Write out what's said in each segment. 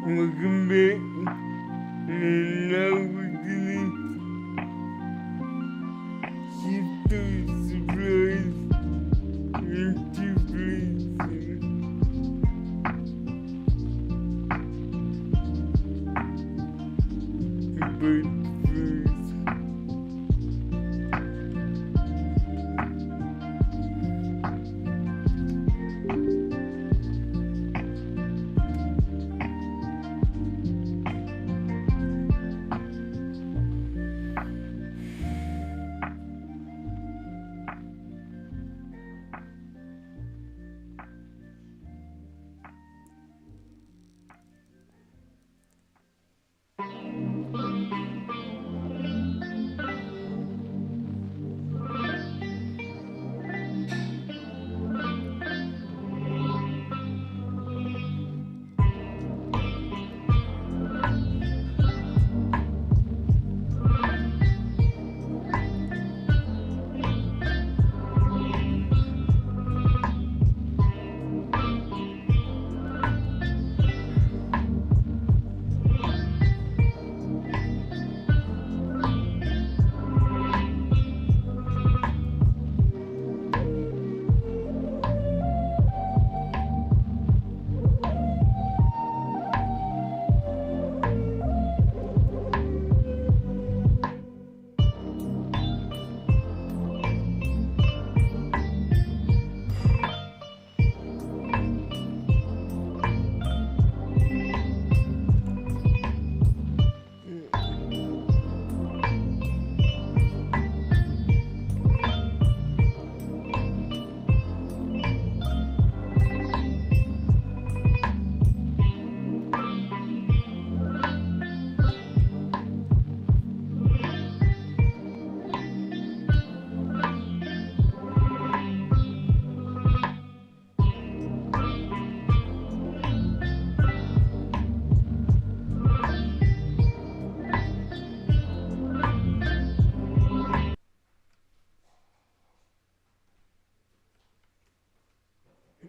Welcome back. And now we're gonna shift those supplies into places. But first,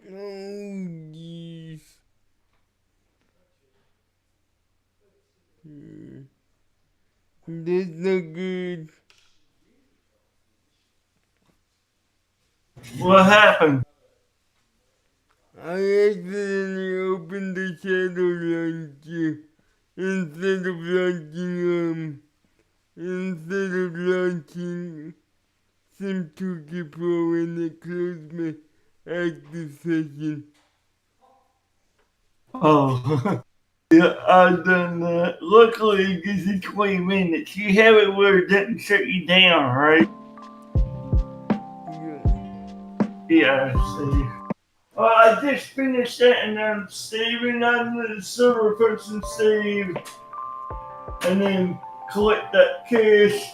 oh geez. That's not good. What happened? I accidentally opened the shadow launcher instead of launching Taegukgi Pro, and it closed my active session. Oh, yeah, I done that. Luckily, it gives you 20 minutes. You have it where it doesn't shut you down, right? Yeah. Yeah, see. Well, I just finished that and I'm saving on the server person save and then collect that cash.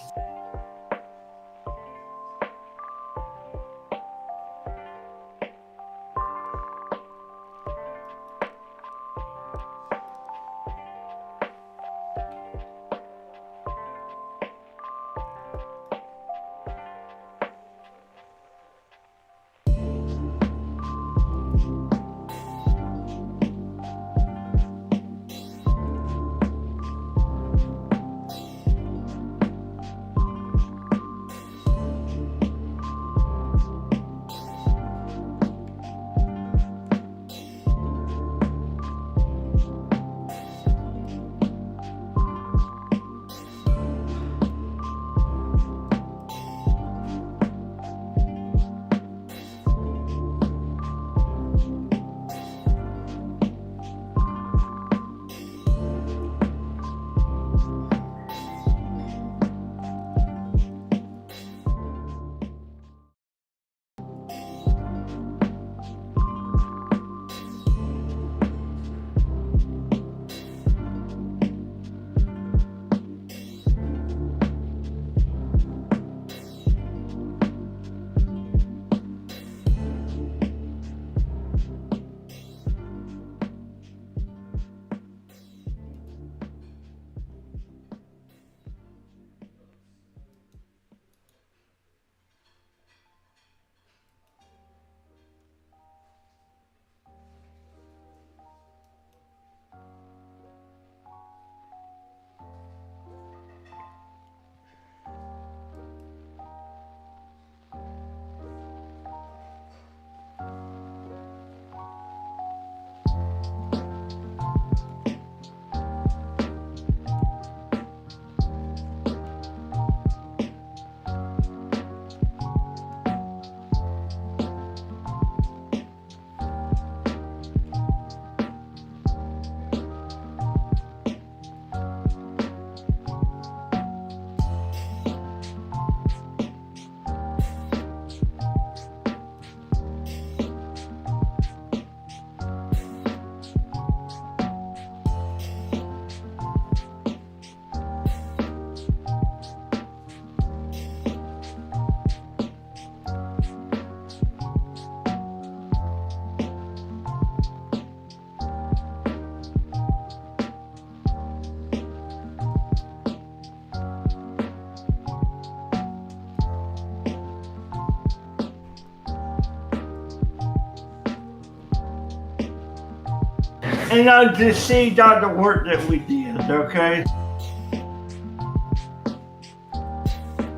And I just see all the work that we did, okay?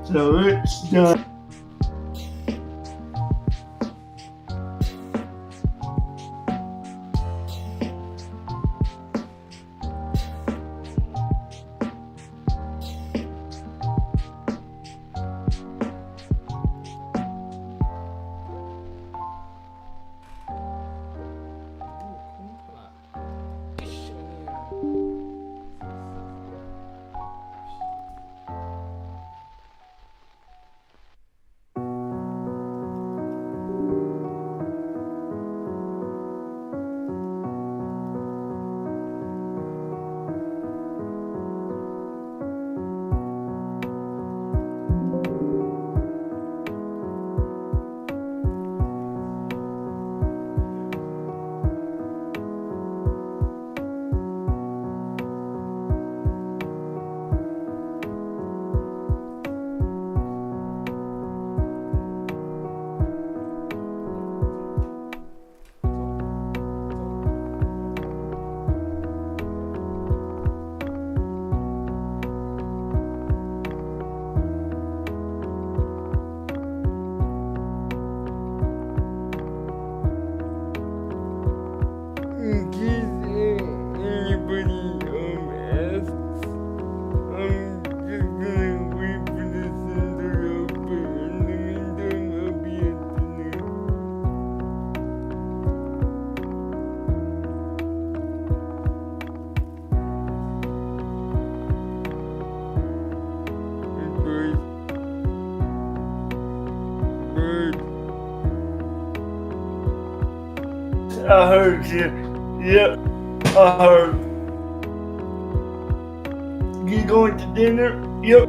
So it's done. In case anybody asks, I'm just gonna wait for the center open. In the meantime, I'll be at dinner. Bird. I heard you. Yep, I heard. You going to dinner? Yep.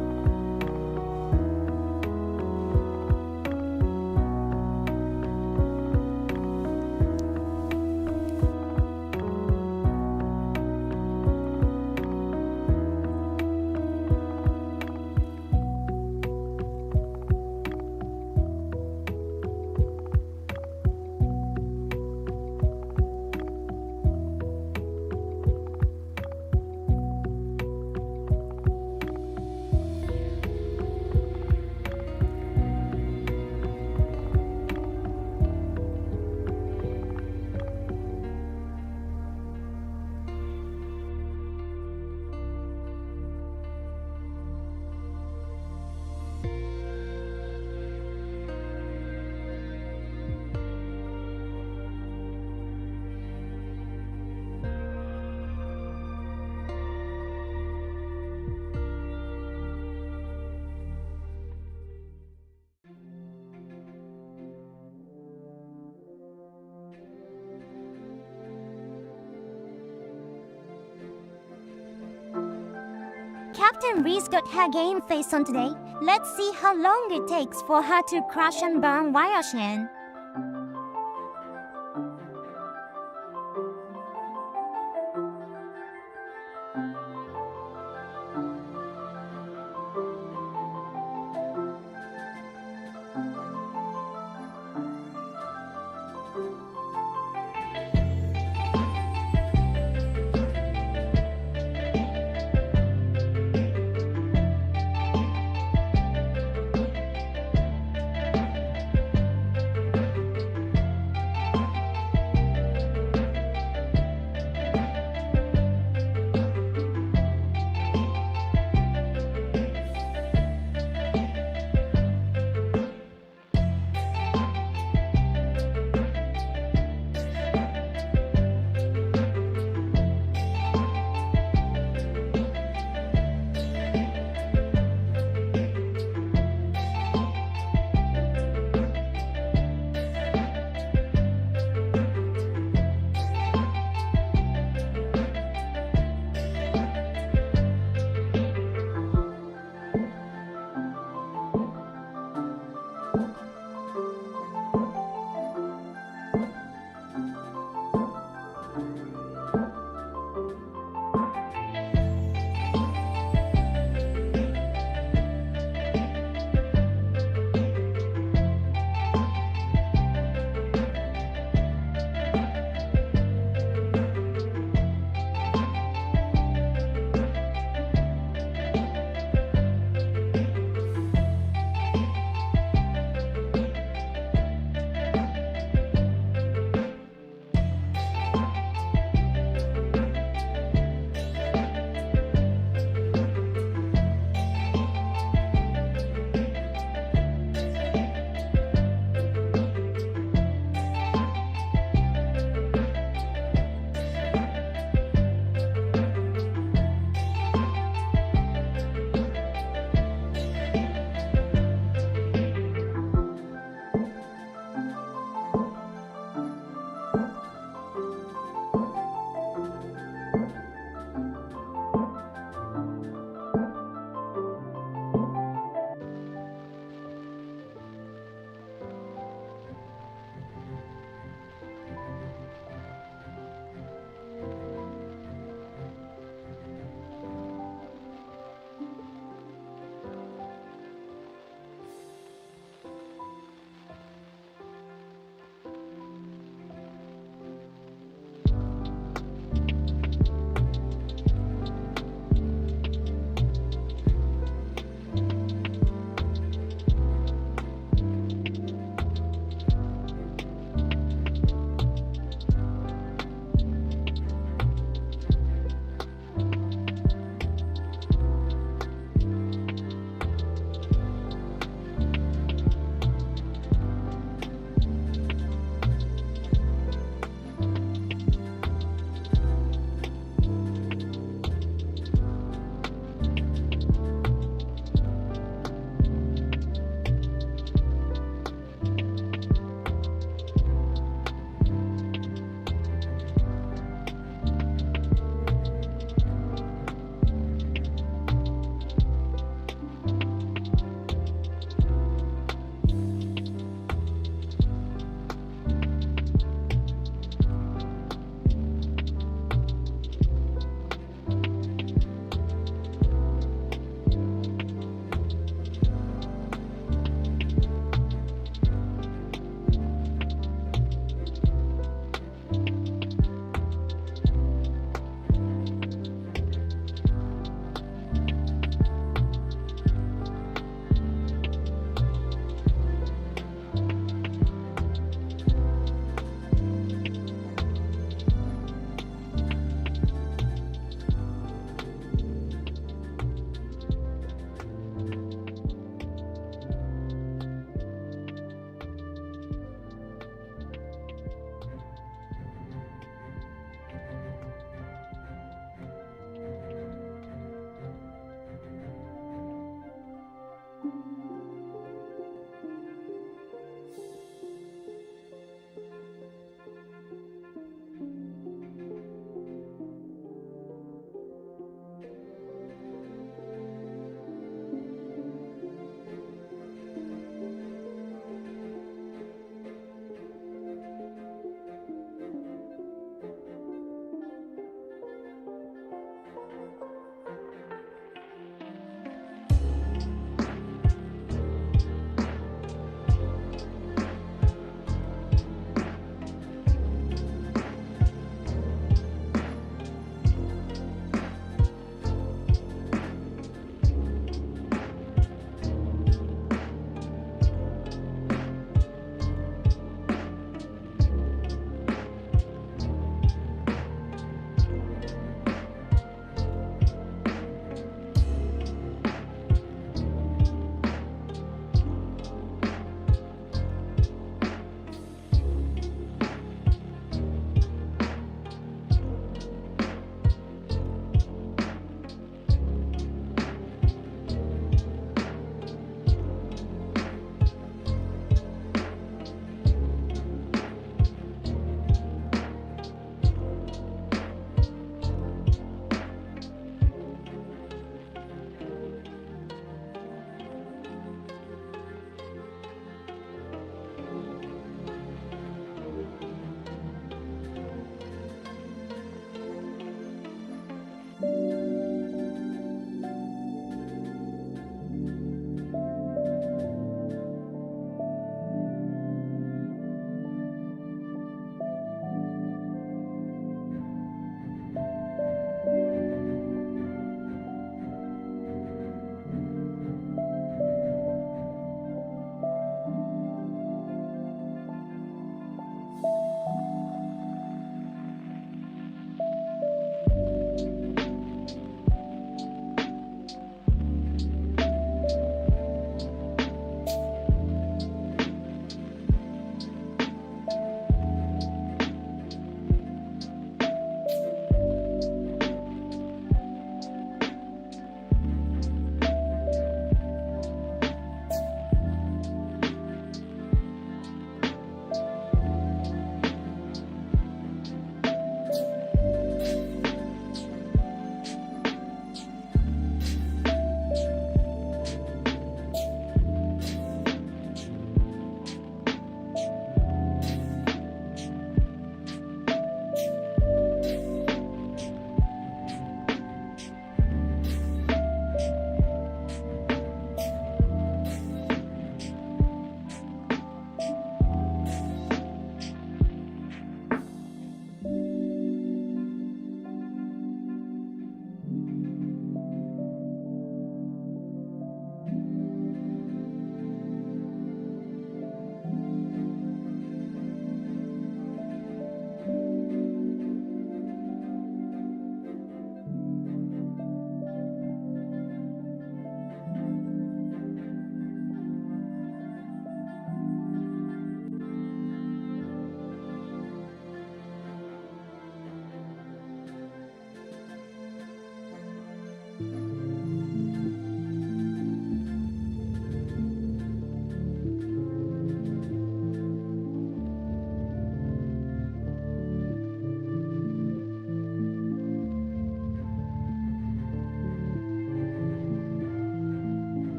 Captain Reese got her game face on today. Let's see how long it takes for her to crash and burn Wyoshin.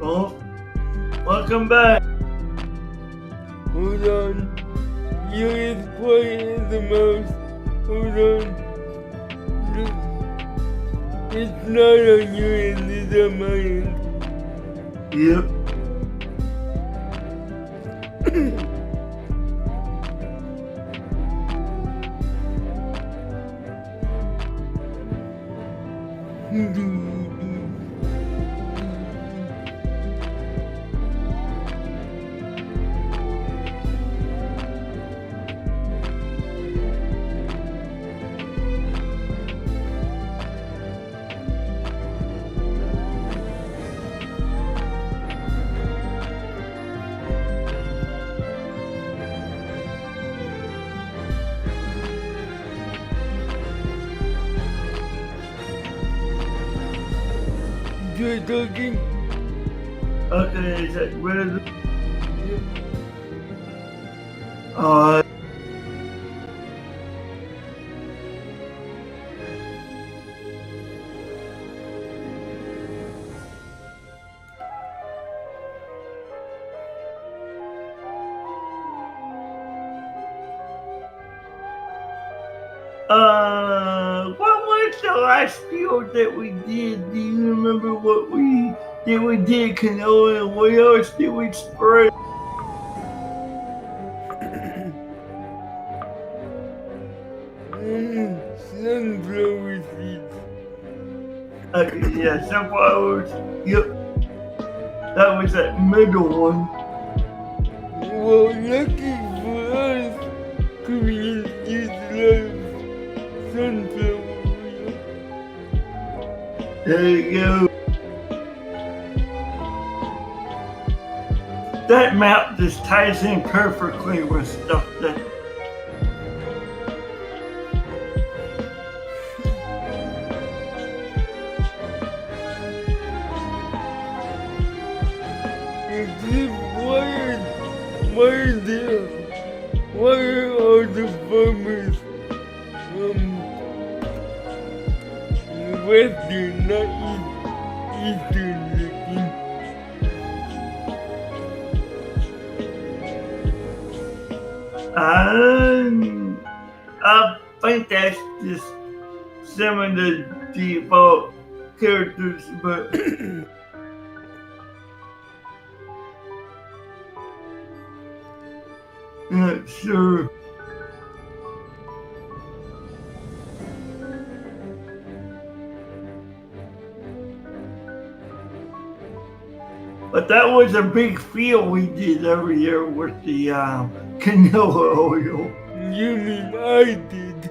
Oh, welcome back. Hold on. You're as quiet as a mouse. Hold on. It's not on your end, it's on my end. Yep. You're talking? Okay, is that where the... what was the last field that we did? Do you remember what we did? We did canola, and what else did we spray? Sunflower seeds. Okay, yeah, sunflowers. Yep. That was that middle one. Well, lucky for us, communities love sunflower oil. There you go. That map just ties in perfectly with stuff that... Why are all the farmers western, not eastern looking? I think that's just some of the default characters, but not sure. But that was a big field we did every year with the canola oil. You mean I did?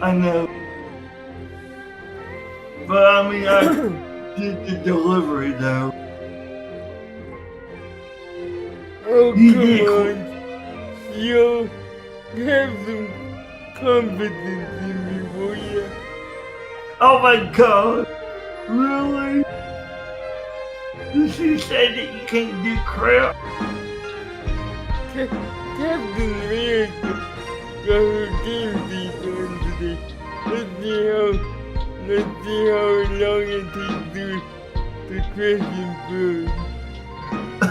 I know. But I mean, I did the delivery though. Oh, You come did. on. Yo, have some confidence in me, will ya? Oh my God! Really? She said that you can't do crap. Captain America got her game piece on today. Let's see how long it takes to crash and burn.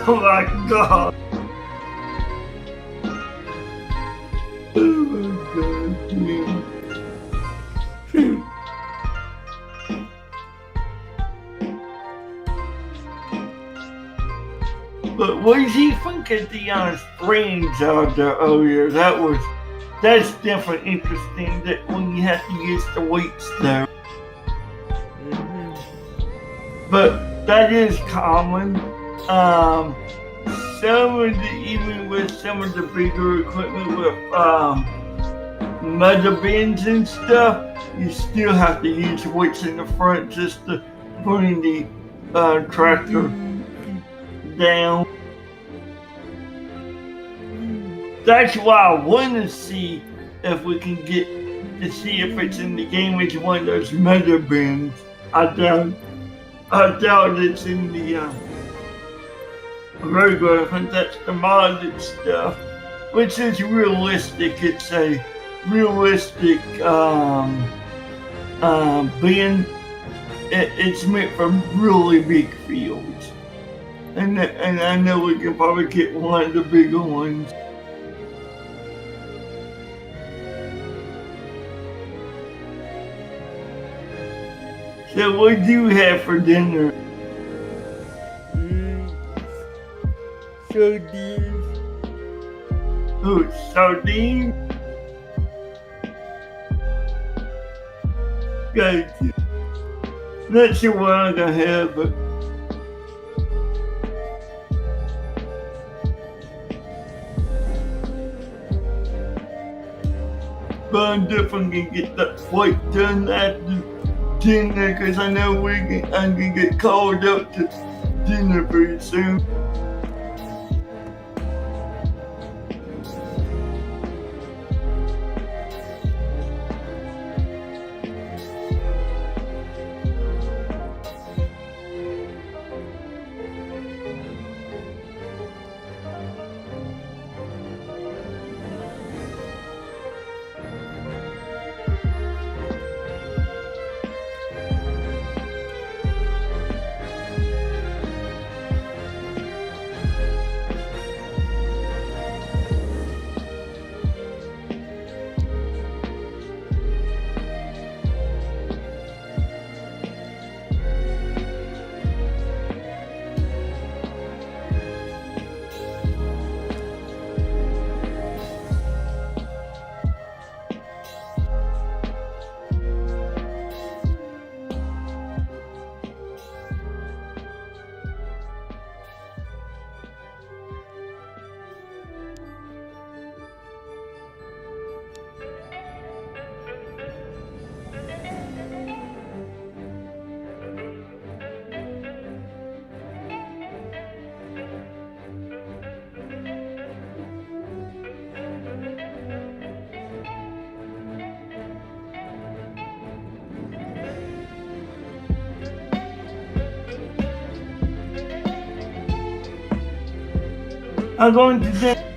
Oh my God! Oh my God! Yeah. But what did you think of the springs out there earlier? That's definitely interesting. That when you have to use the weights there, but that is common. Even with some of the bigger equipment with metal bins and stuff, you still have to use weights in the front just to bring the tractor down. That's why I want to see if we can get to see if it's in the game. It's one of those metal bins. I doubt it's in the regular. I think that's the modded stuff, which is realistic. It's a realistic bin it's meant for really big fields. And I know we can probably get one of the bigger ones. So what do you have for dinner? Sardines. Oh, sardines? Gotcha. Not sure what I'm gonna have, but I'm definitely gonna get that flight done after dinner because I know I'm gonna get called out to dinner pretty soon. I'm going to dinner.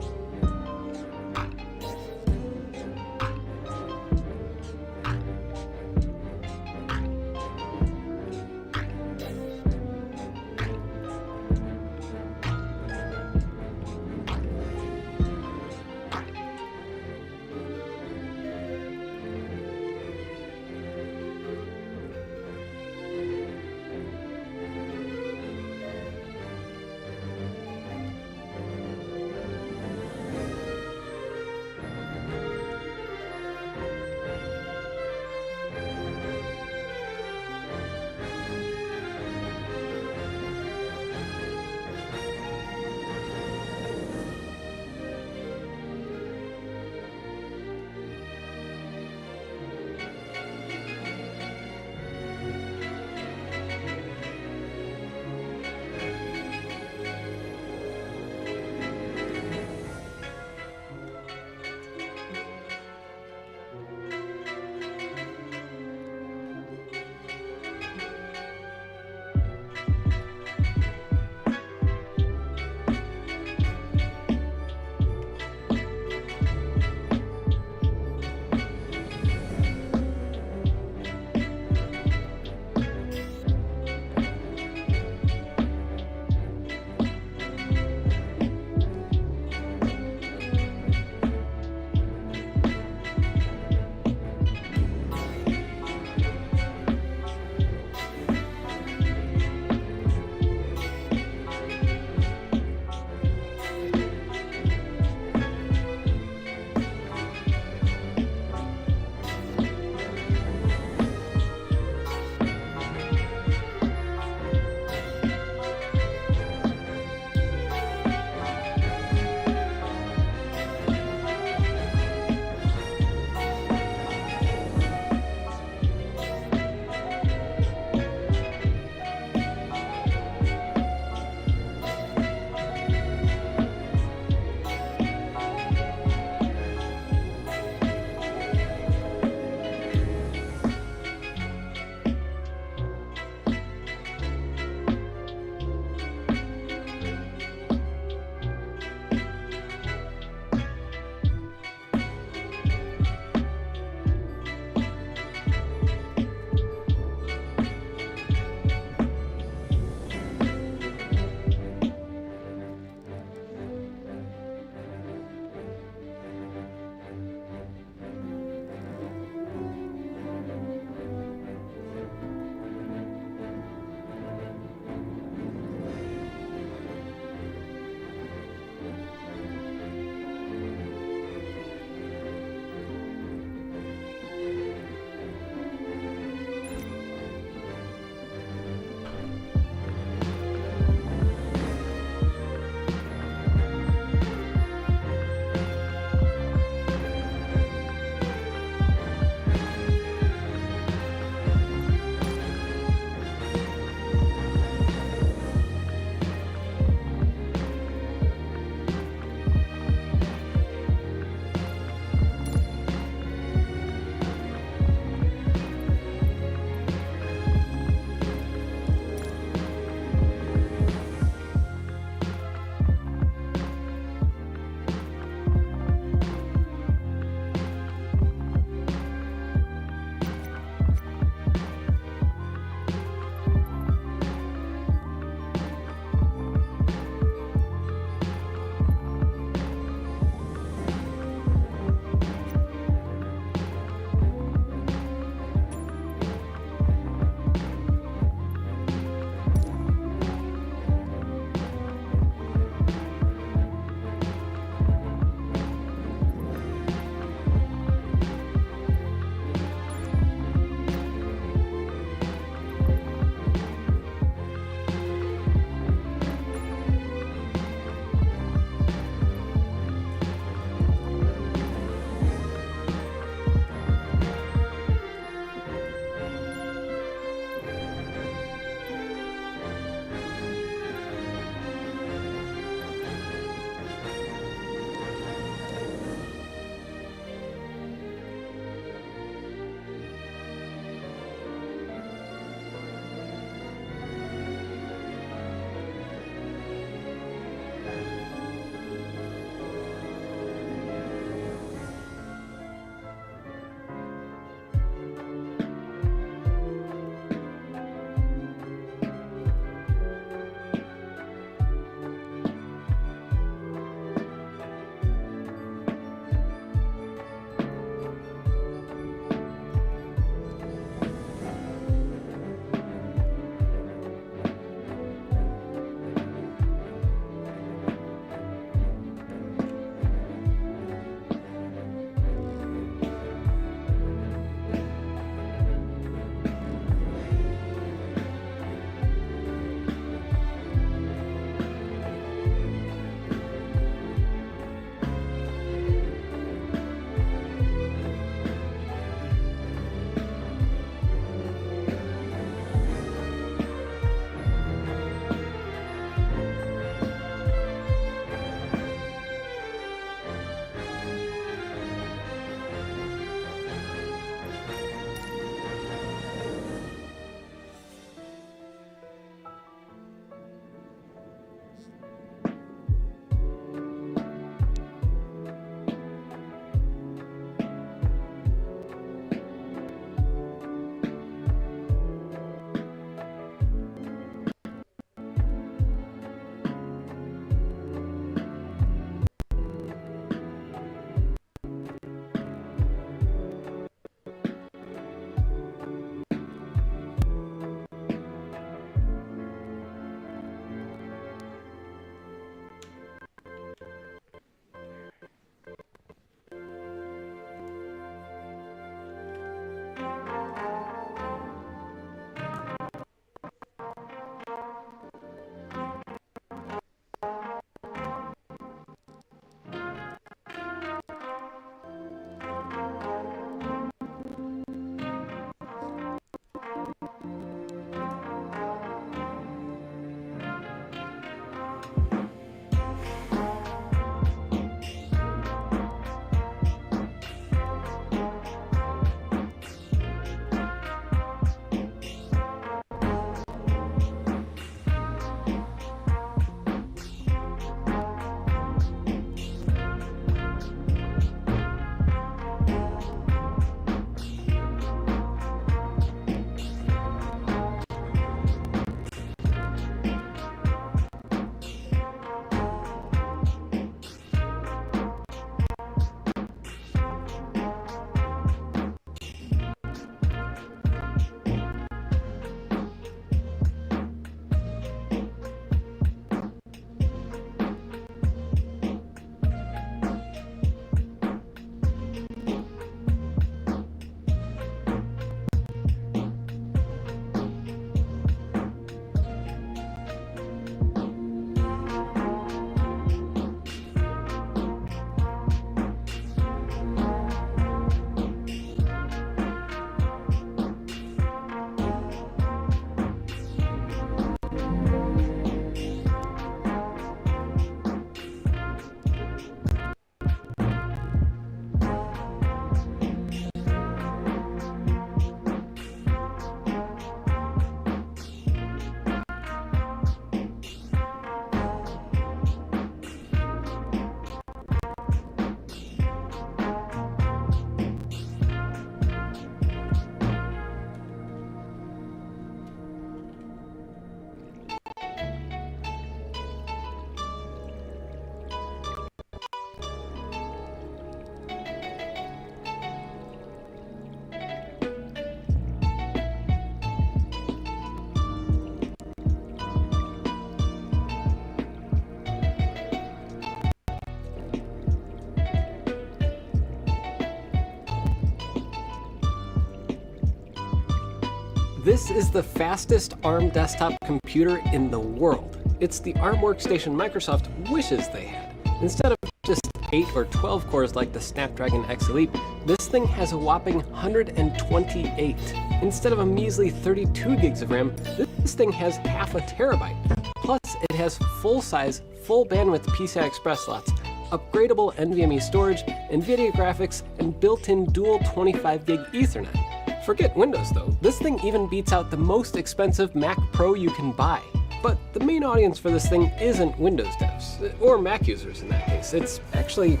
This is the fastest ARM desktop computer in the world. It's the ARM workstation Microsoft wishes they had. Instead of just 8 or 12 cores like the Snapdragon X Elite, this thing has a whopping 128. Instead of a measly 32 gigs of RAM, this thing has half a terabyte. Plus, it has full-size, full-bandwidth PCI Express slots, upgradable NVMe storage, NVIDIA graphics, and built-in dual 25 gig Ethernet. Forget Windows though, this thing even beats out the most expensive Mac Pro you can buy. But the main audience for this thing isn't Windows devs, or Mac users in that case. It's actually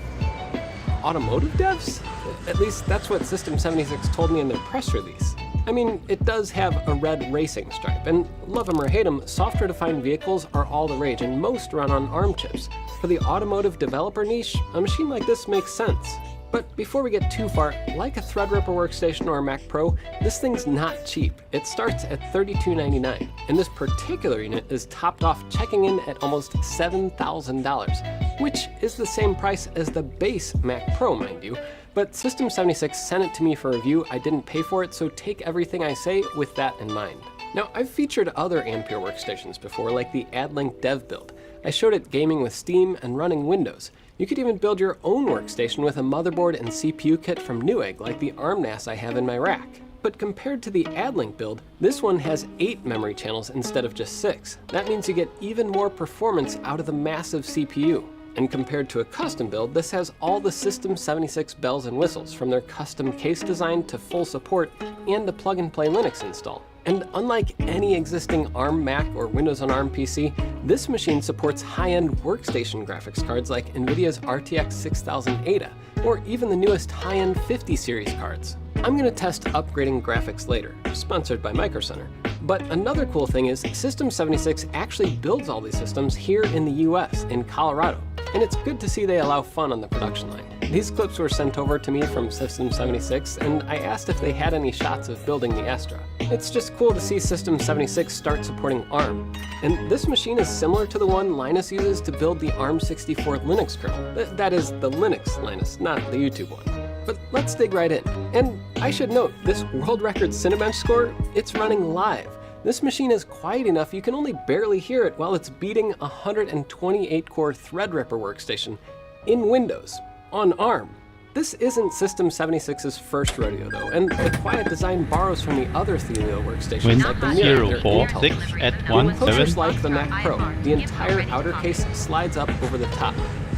automotive devs? At least that's what System76 told me in their press release. I mean, it does have a red racing stripe, and love them or hate them, software-defined vehicles are all the rage, and most run on ARM chips. For the automotive developer niche, a machine like this makes sense. But before we get too far, like a Threadripper workstation or a Mac Pro, this thing's not cheap. It starts at $3299, and this particular unit is topped off checking in at almost $7,000, which is the same price as the base Mac Pro, mind you. But System76 sent it to me for review. I didn't pay for it, so take everything I say with that in mind. Now, I've featured other Ampere workstations before, like the AdLink Dev build. I showed it gaming with Steam and running Windows. You could even build your own workstation with a motherboard and CPU kit from Newegg, like the ARM NAS I have in my rack. But compared to the AdLink build, this one has 8 memory channels instead of just 6. That means you get even more performance out of the massive CPU. And compared to a custom build, this has all the System76 bells and whistles, from their custom case design to full support and the plug-and-play Linux install. And unlike any existing ARM Mac or Windows on ARM PC, this machine supports high-end workstation graphics cards like NVIDIA's RTX 6000 Ada, or even the newest high-end 50 series cards. I'm going to test upgrading graphics later, sponsored by Micro Center. But another cool thing is System76 actually builds all these systems here in the US, in Colorado. And it's good to see they allow fun on the production line. These clips were sent over to me from System76, and I asked if they had any shots of building the Astra. It's just cool to see System76 start supporting ARM. And this machine is similar to the one Linus uses to build the ARM64 Linux kernel. That is the Linux Linus, not the YouTube one. But let's dig right in. And I should note, this world record Cinebench score, it's running live. This machine is quiet enough you can only barely hear it while it's beating a 128-core Threadripper workstation in Windows, on ARM. This isn't System76's first rodeo though, and the quiet design borrows from the other Thelio workstations like the Mirror, 046 at Closures 17. like the Mac Pro, the entire outer case slides up over the top.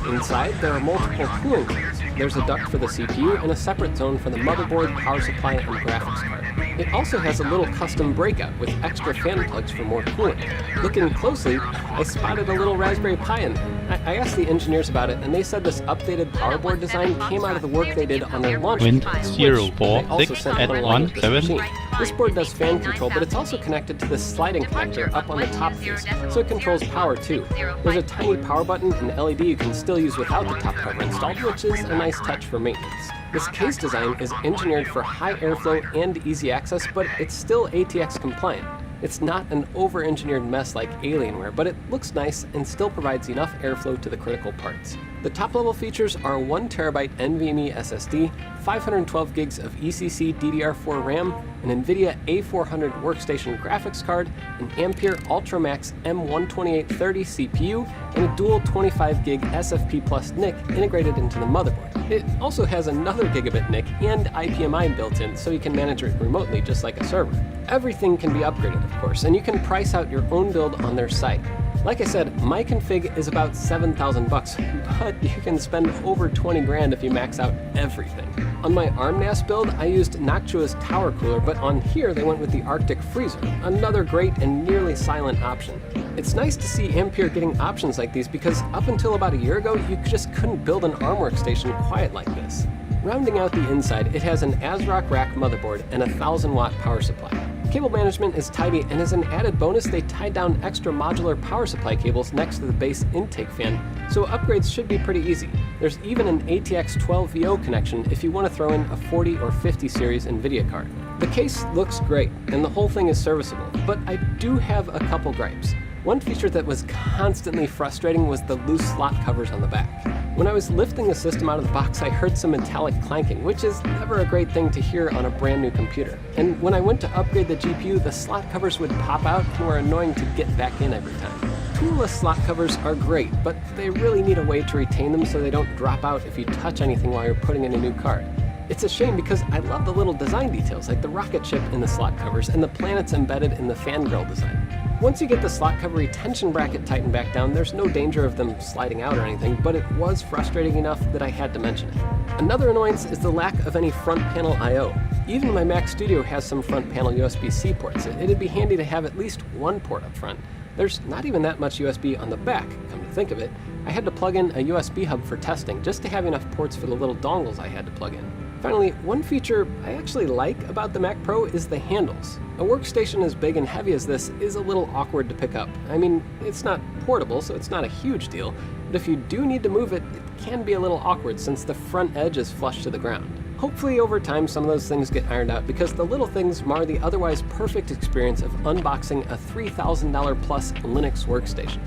Inside, there are multiple cooling vents. There's a duct for the CPU and a separate zone for the motherboard, power supply, and graphics card. It also has a little custom breakout with extra fan plugs for more cooling. Looking closely, I spotted a little Raspberry Pi in there. I asked the engineers about it, and they said this updated power board design came out of the work they did on their launch Wind kit, which they also 046 sent at along with this 17. machine. This board does fan control, but it's also connected to this sliding connector up on the top case, so it controls power too. There's a tiny power button and LED you can still use without the top cover installed, which is a nice touch for maintenance. This case design is engineered for high airflow and easy access, but it's still ATX compliant. It's not an over-engineered mess like Alienware, but it looks nice and still provides enough airflow to the critical parts. The top-level features are a 1TB NVMe SSD, 512 gigs of ECC DDR4 RAM, an NVIDIA A400 workstation graphics card, an Ampere UltraMax M12830 CPU, and a dual 25 gig SFP Plus NIC integrated into the motherboard. It also has another gigabit NIC and IPMI built in, so you can manage it remotely just like a server. Everything can be upgraded, of course, and you can price out your own build on their site. Like I said, my config is about $7,000, but you can spend over 20 grand if you max out everything. On my ARM NAS build, I used Noctua's Tower Cooler, but on here they went with the Arctic Freezer, another great and nearly silent option. It's nice to see Ampere getting options like these because up until about a year ago, you just couldn't build an ARM workstation quiet like this. Rounding out the inside, it has an ASRock rack motherboard and a 1000-watt power supply. Cable management is tidy, and as an added bonus, they tied down extra modular power supply cables next to the base intake fan, so upgrades should be pretty easy. There's even an ATX 12VO connection if you want to throw in a 40 or 50 series NVIDIA card. The case looks great, and the whole thing is serviceable, but I do have a couple gripes. One feature that was constantly frustrating was the loose slot covers on the back. When I was lifting the system out of the box, I heard some metallic clanking, which is never a great thing to hear on a brand new computer. And when I went to upgrade the GPU, the slot covers would pop out and were annoying to get back in every time. Toolless slot covers are great, but they really need a way to retain them so they don't drop out if you touch anything while you're putting in a new card. It's a shame because I love the little design details like the rocket ship in the slot covers and the planets embedded in the fangirl design. Once you get the slot cover retention bracket tightened back down, there's no danger of them sliding out or anything, but it was frustrating enough that I had to mention it. Another annoyance is the lack of any front panel I/O. Even my Mac Studio has some front panel USB-C ports. It'd be handy to have at least one port up front. There's not even that much USB on the back, come to think of it. I had to plug in a USB hub for testing just to have enough ports for the little dongles I had to plug in. Finally, one feature I actually like about the Mac Pro is the handles. A workstation as big and heavy as this is a little awkward to pick up. I mean, it's not portable, so it's not a huge deal, but if you do need to move it, it can be a little awkward since the front edge is flush to the ground. Hopefully over time some of those things get ironed out because the little things mar the otherwise perfect experience of unboxing a $3,000 plus Linux workstation.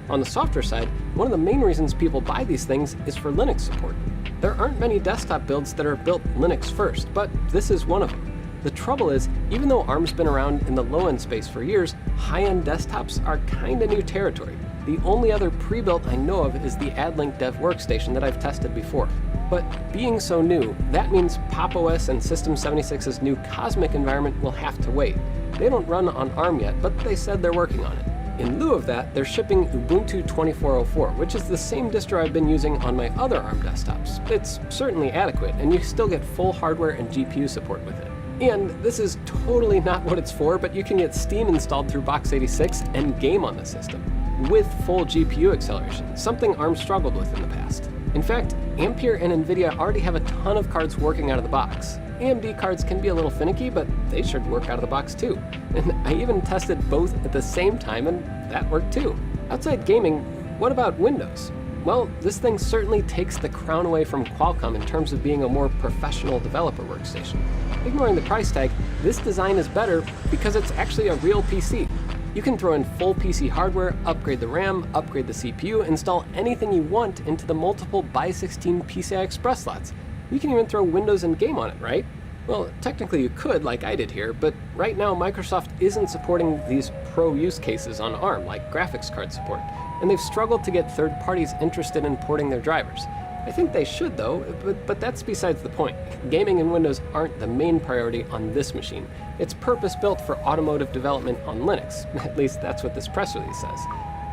On the software side, one of the main reasons people buy these things is for Linux support. There aren't many desktop builds that are built Linux first, but this is one of them. The trouble is, even though ARM's been around in the low-end space for years, high-end desktops are kinda new territory. The only other pre-built I know of is the AdLink Dev workstation that I've tested before. But being so new, that means Pop! OS and System 76's new Cosmic environment will have to wait. They don't run on ARM yet, but they said they're working on it. In lieu of that, they're shipping Ubuntu 24.04, which is the same distro I've been using on my other ARM desktops. It's certainly adequate, and you still get full hardware and GPU support with it. And this is totally not what it's for, but you can get Steam installed through Box86 and game on the system, with full GPU acceleration, something ARM struggled with in the past. In fact, Ampere and NVIDIA already have a ton of cards working out of the box. AMD cards can be a little finicky, but they should work out of the box too. And I even tested both at the same time, and that worked too. Outside gaming, what about Windows? Well, this thing certainly takes the crown away from Qualcomm in terms of being a more professional developer workstation. Ignoring the price tag, this design is better because it's actually a real PC. You can throw in full PC hardware, upgrade the RAM, upgrade the CPU, install anything you want into the multiple x16 PCI Express slots. You can even throw Windows and game on it, right? Well, technically you could, like I did here, but right now Microsoft isn't supporting these pro use cases on ARM, like graphics card support, and they've struggled to get third parties interested in porting their drivers. I think they should though, but that's besides the point. Gaming and Windows aren't the main priority on this machine. It's purpose-built for automotive development on Linux, at least that's what this press release says.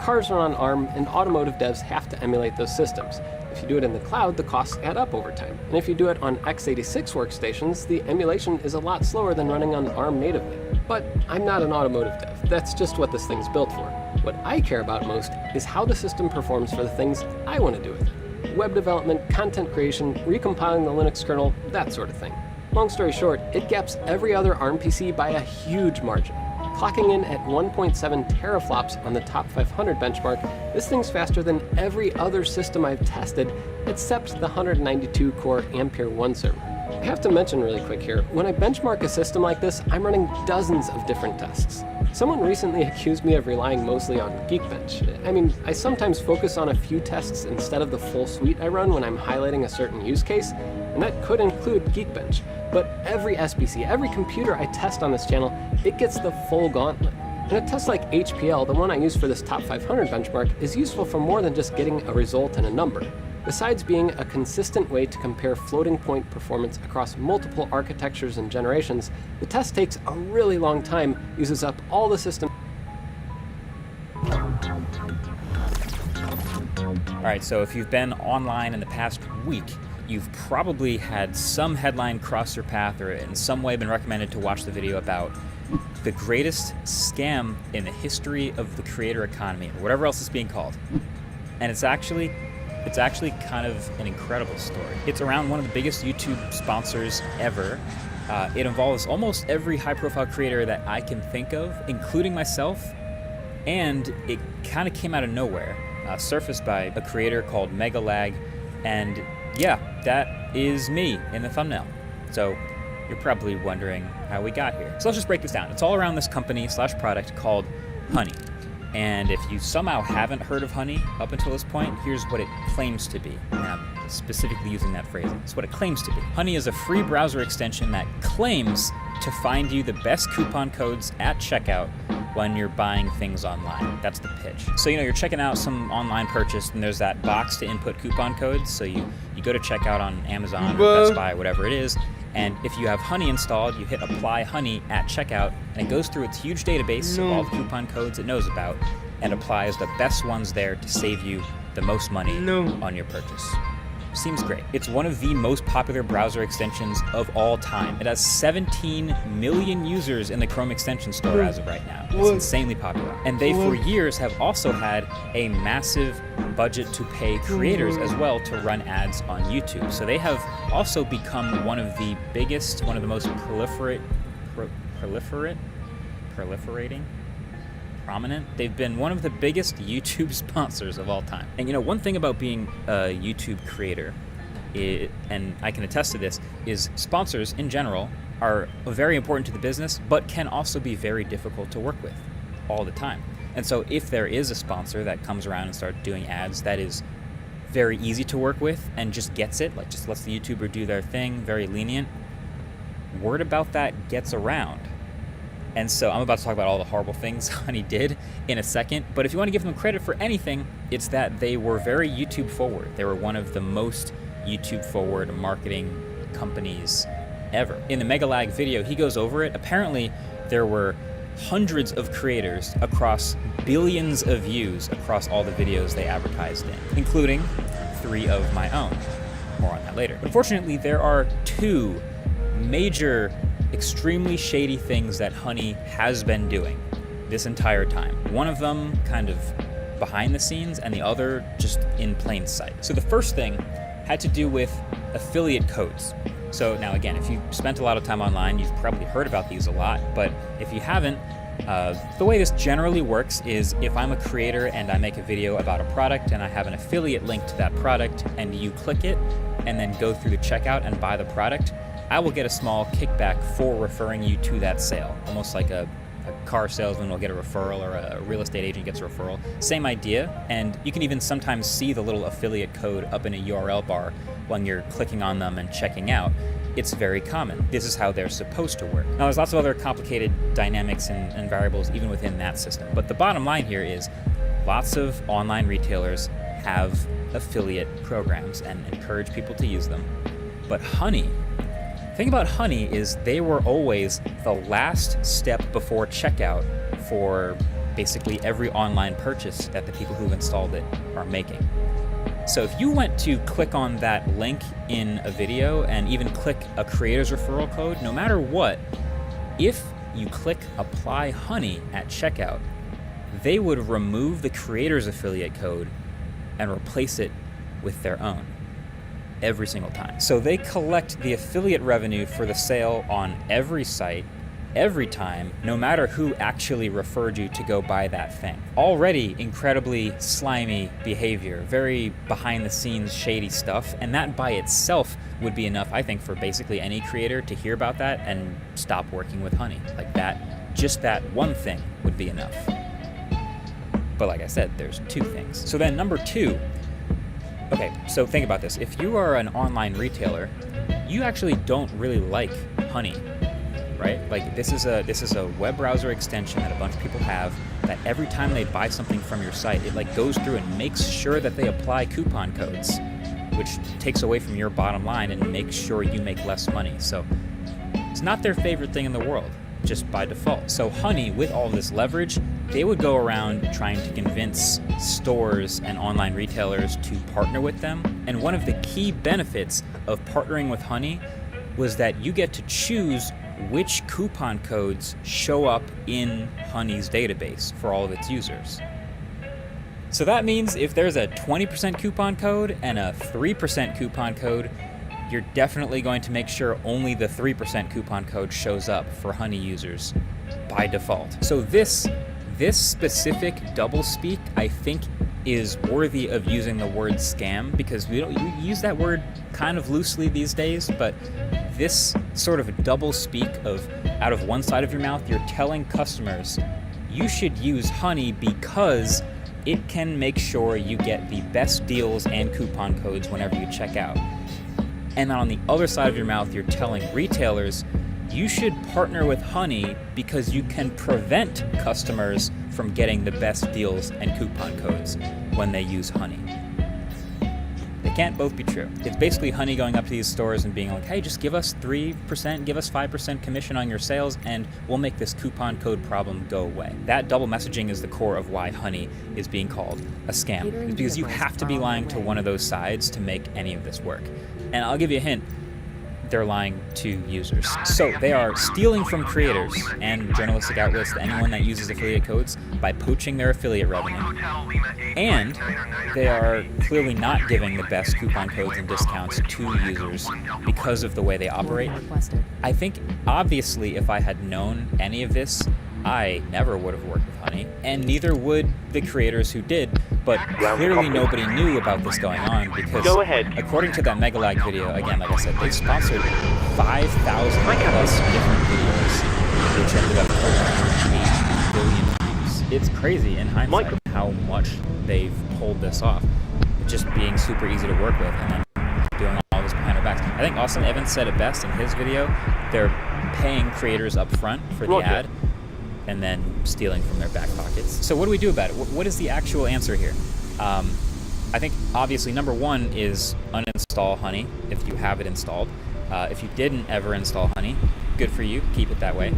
Cars run on ARM, and automotive devs have to emulate those systems. If you do it in the cloud, the costs add up over time. And if you do it on x86 workstations, the emulation is a lot slower than running on ARM natively. But I'm not an automotive dev. That's just what this thing's built for. What I care about most is how the system performs for the things I want to do with it. Web development, content creation, recompiling the Linux kernel, that sort of thing. Long story short, it gaps every other ARM PC by a huge margin. Clocking in at 1.7 teraflops on the top 500 benchmark, this thing's faster than every other system I've tested, except the 192-core Ampere 1 server. I have to mention really quick here, when I benchmark a system like this, I'm running dozens of different tests. Someone recently accused me of relying mostly on Geekbench. I mean, I sometimes focus on a few tests instead of the full suite I run when I'm highlighting a certain use case, and that could include Geekbench. But every SBC, every computer I test on this channel, it gets the full gauntlet. And a test like HPL, the one I use for this top 500 benchmark, is useful for more than just getting a result and a number. Besides being a consistent way to compare floating point performance across multiple architectures and generations, the test takes a really long time, uses up all the system. Alright, so if you've been online in the past week, you've probably had some headline cross your path or in some way been recommended to watch the video about the greatest scam in the history of the creator economy, or whatever else it's being called. And it's actually kind of an incredible story. It's around one of the biggest YouTube sponsors ever. It involves almost every high-profile creator that I can think of, including myself, and it kind of came out of nowhere, surfaced by a creator called Megalag, and yeah, that is me in the thumbnail. So you're probably wondering how we got here. So let's just break this down. It's all around this company/product called Honey. And if you somehow haven't heard of Honey up until this point, here's what it claims to be. And I'm specifically using that phrase. It's what it claims to be. Honey is a free browser extension that claims to find you the best coupon codes at checkout when you're buying things online. That's the pitch. So, you're checking out some online purchase, and there's that box to input coupon codes. So you go to checkout on Amazon or Best Buy, whatever it is, and if you have Honey installed, you hit Apply Honey at checkout, and it goes through its huge database of all the coupon codes it knows about and applies the best ones there to save you the most money on your purchase. Seems great. It's one of the most popular browser extensions of all time. It has 17 million users in the Chrome extension store as of right now. It's insanely popular. And they, for years, have also had a massive budget to pay creators as well to run ads on YouTube. So they have also become one of the biggest, one of the most prominent. They've been one of the biggest YouTube sponsors of all time. And one thing about being a YouTube creator, and I can attest to this, is sponsors in general are very important to the business, but can also be very difficult to work with all the time. And so if there is a sponsor that comes around and starts doing ads that is very easy to work with and just gets it, like just lets the YouTuber do their thing, very lenient, word about that gets around. And so I'm about to talk about all the horrible things Honey did in a second, but if you want to give them credit for anything, it's that they were very YouTube forward. They were one of the most YouTube forward marketing companies ever. In the Megalag video, he goes over it. Apparently, there were hundreds of creators across billions of views across all the videos they advertised in, including 3 of my own. More on that later. Unfortunately, there are 2 major, extremely shady things that Honey has been doing this entire time. One of them kind of behind the scenes, and the other just in plain sight. So the first thing had to do with affiliate codes. So now again, if you spent a lot of time online, you've probably heard about these a lot, but if you haven't, the way this generally works is if I'm a creator and I make a video about a product and I have an affiliate link to that product and you click it and then go through the checkout and buy the product, I will get a small kickback for referring you to that sale, almost like a car salesman will get a referral or a real estate agent gets a referral. Same idea, and you can even sometimes see the little affiliate code up in a URL bar when you're clicking on them and checking out. It's very common. This is how they're supposed to work. Now, there's lots of other complicated dynamics and variables even within that system, but the bottom line here is lots of online retailers have affiliate programs and encourage people to use them. But Honey, the thing about Honey is they were always the last step before checkout for basically every online purchase that the people who've installed it are making. So if you went to click on that link in a video and even click a creator's referral code, no matter what, if you click Apply Honey at checkout, they would remove the creator's affiliate code and replace it with their own. Every single time. So they collect the affiliate revenue for the sale on every site, every time, no matter who actually referred you to go buy that thing. Already incredibly slimy behavior, very behind the scenes shady stuff, and that by itself would be enough, I think, for basically any creator to hear about that and stop working with Honey. Like that, just that one thing would be enough. But like I said, there's 2 things. So then number 2, okay, so think about this. If you are an online retailer, you actually don't really like Honey, right? Like this is a web browser extension that a bunch of people have that every time they buy something from your site, it like goes through and makes sure that they apply coupon codes, which takes away from your bottom line and makes sure you make less money. So it's not their favorite thing in the world, just by default. So Honey, with all this leverage, they would go around trying to convince stores and online retailers to partner with them. And one of the key benefits of partnering with Honey was that you get to choose which coupon codes show up in Honey's database for all of its users. So that means if there's a 20% coupon code and a 3% coupon code, you're definitely going to make sure only the 3% coupon code shows up for Honey users by default. So this specific doublespeak, I think, is worthy of using the word scam, because we use that word kind of loosely these days, but this sort of doublespeak of out of one side of your mouth, you're telling customers you should use Honey because it can make sure you get the best deals and coupon codes whenever you check out. And on the other side of your mouth, you're telling retailers, you should partner with Honey because you can prevent customers from getting the best deals and coupon codes when they use Honey. They can't both be true. It's basically Honey going up to these stores and being like, hey, just give us 3%, give us 5% commission on your sales, and we'll make this coupon code problem go away. That double messaging is the core of why Honey is being called a scam. It's because you have to be lying to one of those sides to make any of this work. And I'll give you a hint. They're lying to users. So they are stealing from creators and journalistic outlets, anyone that uses affiliate codes, by poaching their affiliate revenue. And they are clearly not giving the best coupon codes and discounts to users because of the way they operate. I think, obviously, if I had known any of this, I never would have worked with Honey, and neither would the creators who did, but clearly nobody knew about this going on because, according to that Megalag video, again, like I said, they sponsored 5,000 plus different videos, which ended up over 8 billion views. It's crazy in hindsight how much they've pulled this off, just being super easy to work with and then doing all this behind our backs. I think Austin Evans said it best in his video. They're paying creators up front for the ad, and then stealing from their back pockets. So what do we do about it? What is the actual answer here? I think obviously number one is uninstall Honey if you have it installed. If you didn't ever install Honey, good for you, keep it that way.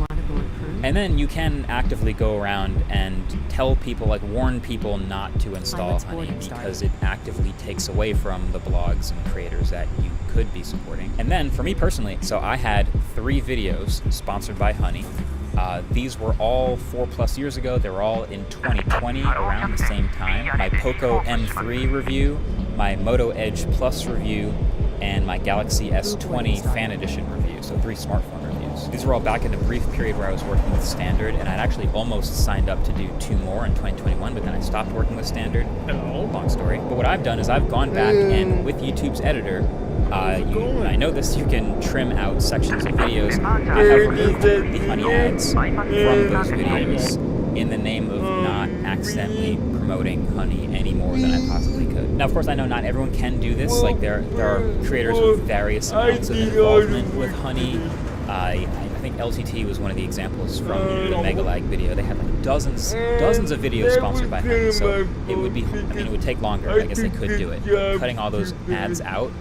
And then you can actively go around and tell people, like warn people not to install Honey because it actively takes away from the blogs and creators that you could be supporting. And then for me personally, so I had 3 videos sponsored by Honey. These were all 4+ years ago. They were all in 2020, around the same time. My Poco M3 review, my Moto Edge Plus review, and my Galaxy S20 Fan Edition review. So 3 smartphone reviews. These were all back in a brief period where I was working with Standard, and I'd actually almost signed up to do 2 more in 2021, but then I stopped working with Standard. Long story. But what I've done is I've gone back and with YouTube's editor, I know this, you can trim out sections of videos. I have removed the Honey ads from those videos in the name of not accidentally promoting Honey any more than I possibly could. Now, of course, I know not everyone can do this. Like there are creators with various amounts of involvement with Honey. I think LTT was one of the examples from the Megalag video. They had like dozens of videos sponsored by Honey, so it would be, it would take longer. I guess they could do it. But cutting all those ads out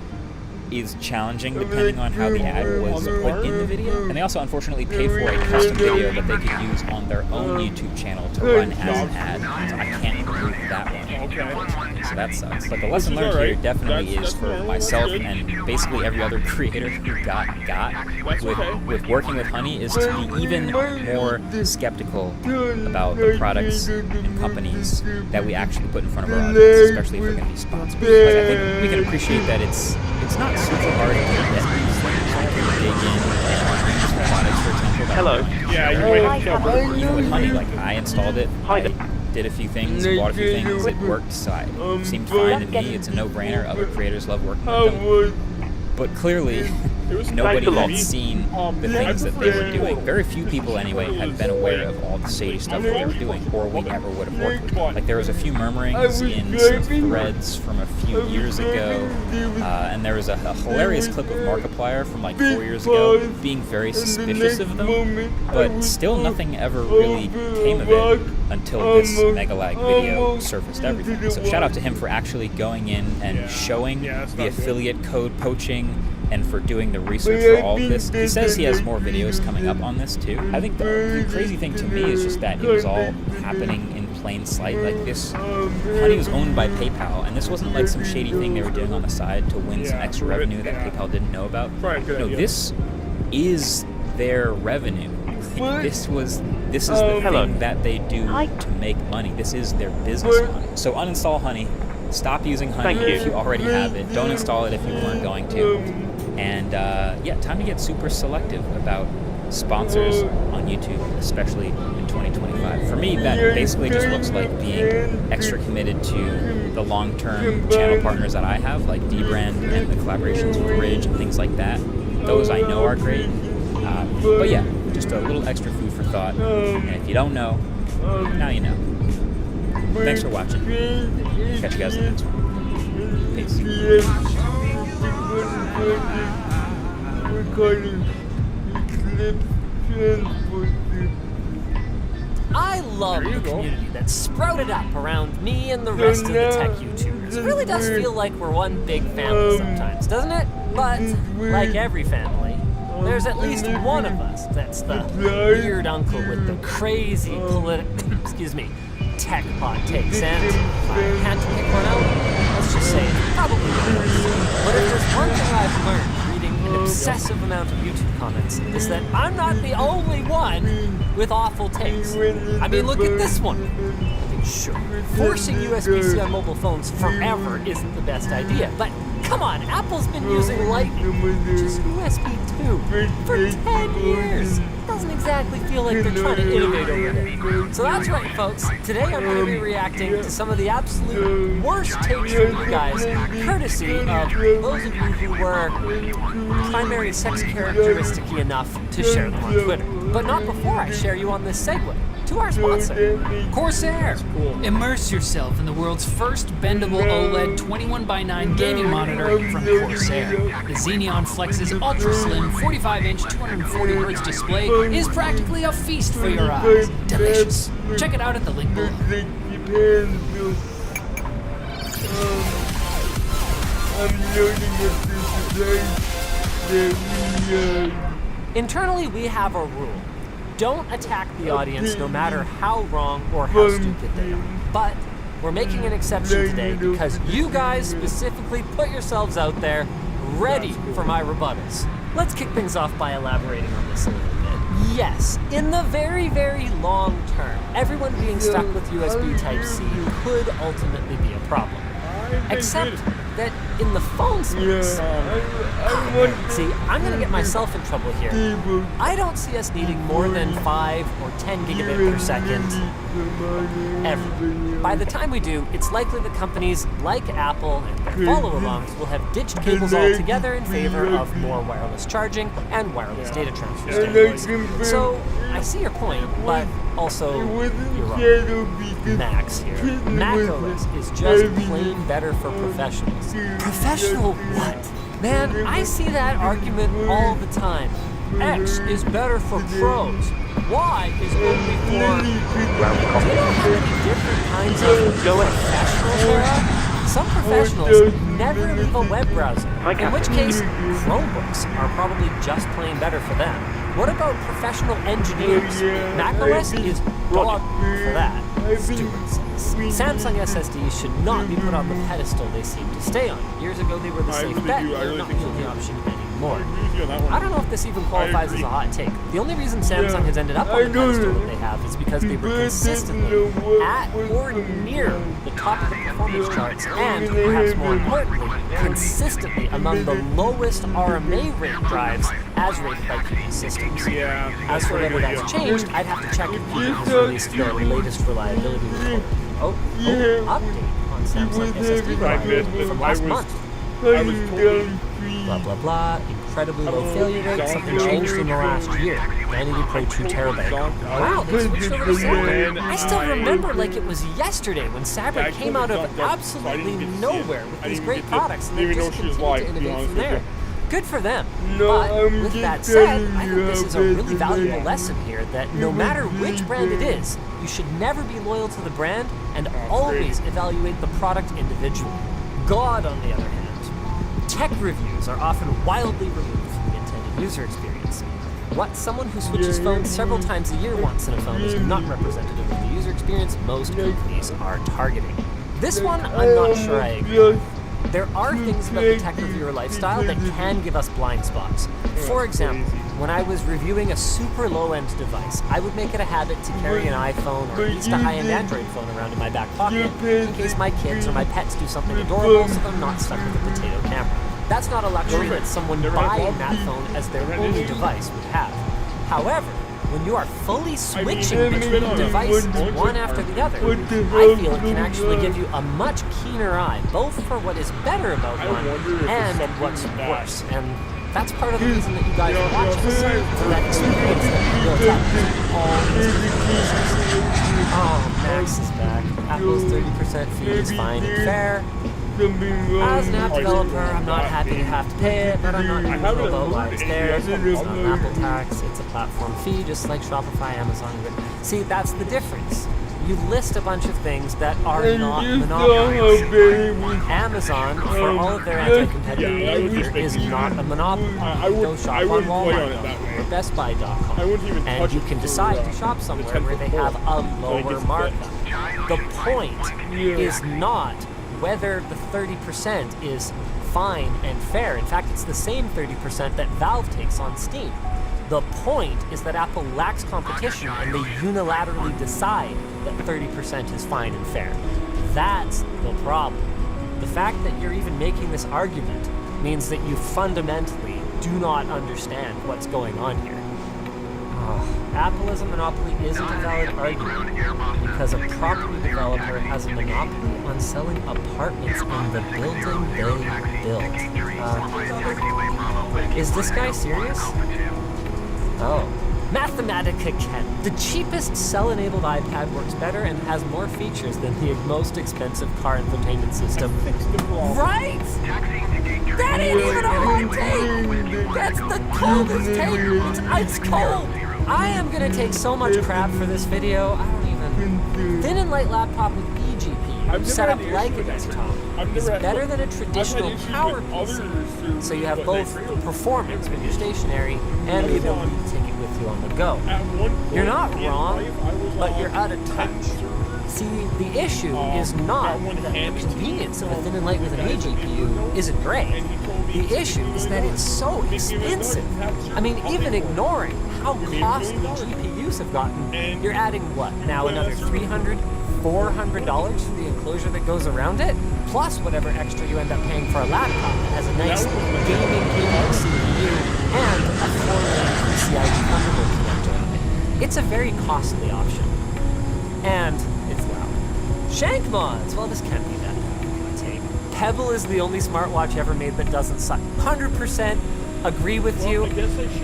is challenging depending on how the ad was put in the video. And they also unfortunately pay for a custom video that they could use on their own YouTube channel to run as an ad. So I can't remove that one. So that sucks. But the lesson learned here definitely is for myself and basically every other creator who got with working with Honey is to be even more skeptical about the products and companies that we actually put in front of our audience, especially if we're going to be sponsored. Like, I think we can appreciate that it's not super hard to get these things. I can dig in and use products, for example. Hello. Yeah, you're waiting to even with Honey, like I installed it. I did a few things, bought a few things, it worked, so it seemed fine to me. It's a no-brainer. Other creators love working with them. But clearly, nobody had seen the things that they were doing. Very few people, anyway, had been aware of all the shady stuff that they were doing, or we ever would have worked with them. Like, there was a few murmurings in some threads from a few years ago, and there was a hilarious clip of Markiplier from like 4 years ago being very suspicious of them, but still nothing ever really came of it until this Megalag video surfaced everything. So shout out to him for actually going in and showing the affiliate code poaching and for doing the research for all of this. He says he has more videos coming up on this too. I think the crazy thing to me is just that it was all happening in plain sight. Like this, Honey was owned by PayPal, and this wasn't like some shady thing they were doing on the side to win some extra revenue that PayPal didn't know about. No, this is their revenue. This is the thing that they do to make money. This is their business model. So uninstall Honey. Stop using Honey if you already have it. Don't install it if you weren't going to. And time to get super selective about sponsors on YouTube, especially in 2025. For me, that basically just looks like being extra committed to the long-term channel partners that I have, like dbrand and the collaborations with Ridge and things like that. Those I know are great. But yeah, just a little extra food for thought. And if you don't know, Now you know. Thanks for watching. Catch you guys in the next one. Peace. We're calling Eclipse Transporter. I love the community that's sprouted up around me and the rest of the tech YouTubers. It really does feel like we're one big family sometimes, doesn't it? But, like every family, there's at least one of us that's the weird uncle with the crazy tech hot takes. And if I had to pick one out, let's just say it's probably the worst. But if there's one thing I've learned reading an obsessive amount of YouTube comments, is that I'm not the only one with awful takes. I mean, look at this one. Sure, forcing USB-C on mobile phones forever isn't the best idea, but come on, Apple's been using Lightning, which is USB 2, for 10 years. Doesn't exactly feel like they're trying to innovate over there. So that's right, folks. Today I'm going to be reacting to some of the absolute worst takes from you guys, courtesy of those of you who were primary sex characteristic-y enough to share them on Twitter. But not before I share you on this segue to our sponsor, Corsair. Immerse yourself in the world's first bendable OLED 21:9 gaming monitor from Corsair. The Xeneon Flex's ultra-slim 45-inch 240Hz display is practically a feast for your eyes. Delicious. Check it out at the link below. Internally, we have a rule. Don't attack the audience no matter how wrong or how stupid they are. But we're making an exception today because you guys specifically put yourselves out there ready for my rebuttals. Let's kick things off by elaborating on this a little bit. Yes, in the very, very long term, everyone being stuck with USB Type-C could ultimately be a problem. Except that in the phone space, see, I'm going to get myself in trouble here. I don't see us needing more than 5 or 10 gigabit per second ever. By the time we do, it's likely that companies like Apple and their follow-alongs will have ditched cables altogether in favor of more wireless charging and wireless data transfer standards. So, I see your point, but also, you're wrong. Max here. macOS is just plain better for professionals. Professional what? Man, I see that argument all the time. X is better for pros. Y is only for... Do you know how many different kinds of professionals there are? Some professionals never leave a web browser, in which case Chromebooks are probably just plain better for them. What about professional engineers? macOS is dog for that. Stupid sense. Samsung SSDs should not be put on the pedestal they seem to stay on. Years ago they were the safe bet, they're not the only option anymore. I don't know if this even qualifies as a hot take. The only reason Samsung has ended up on the pedestal that they have is because they were consistently at or near the top of the performance charts and, perhaps more importantly, consistently among the lowest RMA rate drives as rated by QP systems. As for whether that's changed, I'd have to check if QP has released the latest reliability report. Update on Samsung SSD reliability from last month. Blah blah blah, incredibly low failure rate, something changed in the last year. 90 Pro 2 terabyte. Wow, they switched over to Sabrent. I still remember like it was yesterday when Sabrent came out of absolutely nowhere with these great products and they just continued to innovate from there. Good for them. But with that said, I think this is a really valuable lesson here that no matter which brand it is, you should never be loyal to the brand and always evaluate the product individually. God, on the other hand, tech reviews are often wildly removed from the intended user experience. What someone who switches phones several times a year wants in a phone is not representative of the user experience most companies are targeting. This one, I'm not sure I agree with. There are things about the tech reviewer lifestyle that can give us blind spots. For example, when I was reviewing a super low-end device, I would make it a habit to carry an iPhone or at least a high-end Android phone around in my back pocket in case my kids or my pets do something adorable so I'm not stuck with a potato camera. That's not a luxury that someone buying that phone as their only device would have. However, when you are fully switching between devices one after the other, I feel it can actually give you a much keener eye, both for what is better about one and what's worse. And that's part of the reason that you guys watch us, for that experience that we built up all these different Oh, Max is back. Apple's 30% fee is fine and fair. As an app developer, I'm not happy to have to pay it, but I'm not neutral about why it's there. It's not an Apple tax, it's a platform fee, just like Shopify, Amazon. See, that's the difference. You list a bunch of things that are not monopolies. Amazon, for all of their anti-competitive behavior, is not a monopoly. Go shop on Walmart.com or BestBuy.com, and you can decide to shop somewhere where they have a lower markup. The point is not whether the 30% is fine and fair. In fact, it's the same 30% that Valve takes on Steam. The point is that Apple lacks competition and they unilaterally decide that 30% is fine and fair. That's the problem. The fact that you're even making this argument means that you fundamentally do not understand what's going on here. Apple as a monopoly isn't a valid argument because a property developer has a monopoly on selling apartments in the building they built. Is this guy serious? Oh. Mathematica Ken. The cheapest cell-enabled iPad works better and has more features than the most expensive car infotainment system. Right? That ain't even a hot take! That's the coldest take! It's ice cold! I am gonna take so much crap for this video, I don't even... Thin and light laptop with eGPU, set up like a desktop, is better than a traditional power PC. So you have both the performance when you're stationary and the ability to take it with you on the go. You're not wrong, but you're out of touch. See, the issue is not that the convenience of a thin and light with an eGPU isn't great. The issue is that it's so expensive. I mean, even ignoring how costly GPUs have gotten, you're adding what? Now another $300, $400 for the enclosure that goes around it? Plus whatever extra you end up paying for a laptop that has a nice gaming-capable CPU and a 4-lane PCIe Thunderbolt connector on it. It's a very costly option. And it's loud. Shank mods! Well, this can't be that bad of a take. Pebble is the only smartwatch ever made that doesn't suck. 100% agree with you.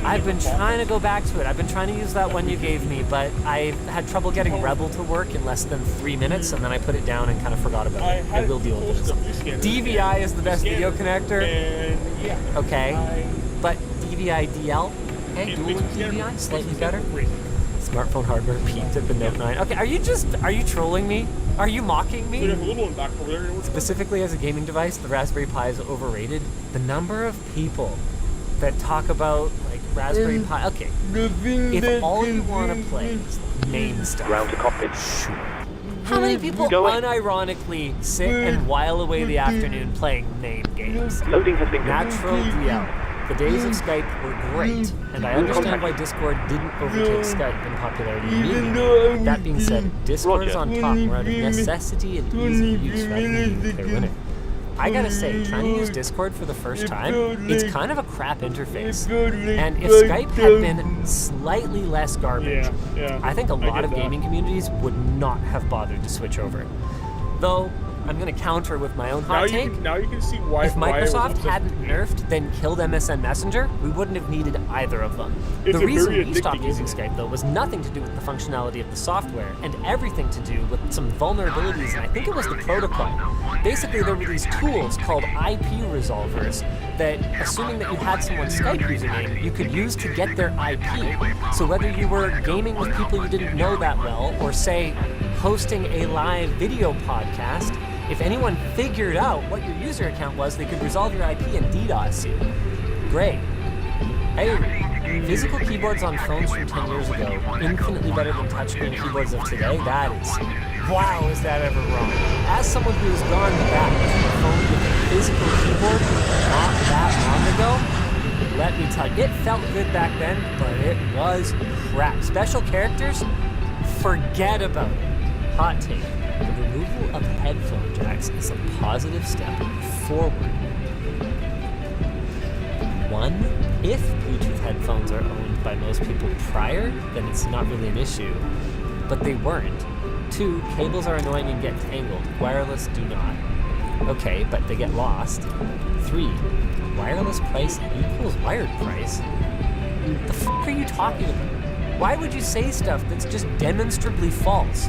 I've been trying to go back to it. I've been trying to use that one you gave me, but I had trouble getting Rebel to work in less than 3 minutes, and then I put it down and kind of forgot about it. I will deal with it. DVI is the best video connector. Okay. But DVI DL, okay, dual link DVI, slightly better. Smartphone hardware peaked at the Note 9. Okay, are you trolling me? Are you mocking me? Specifically as a gaming device, the Raspberry Pi is overrated. The number of people that talk about like Raspberry Pi. Okay, if all you want to play is main stuff, sure. How many people unironically sit and while away the afternoon playing main games? Natural DL. The days of Skype were great, and I understand why Discord didn't overtake Skype in popularity immediately. That being said, Discord is on top more out of necessity and ease of use rather than being their winner. I gotta say, trying to use Discord for the first time, it's kind of a crap interface. And if Skype had been slightly less garbage, I think a lot of gaming communities would not have bothered to switch over. Though, I'm going to counter with my own hot take. Now you can see why. If Microsoft hadn't nerfed, then killed MSN Messenger, we wouldn't have needed either of them. The reason we stopped using Skype, though, was nothing to do with the functionality of the software and everything to do with some vulnerabilities, and I think it was the protocol. Basically, there were these tools called IP resolvers that, assuming that you had someone's Skype username, you could use to get their IP. So whether you were gaming with people you didn't know that well, or say, hosting a live video podcast, if anyone figured out what your user account was, they could resolve your IP and DDoS you. Great. I agree. Physical keyboards on phones from 10 years ago, infinitely better than touchscreen keyboards of today. That is, wow, is that ever wrong? As someone who has gone back to a phone with a physical keyboard not that long ago, let me tell you, it felt good back then, but it was crap. Special characters? Forget about it. Hot take. The removal of headphone jacks is a positive step forward. One, if Bluetooth headphones are owned by most people prior, then it's not really an issue. But they weren't. Two, cables are annoying and get tangled. Wireless do not. Okay, but they get lost. Three, wireless price equals wired price? The f*** are you talking about? Why would you say stuff that's just demonstrably false?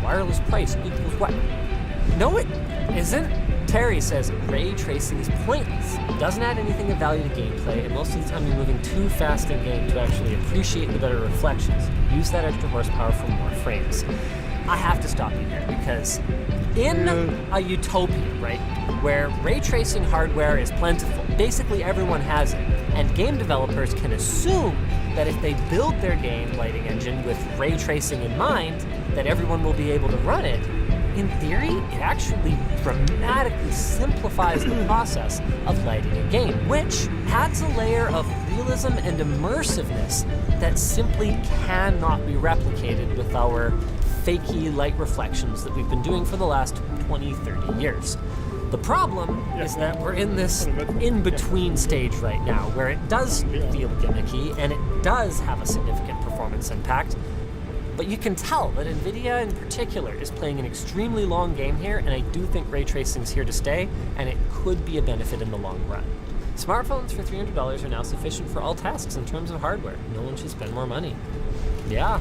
Wireless price equals what? No, it isn't. Terry says ray tracing is pointless. It doesn't add anything of value to gameplay, and most of the time you're moving too fast in game to actually appreciate the better reflections. Use that extra horsepower for more frames. I have to stop you here because in a utopia, right, where ray tracing hardware is plentiful, basically everyone has it, and game developers can assume that if they build their game lighting engine with ray tracing in mind, that everyone will be able to run it. In theory, it actually dramatically simplifies the process of lighting a game, which adds a layer of realism and immersiveness that simply cannot be replicated with our fakey light reflections that we've been doing for the last 20, 30 years. The problem is that we're in this in-between stage right now, where it does feel gimmicky and it does have a significant performance impact, but you can tell that NVIDIA in particular is playing an extremely long game here, and I do think ray tracing is here to stay, and it could be a benefit in the long run. Smartphones for $300 are now sufficient for all tasks in terms of hardware. No one should spend more money. Yeah,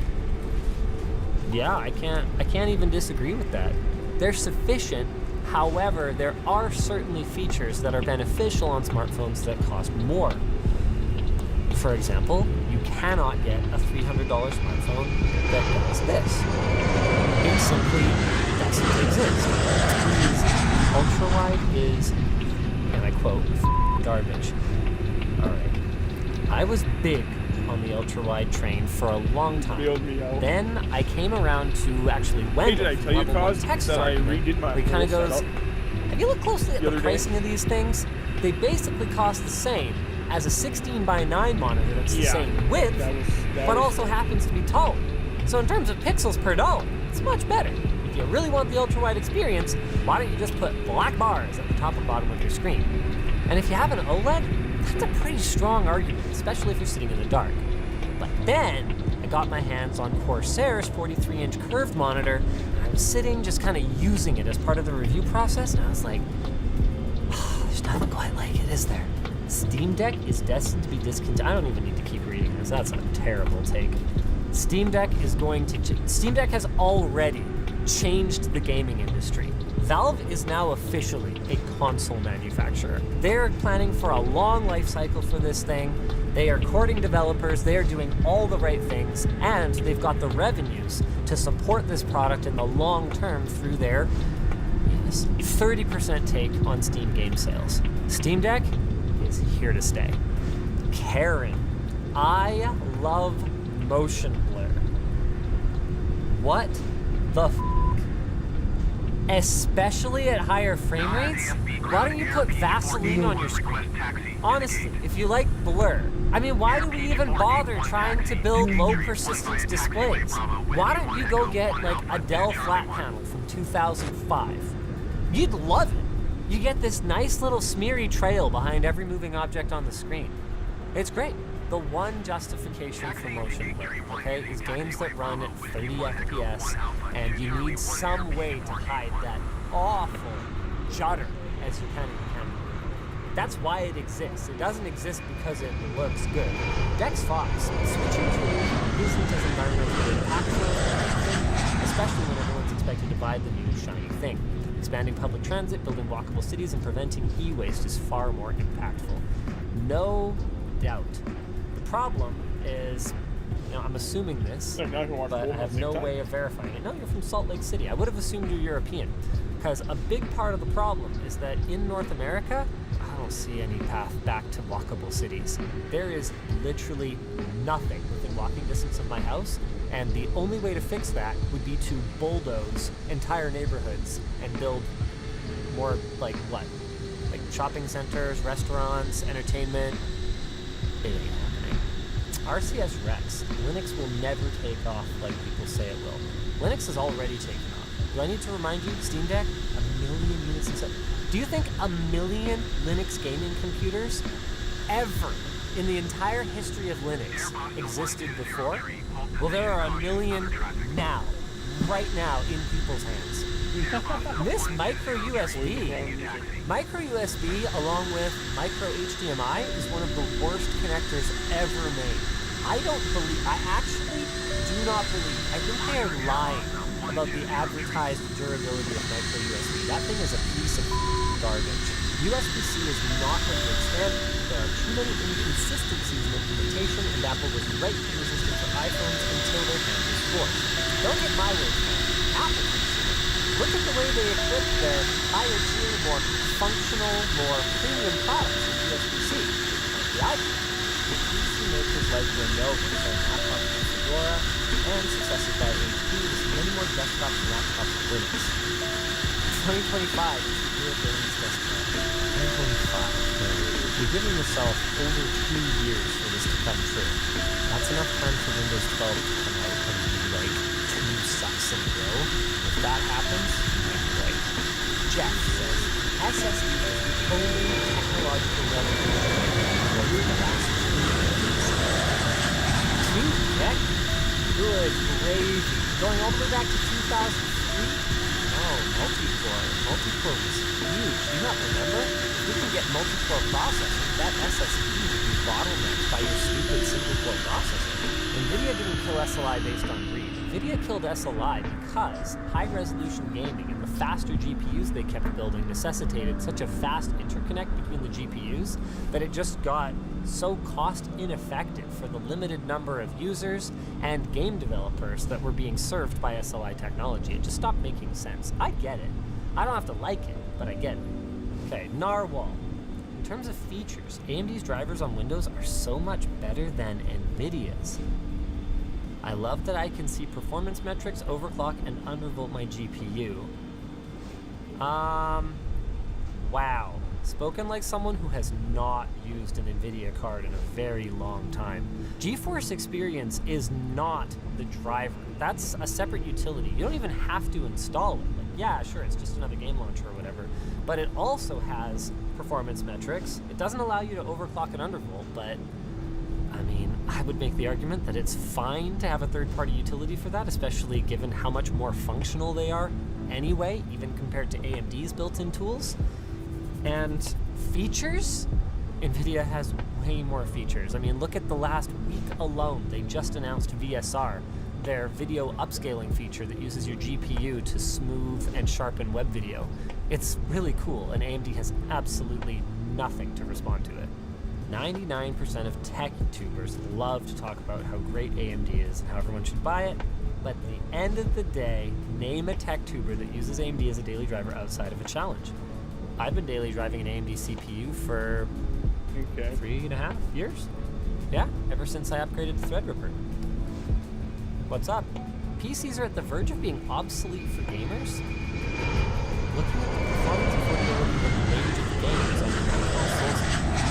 I can't even disagree with that. They're sufficient. However, there are certainly features that are beneficial on smartphones that cost more. For example, you cannot get a $300 smartphone that does this. It simply doesn't exist. Ultra-wide is, and I quote, garbage. Alright. I was big on the ultra-wide train for a long time. Then I came around to actually Wendell, Hey, did I tell you, Cos, that I redid my where he kind of whole goes, setup if you look closely at the the other pricing of these things, they basically cost the same as a 16:9 monitor that's the same width, but also happens to be tall. So in terms of pixels per dollar, it's much better. If you really want the ultra-wide experience, why don't you just put black bars at the top and bottom of your screen? And if you have an OLED, that's a pretty strong argument, especially if you're sitting in the dark. But then I got my hands on Corsair's 43-inch curved monitor, and I was sitting just kind of using it as part of the review process, and I was like, oh, there's nothing quite like it, is there? Steam Deck is destined to be discontinued. I don't even need to keep reading this. That's a terrible take. Steam Deck is going to... Steam Deck has already changed the gaming industry. Valve is now officially a console manufacturer. They're planning for a long life cycle for this thing. They are courting developers. They are doing all the right things. And they've got the revenues to support this product in the long term through their 30% take on Steam game sales. Steam Deck is here to stay. Karen, I love motion blur. What the f? Especially at higher frame rates? Why don't you put Vaseline on your screen? Honestly, if you like blur, I mean, why do we even bother trying to build low persistence displays? Why don't you go get like a Dell flat panel from 2005? You'd love it. You get this nice little smeary trail behind every moving object on the screen. It's great. The one justification for motion blur, okay, is games that run at 30 FPS, and you need some way to hide that awful judder as you kind of can. That's why it exists. It doesn't exist because it looks good. Dex Fox, switching to isn't as environmentally impactful, especially when everyone's expected to buy the new shiny thing. Expanding public transit, building walkable cities, and preventing e-waste is far more impactful. No doubt. The problem is, I'm assuming this, but I have no way of verifying it. No, you're from Salt Lake City. I would have assumed you're European, because a big part of the problem is that in North America, I don't see any path back to walkable cities. There is literally nothing within walking distance of my house, and the only way to fix that would be to bulldoze entire neighborhoods and build more, like what? Like shopping centers, restaurants, entertainment. It ain't happening. RCS Rex, Linux will never take off like people say it will. Linux has already taken off. Do I need to remind you, Steam Deck, 1 million units in sales. Do you think 1 million Linux gaming computers ever in the entire history of Linux existed before? Well, there are 1 million now, right now, in people's hands. This micro USB along with micro HDMI is one of the worst connectors ever made. I actually do not believe, I think they are lying about the advertised durability of micro USB. That thing is a piece of garbage. USB-C is not a good standard. There are too many inconsistencies in implementation, and Apple was right to resist it for iPhones until their hand was forced. Don't get my words for it. Apple can see it. Look at the way they equip their higher tier, more functional, more premium products with USB-C. Like the iPhone, with PC makers like Lenovo selling laptops with Fedora, and successors by HP with many more desktops and laptops with Linux. 2025 is the year of Windows Desktop. 2025. You're giving yourself over 2 years for this to come true. That's enough time for Windows 12 to come out and be like 2 sucks in a row. If that happens, you're right. Jeff says, SSD is the only technological revolution in the last 2 years. Good gravy. Going all the way back to 2003? Oh, multi-core. Multi-core was huge. Do you not remember? We can get multi-core processors. That SSD would be bottlenecked by your stupid single-core processor. NVIDIA didn't kill SLI based on greed. NVIDIA killed SLI because high-resolution gaming and the faster GPUs they kept building necessitated such a fast interconnect between the GPUs that it just got so cost-ineffective for the limited number of users and game developers that were being served by SLI technology. It just stopped making sense. I get it. I don't have to like it, but I get it. Okay, Narwhal. In terms of features, AMD's drivers on Windows are so much better than NVIDIA's. I love that I can see performance metrics, overclock, and undervolt my GPU. Wow. Spoken like someone who has not used an NVIDIA card in a very long time. GeForce Experience is not the driver. That's a separate utility. You don't even have to install it. Like, yeah, sure, it's just another game launcher or whatever. But it also has performance metrics. It doesn't allow you to overclock and undervolt, but I mean, I would make the argument that it's fine to have a third-party utility for that, especially given how much more functional they are anyway, even compared to AMD's built-in tools. And features? NVIDIA has way more features. I mean, look at the last week alone. They just announced VSR, their video upscaling feature that uses your GPU to smooth and sharpen web video. It's really cool, and AMD has absolutely nothing to respond to it. 99% of tech YouTubers love to talk about how great AMD is and how everyone should buy it, but at the end of the day, name a tech tuber that uses AMD as a daily driver outside of a challenge. I've been daily driving an AMD CPU for 3.5 years. Yeah, ever since I upgraded to Threadripper. What's up? PCs are at the verge of being obsolete for gamers? Looking at the performance affordability and range of games on the consoles,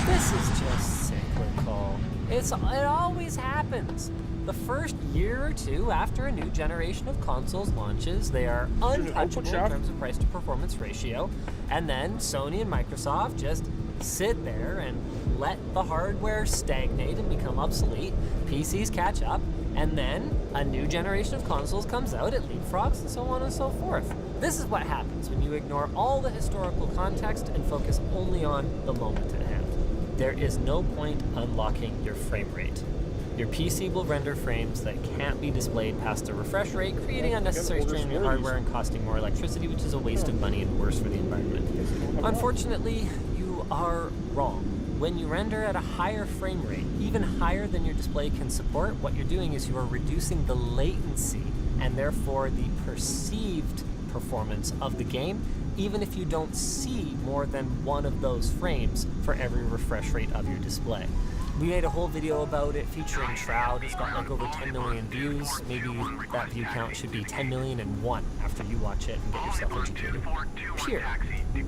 this is just cyclical. It always happens. The first year or two after a new generation of consoles launches, they are untouchable in terms of price to performance ratio, and then Sony and Microsoft just sit there and let the hardware stagnate and become obsolete. PCs catch up, and then a new generation of consoles comes out, it leapfrogs, and so on and so forth. This is what happens when you ignore all the historical context and focus only on the moment at hand. There is no point unlocking your frame rate. Your PC will render frames that can't be displayed past the refresh rate, creating unnecessary strain on your hardware and costing more electricity, which is a waste of money and worse for the environment. Unfortunately, you are wrong. When you render at a higher frame rate, even higher than your display can support, what you're doing is you are reducing the latency and therefore the perceived performance of the game, even if you don't see more than one of those frames for every refresh rate of your display. We made a whole video about it featuring Shroud. It's got like over 10 million views. Maybe that view count should be 10,000,001 after you watch it and get yourself educated. Here,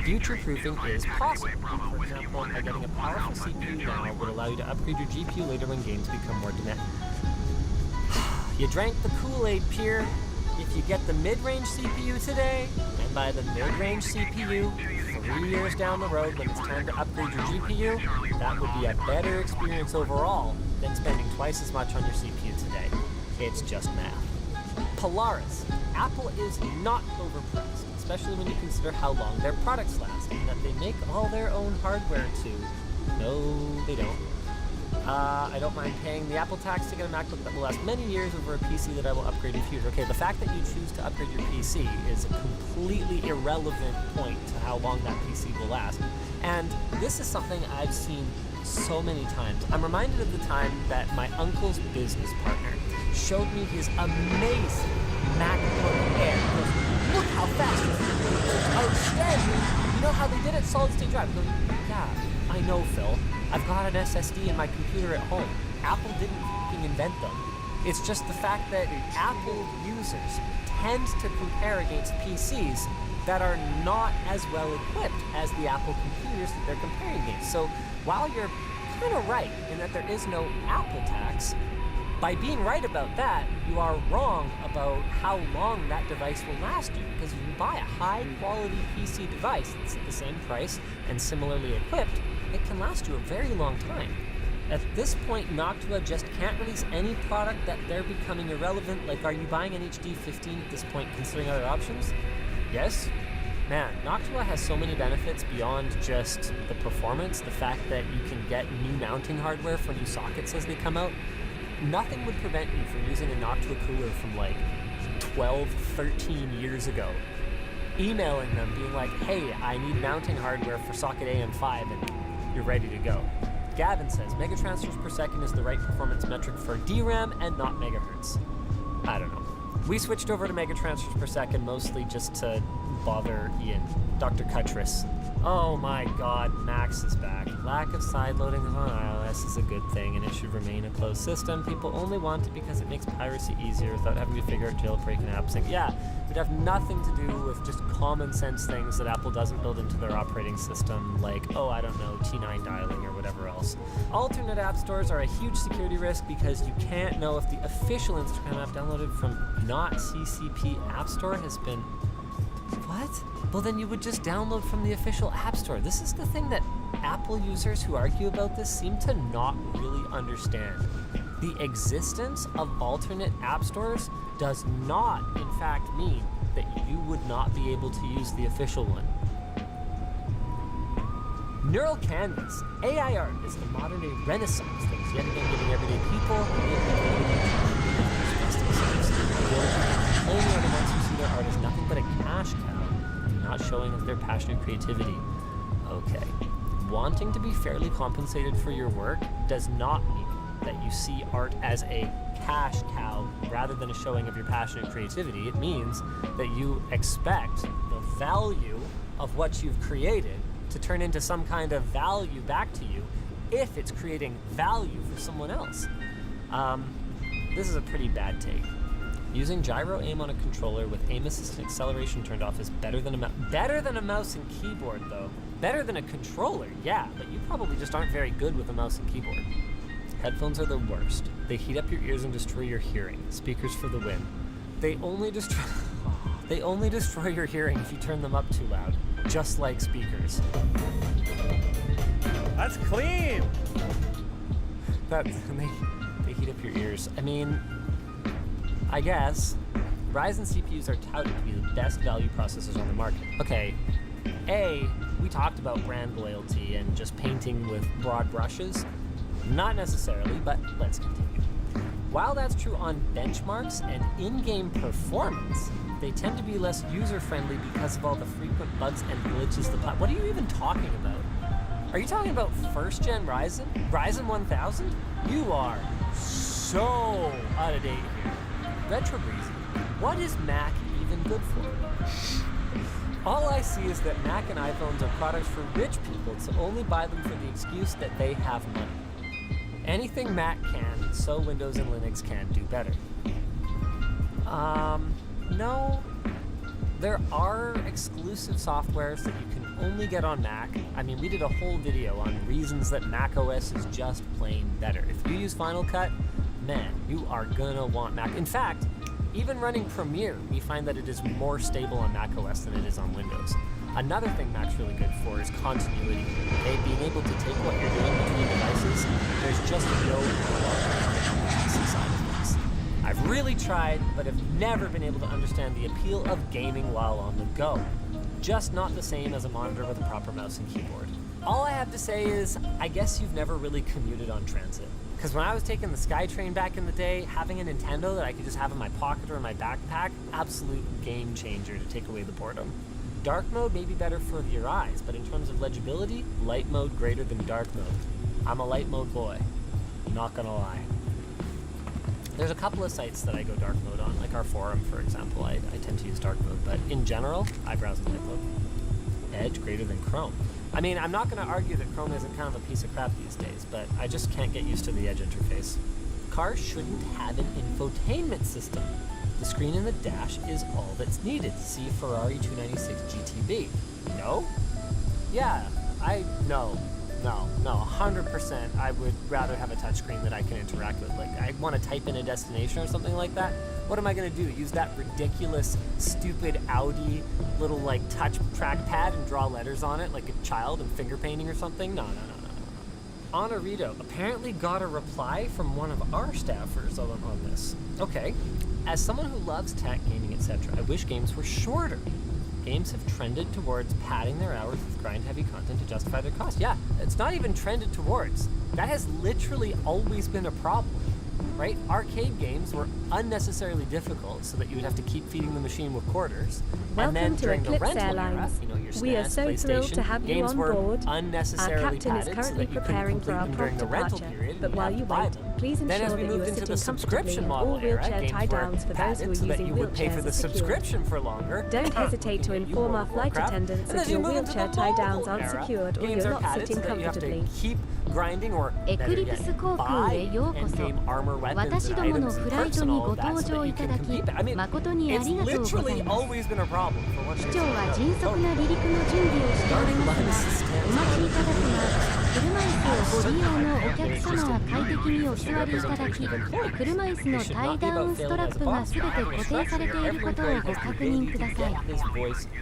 future-proofing is possible. For example, by getting a powerful CPU now would allow you to upgrade your GPU later when games become more demanding. You drank the Kool-Aid, Pierre. If you get the mid-range CPU today, and by the mid-range CPU, 3 years down the road when it's time to upgrade your GPU, that would be a better experience overall than spending twice as much on your CPU today. It's just math. Polaris. Apple is not overpriced, especially when you consider how long their products last and that they make all their own hardware too. No, they don't. I don't mind paying the Apple tax to get a MacBook that will last many years over a PC that I will upgrade in future. Okay, the fact that you choose to upgrade your PC is a completely irrelevant point to how long that PC will last. And this is something I've seen so many times. I'm reminded of the time that my uncle's business partner showed me his amazing MacBook Air. He goes, look how fast this is. Outstanding. You know how they did it? Solid state drive. I go, yeah, I know, Phil. I've got an SSD in my computer at home. Apple didn't fucking invent them. It's just the fact that Apple users tend to compare against PCs that are not as well equipped as the Apple computers that they're comparing against. So while you're kind of right in that there is no Apple tax, by being right about that, you are wrong about how long that device will last you. Because if you buy a high-quality PC device that's at the same price and similarly equipped, it can last you a very long time. At this point, Noctua just can't release any product that they're becoming irrelevant. Like, are you buying an HD 15 at this point, considering other options? Yes? Man, Noctua has so many benefits beyond just the performance, the fact that you can get new mounting hardware for new sockets as they come out. Nothing would prevent you from using a Noctua cooler from like 12, 13 years ago. Emailing them, being like, hey, I need mounting hardware for socket AM5, and you're ready to go. Gavin says, megatransfers per second is the right performance metric for DRAM and not megahertz. I don't know. We switched over to megatransfers per second mostly just to bother Ian. Dr. Cuttress. Oh my god, Max is back. Lack of side loading on iOS is a good thing and it should remain a closed system. People only want it because it makes piracy easier without having to figure out jailbreaking apps. And yeah, it would have nothing to do with just common sense things that Apple doesn't build into their operating system, like, oh, I don't know, T9 dialing or whatever else. Alternate app stores are a huge security risk because you can't know if the official Instagram app downloaded from not CCP App Store has been... What? Well, then you would just download from the official App Store. This is the thing that Apple users who argue about this seem to not really understand. The existence of alternate app stores does not, in fact, mean that you would not be able to use the official one. Neural Canvas. AI art is the modern-day renaissance that is yet again giving everyday people only other ones who see their art as nothing but a cash cow, not showing of their passion and creativity. Okay. Wanting to be fairly compensated for your work does not mean that you see art as a cash cow rather than a showing of your passion and creativity. It means that you expect the value of what you've created to turn into some kind of value back to you if it's creating value for someone else. This is a pretty bad take. Using gyro aim on a controller with aim assist and acceleration turned off is better than a mouse and keyboard, though. Better than a controller, yeah, but you probably just aren't very good with a mouse and keyboard. Headphones are the worst. They heat up your ears and destroy your hearing. Speakers for the win. They only destroy your hearing if you turn them up too loud, just like speakers. That's clean! They heat up your ears. I mean, I guess Ryzen CPUs are touted to be the best value processors on the market. Okay, we talked about brand loyalty and just painting with broad brushes. Not necessarily, but let's continue. While that's true on benchmarks and in-game performance, they tend to be less user-friendly because of all the frequent bugs and glitches what are you even talking about? Are you talking about first-gen Ryzen? Ryzen 1000? You are so out of date here. Retro Breezy, what is Mac even good for? All I see is that Mac and iPhones are products for rich people to only buy them for the excuse that they have money. Anything Mac can, so Windows and Linux can do better. No. There are exclusive softwares that you can only get on Mac. I mean, we did a whole video on reasons that Mac OS is just plain better. If you use Final Cut, man, you are gonna want Mac. In fact, even running Premiere, we find that it is more stable on Mac OS than it is on Windows. Another thing Mac's really good for is continuity. Okay, being able to take what you're doing between devices, there's just no PC side of things. I've really tried, but have never been able to understand the appeal of gaming while on the go. Just not the same as a monitor with a proper mouse and keyboard. All I have to say is, I guess you've never really commuted on transit. Because when I was taking the SkyTrain back in the day, having a Nintendo that I could just have in my pocket or in my backpack, absolute game changer to take away the boredom. Dark mode may be better for your eyes, but in terms of legibility, light mode greater than dark mode. I'm a light mode boy, not gonna lie. There's a couple of sites that I go dark mode on, like our forum, for example. I tend to use dark mode, but in general, I browse in light mode. Edge greater than Chrome. I mean, I'm not going to argue that Chrome isn't kind of a piece of crap these days, but I just can't get used to the Edge interface. Cars shouldn't have an infotainment system. The screen in the dash is all that's needed. See Ferrari 296 GTB. No? Yeah, no, 100%. I would rather have a touchscreen that I can interact with. Like, I want to type in a destination or something like that. What am I going to do? Use that ridiculous, stupid Audi little, like, touch trackpad and draw letters on it like a child and finger painting or something? No. Honorito apparently got a reply from one of our staffers on this. Okay. As someone who loves tech, gaming, etc., I wish games were shorter. Games have trended towards padding their hours with grind-heavy content to justify their cost. Yeah, it's not even trended towards. That has literally always been a problem, right? Arcade games were unnecessarily difficult so that you would have to keep feeding the machine with quarters. Welcome and then to during Eclipse the rental Airlines. era, your SNES, We are so thrilled PlayStation, to have you games on were board. unnecessarily Our captain is padded so currently that you couldn't preparing complete for our them during the prompt rental departure. period. But and while had you to buy wait, them. please Then ensure as we that you moved are into sitting the comfortably subscription in all model era, wheelchair games tie were downs for those who padded are so that using you would pay for wheelchairs the as secure. subscription for longer. Don't hesitate to inform our flight attendants if your wheelchair tie downs aren't secured or you're not sitting comfortably. Keep grinding or Eclipse 航空へようこそ。私どものフライトにご搭乗いただき、誠にありがとうございます。機長は迅速な離陸の準備をしておりますが、お待ちいただくが、車椅子をご利用のお客様は快適にお座りいただき、車椅子のタイダウンストラップがすべて固定されていることをご確認ください。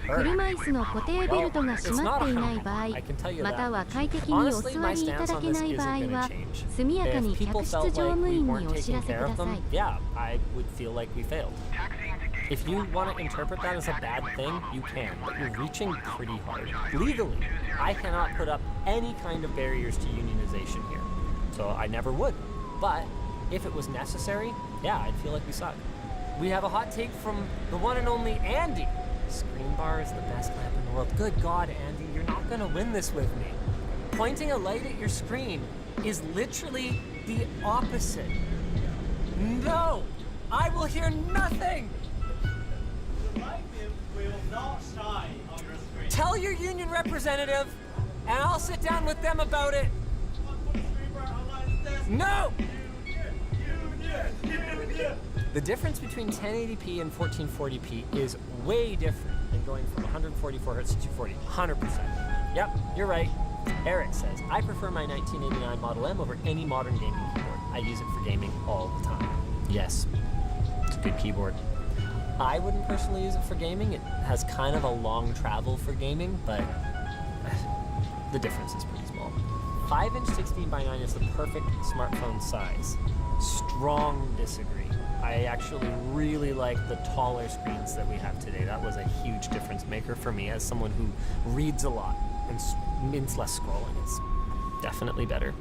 車椅子の固定ベルトが閉まっていない場合、または快適にお座りいただけない場合は、速やかに客室乗務員にお知らせください。Yeah, I would feel like we failed. If you want to interpret that as a bad thing, you can, but you're reaching pretty hard. Legally, I cannot put up any kind of barriers to unionization here, so I never would. But if it was necessary, yeah, I'd feel like we suck. We have a hot take from the one and only Andy. Screen bar is the best lamp in the world. Good God, Andy, you're not going to win this with me. Pointing a light at your screen is literally the opposite. No! I will hear nothing! Will not shine on your screen. Tell your union representative, and I'll sit down with them about it. No! The difference between 1080p and 1440p is way different than going from 144 Hz to 240. 100%. Yep, you're right. Eric says, I prefer my 1989 Model M over any modern gaming keyboard. I use it for gaming all the time. Yes, it's a good keyboard. I wouldn't personally use it for gaming. It has kind of a long travel for gaming, but the difference is pretty small. 5-inch 16:9 is the perfect smartphone size. Strong disagree. I actually really like the taller screens that we have today. That was a huge difference maker for me as someone who reads a lot and means less scrolling. It's definitely better.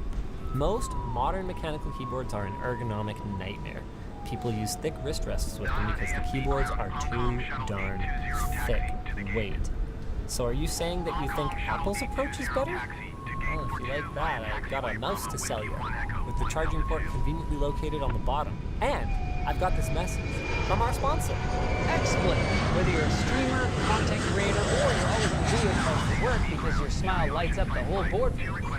Most modern mechanical keyboards are an ergonomic nightmare. People use thick wrist rests with them because the keyboards are too darn thick. Wait. So are you saying that you think Apple's approach is better? Well, if you like that, I've got a mouse to sell you, with the charging port conveniently located on the bottom. And I've got this message from our sponsor. XSplit. Whether you're a streamer, content creator, or you're always on video calls for work because your smile lights up the whole board,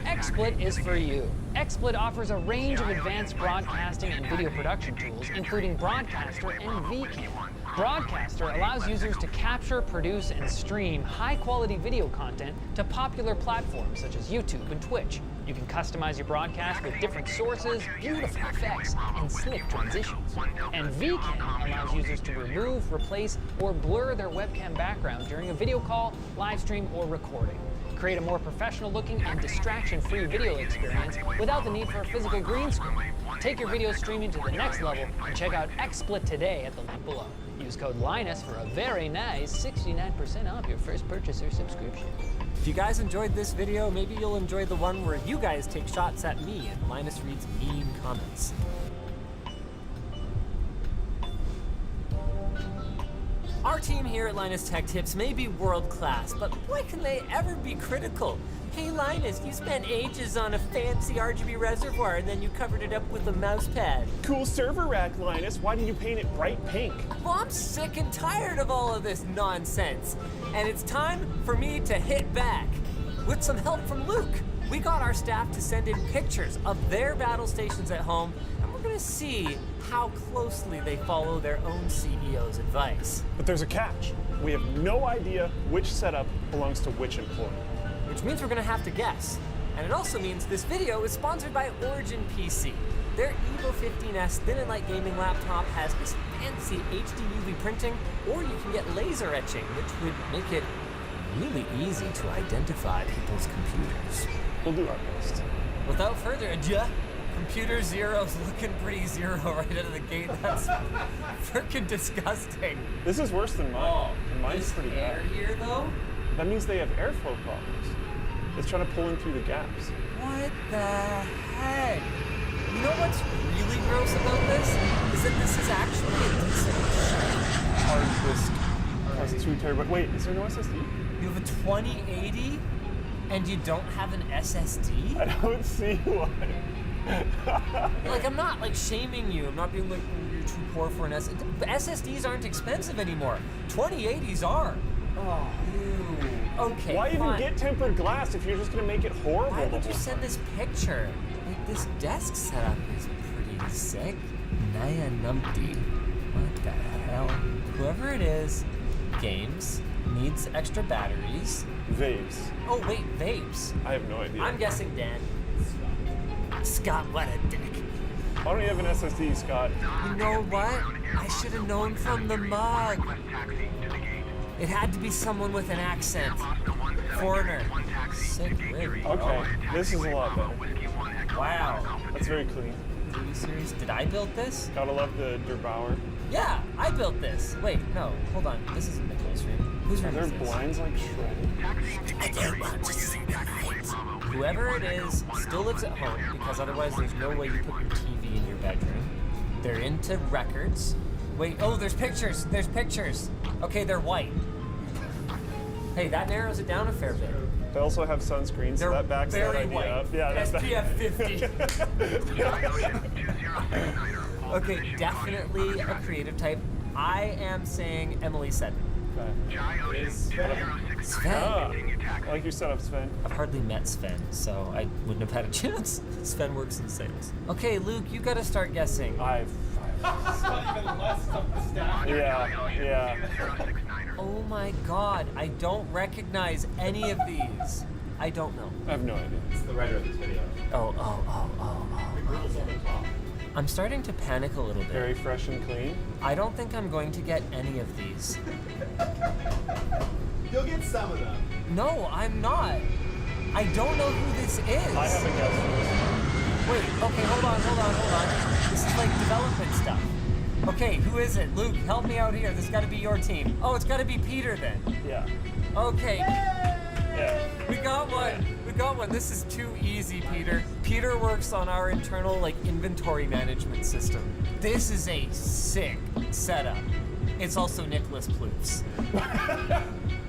XSplit is for you. XSplit offers a range of advanced broadcasting and video production tools, including Broadcaster and VCam. Broadcaster allows users to capture, produce, and stream high-quality video content to popular platforms such as YouTube and Twitch. You can customize your broadcast with different sources, beautiful effects, and slick transitions. And VCam allows users to remove, replace, or blur their webcam background during a video call, live stream, or recording. create a more professional-looking and distraction-free video experience without the need for a physical green screen. Take your video streaming to the next level and check out XSplit today at the link below. Use code Linus for a very nice 69% off your first purchase or subscription. If you guys enjoyed this video, maybe you'll enjoy the one where you guys take shots at me and Linus reads mean comments. Our team here at Linus Tech Tips may be world class, but boy can they ever be critical. Hey Linus, you spent ages on a fancy RGB reservoir and then you covered it up with a mouse pad. Cool server rack, Linus. Why did you paint it bright pink? Well, I'm sick and tired of all of this nonsense. And it's time for me to hit back. With some help from Luke, we got our staff to send in pictures of their battle stations at home, and we're gonna see how closely they follow their own CEO's advice. But there's a catch. We have no idea which setup belongs to which employee. Which means we're gonna have to guess. And it also means this video is sponsored by Origin PC. Their Evo 15S thin and light gaming laptop has this fancy HD UV printing, or you can get laser etching, which would make it really easy to identify people's computers. We'll do our best. Without further ado, computer zero's looking pretty zero right out of the gate. That's freaking disgusting. This is worse than mine. And mine's pretty air bad. here though? That means they have airflow problems. It's trying to pull in through the gaps. What the heck? You know what's really gross about this? Is that this is actually a decent machine. Hard disk plus 2 terabyte. Wait, is there no SSD? You have a 2080 and you don't have an SSD? I don't see why. Like, I'm not like shaming you. I'm not being like, oh, you're too poor for an SSD. But SSDs aren't expensive anymore. 2080s are. Oh, ew. Okay, Why fine. even get tempered glass if you're just gonna make it horrible? Why would you send this picture? Like, this desk setup is pretty sick. Naya numpty. What the hell? Whoever it is, games, needs extra batteries. Vapes. Oh wait, vapes. I have no idea. I'm guessing Dan. Scott, what a dick. Why don't you have an SSD, Scott? You know what? I should have known from the mug. It had to be someone with an accent. Foreigner. Sick rig. Okay, this is a lot better. Wow. That's very clean. TV series. Did I build this? Gotta love the Der Bauer. Yeah, I built this. Wait, no, hold on. This isn't Nicholas' room. Whose Are room their is this? blinds like shredded? I don't want to see the light. Whoever it is still lives at home because otherwise there's no way you put your TV in your bedroom. They're into records. Wait, oh, there's pictures. There's pictures. Okay, they're white. Hey, that narrows it down a fair bit. They also have sunscreen, so that backs that idea up. Yeah, that's SPF 50. Okay, definitely a creative type. I am saying Emily Sedden. Sven. I like your setup, Sven. I've hardly met Sven, so I wouldn't have had a chance. Sven works in sales. Okay, Luke, you gotta start guessing. Yeah. Oh my god, I don't recognize any of these. I don't know. I have no idea. It's the writer of this video. Oh. The girls on the top. I'm starting to panic a little bit. Very fresh and clean. I don't think I'm going to get any of these. You'll get some of them. No, I'm not. I don't know who this is. I haven't guessed. Wait, okay, hold on. This is like development stuff. Okay, who is it? Luke, help me out here. This gotta be your team. Oh, it's gotta be Peter then. Yeah. Okay. Yeah. We got one. This is too easy, Peter. Peter works on our internal inventory management system. This is a sick setup. It's also Nicholas Plouffe.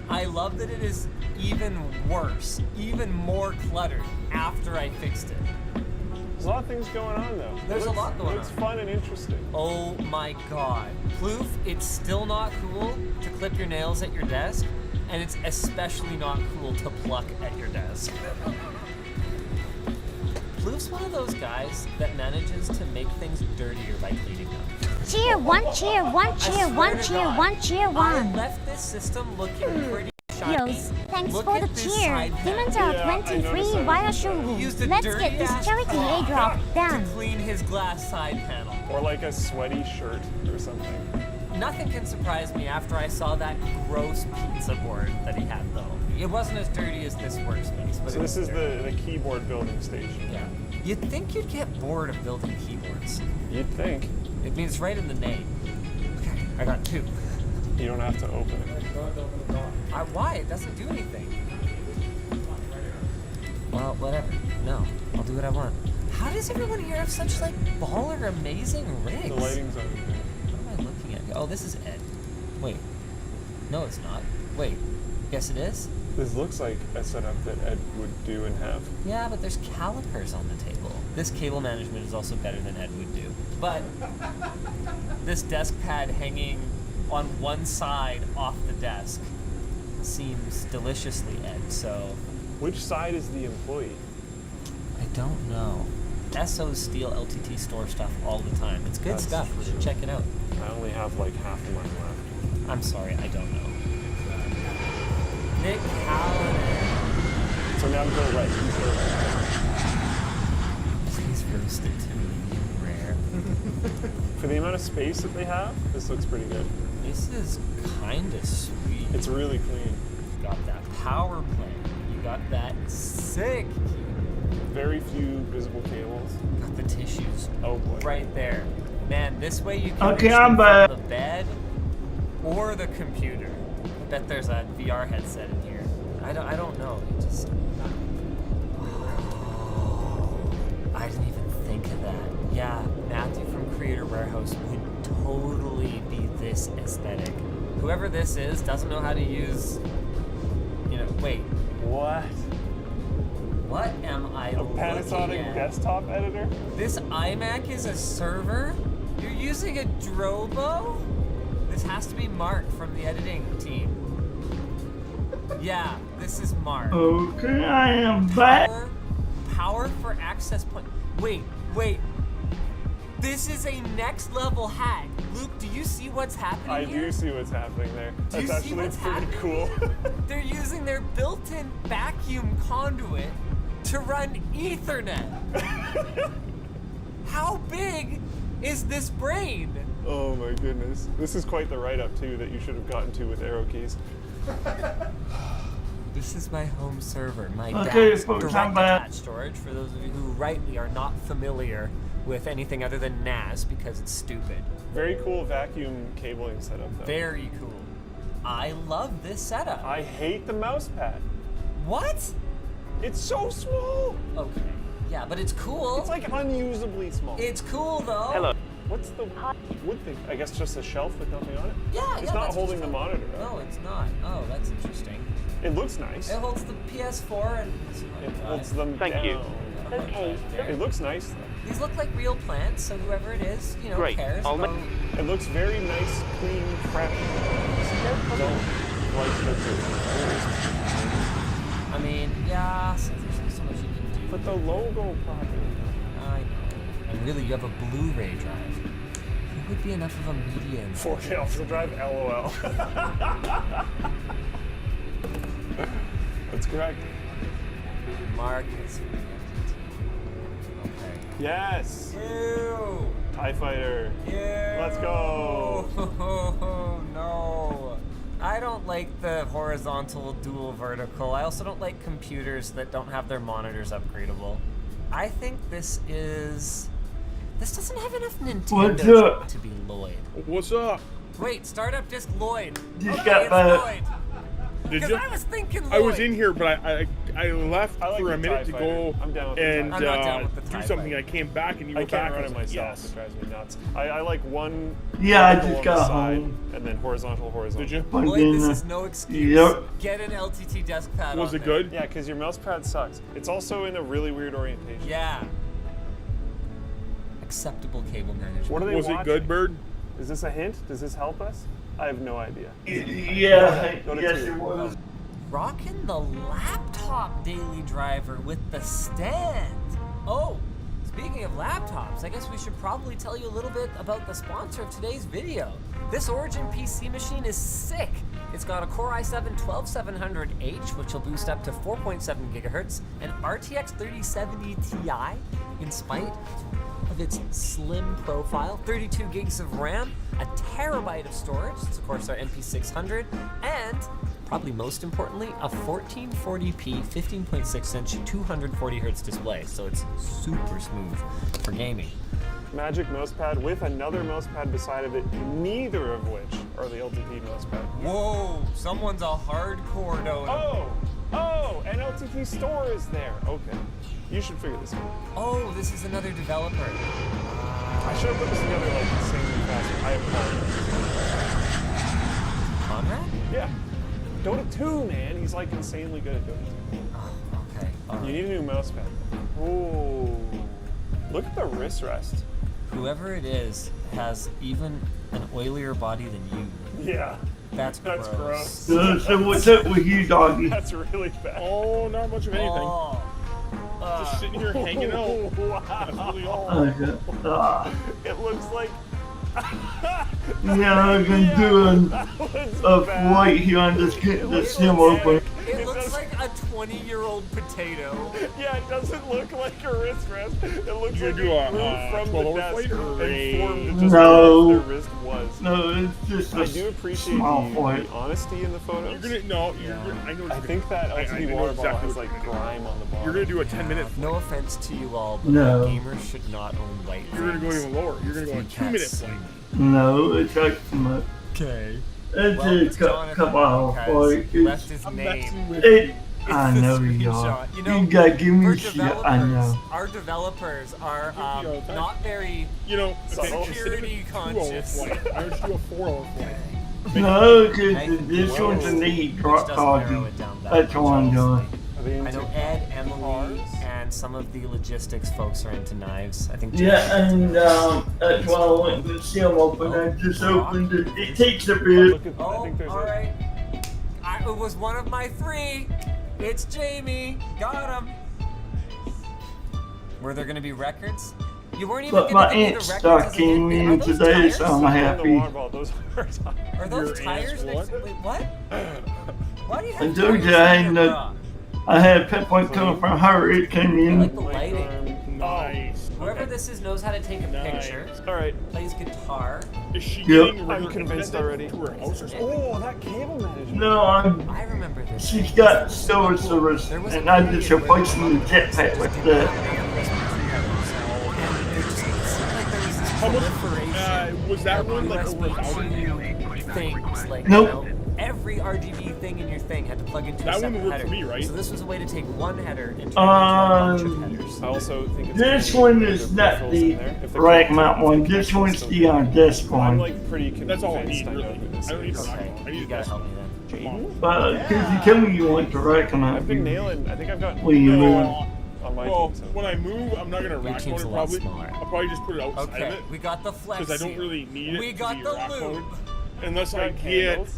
I love that it is even worse, even more cluttered after I fixed it. There's a lot of things going on though. There's a lot going on. It's fun and interesting. Oh my god. Plouffe, it's still not cool to clip your nails at your desk, and it's especially not cool to pluck at your desk. Plouffe's one of those guys that manages to make things dirtier by cleaning them. Cheer, one cheer, one cheer, one cheer, one cheer, one. I left this system looking pretty shiny. Yos, thanks Look for the at this cheer. side panel. Demontel 23 via Shuru. Used a Let's get dirty this ass charity cloth airdrop done. to clean his glass side panel. Or like a sweaty shirt or something. Nothing can surprise me after I saw that gross pizza board that he had though. It wasn't as dirty as this workspace, but So this is the keyboard building station. Yeah. You'd think you'd get bored of building keyboards. You'd think. It means right in the name. Okay, I got 2. You don't have to open it. Why? It doesn't do anything. Well, whatever. No, I'll do what I want. How does everyone here have such, like, baller, amazing rigs? The lighting's on. What am I looking at? Oh, this is Ed. Wait. No, it's not. Wait. Yes, it is? This looks like a setup that Ed would do and have. Yeah, but there's calipers on the table. This cable management is also better than Ed would do. But this desk pad hanging on one side off the desk seems deliciously Ed, so... Which side is the employee? I don't know. SOs steal LTT store stuff all the time. It's good stuff. You should check it out. I only have like half of mine left. I'm sorry, I don't know. Nick Hallinan. So now go right. Please roast it to medium rare. For the amount of space that they have, this looks pretty good. This is kind of sweet. It's really clean. You got that power plant. You got that sick. Very few visible cables. Got the tissues. Oh boy. Right there. Man, this way you can Okay, reach I'm them from back. the bed or the computer. I bet there's a VR headset in here. I don't know. It just... Oh, I didn't even think of that. Yeah, Matthew from Creator Warehouse would totally be this aesthetic. Whoever this is doesn't know how to use... You know, wait. What? What am I A looking Panasonic at? desktop editor? This iMac is a server? You're using a Drobo? This has to be Mark from the editing team. Yeah, this is Mark. Okay, I am back. Power for access point. Wait. This is a next level hack. Luke, do you see what's happening I here? do see what's happening there. Do you That's see actually what's pretty happening? cool. They're using their built-in vacuum conduit to run Ethernet. How big is this brain? Oh my goodness. This is quite the write-up too that you should have gotten to with arrow keys. This is my home server, my Okay, dad's folks, direct I'm back. attached storage, for those of you who rightly are not familiar with anything other than NAS because it's stupid. Very cool vacuum cabling setup though. Very cool. I love this setup. I hate the mouse pad. What? It's so small. Okay. Yeah, but it's cool. It's like unusably small. It's cool though. Hello. What's the wood thing? I guess just a shelf with nothing on it? Yeah, It's not that's holding just the monitor up. No, it's not. Oh, that's interesting. It looks nice. It holds the PS4 and... It holds them down. Okay. It looks nice though. These look like real plants, so whoever it is, you know, cares about... It looks very nice, clean, fresh. Don't like the I mean, yeah, so there's only so much you can do. But the logo properly. I know. And really, you have a Blu-ray drive. It would be enough of a media... 4K optical drive, LOL. That's correct. Marcus. Okay. Yes! Ew! TIE Fighter. Ew! Let's go! Oh, no. I don't like the horizontal dual vertical. I also don't like computers that don't have their monitors upgradable. I think this is... This doesn't have enough Nintendo to be Lloyd. What's up? Wait, startup disk Lloyd. Just Okay, got it's back. Lloyd. Did Because you? I was thinking Lloyd. I was in here, but I left I like for the a minute TIE to Fighter. go I'm down with the and TIE Fighter. I'm not down with the do TIE something. Fighter. I came back and you I were back. can't run I it was like, myself. yes. It drives me nuts. I like one Yeah, I vertical just on got the side, home. and then horizontal. Did you? Lloyd, this is no excuse. Yep. Get an LTT desk pad Was on it there. good? Yeah, because your mouse pad sucks. It's also in a really weird orientation. Yeah. Acceptable cable management. What are they Was watching? it good, Bird? Is this a hint? Does this help us? I have no idea. Yeah, Go to yes, 2. it was. Rocking the laptop daily driver with the stand. Oh, speaking of laptops, I guess we should probably tell you a little bit about the sponsor of today's video. This Origin PC machine is sick. It's got a Core i7-12700H, which will boost up to 4.7 gigahertz, an RTX 3070 Ti, in spite of its slim profile, 32 gigs of RAM, a terabyte of storage, it's of course our MP600, and probably most importantly, a 1440p 15.6-inch 240Hz display, so it's super smooth for gaming. Magic mousepad with another mousepad beside of it, neither of which are the LTP mousepad. Whoa, someone's a hardcore donut. Oh, an LTP store is there. Okay, you should figure this out. Oh, this is another developer. I should have put this together like insanely fast. I apologize. Conrad? Yeah. Dota 2, man. He's like insanely good at Dota 2. Oh, okay. All right. You need a new mousepad. Ooh. Look at the wrist rest. Whoever it is has even an oilier body than you. Yeah. That's gross. So what's up with you, doggy? That's really bad. Oh, not much of anything. Oh. Just sitting here hanging out. Wow. That's really all. It looks like... Yeah, I can do a flight here on this sim open. It looks like a 20-year-old potato. Yeah, it doesn't look like a wrist rest. It looks You're like gonna do it a moved from the 12-hour desk flight or and formed a- just No. where their wrist was. No, it's just I do appreciate small the flight. honesty in the photos. You're gonna no. You're, I know. I think that I LTD know water bottle exactly has what like grime on the bottom. You're gonna do a 10-minute. No offense to you all, but No. gamers should not own white You're gonna go things. even lower. You're gonna go a 2-minute flight. No, it's like much. Okay. It's Well, a it's Jonathan couple hours because flight. left his name. I know you are. Screenshot. You know, You gotta give me for shit. developers, I know. our developers are not very You know, security conscious. I just do a 4-hour flight. No, because this one's a need drop doggy. That's all I'm doing. I know Ed, Emily, and some of the logistics folks are into knives. I think. Yeah, and that's why I went to the sim open. I just opened it. It takes a bit. Oh, all right. It was one of my 3. It's Jamie. Got him. Were there going to be records? You weren't even But going my to give me aunt the records stuck as a in hint. me Are those today, tires? so I'm happy. Those are tires. Are those Your tires aunt's next to... what? Wait, what? Why do you I have told tires you I in had your no. bra? I had a pinpoint coming from her. It came I in. like the lighting. Nice. Whoever this is knows how to take a picture. All right. Plays guitar. Is she Yep. getting I'm regular convinced internet already. to her house or something? Oh, that cable management. No, I remember this. she's got storage service, and I just replaced the jetpack with that. How much? Was that one like over things like Nope. you know, every RGB thing in your thing had to plug into a That separate one worked header. for me, right? So this was a way to take one header and turn it into a bunch of headers. I also think it's This gonna one need is other not peripherals the in there. If the rack cable- mount one. This one's the desk I'm one. like pretty convinced. That's all I need, know really. who this I don't need is. a rack mount. I need You a gotta desk help me mount. then. Because you told me you want the rack mount. I've been nailing. I think I've got. What are you doing? On my Well, team, so. when I move, I'm not gonna Your rack team's mount it a lot probably. smaller. I'll probably just put it outside of Okay, it we got the flex because I don't seal. really need it. We to got be the rack lube. mounted. Unless I Got get candles.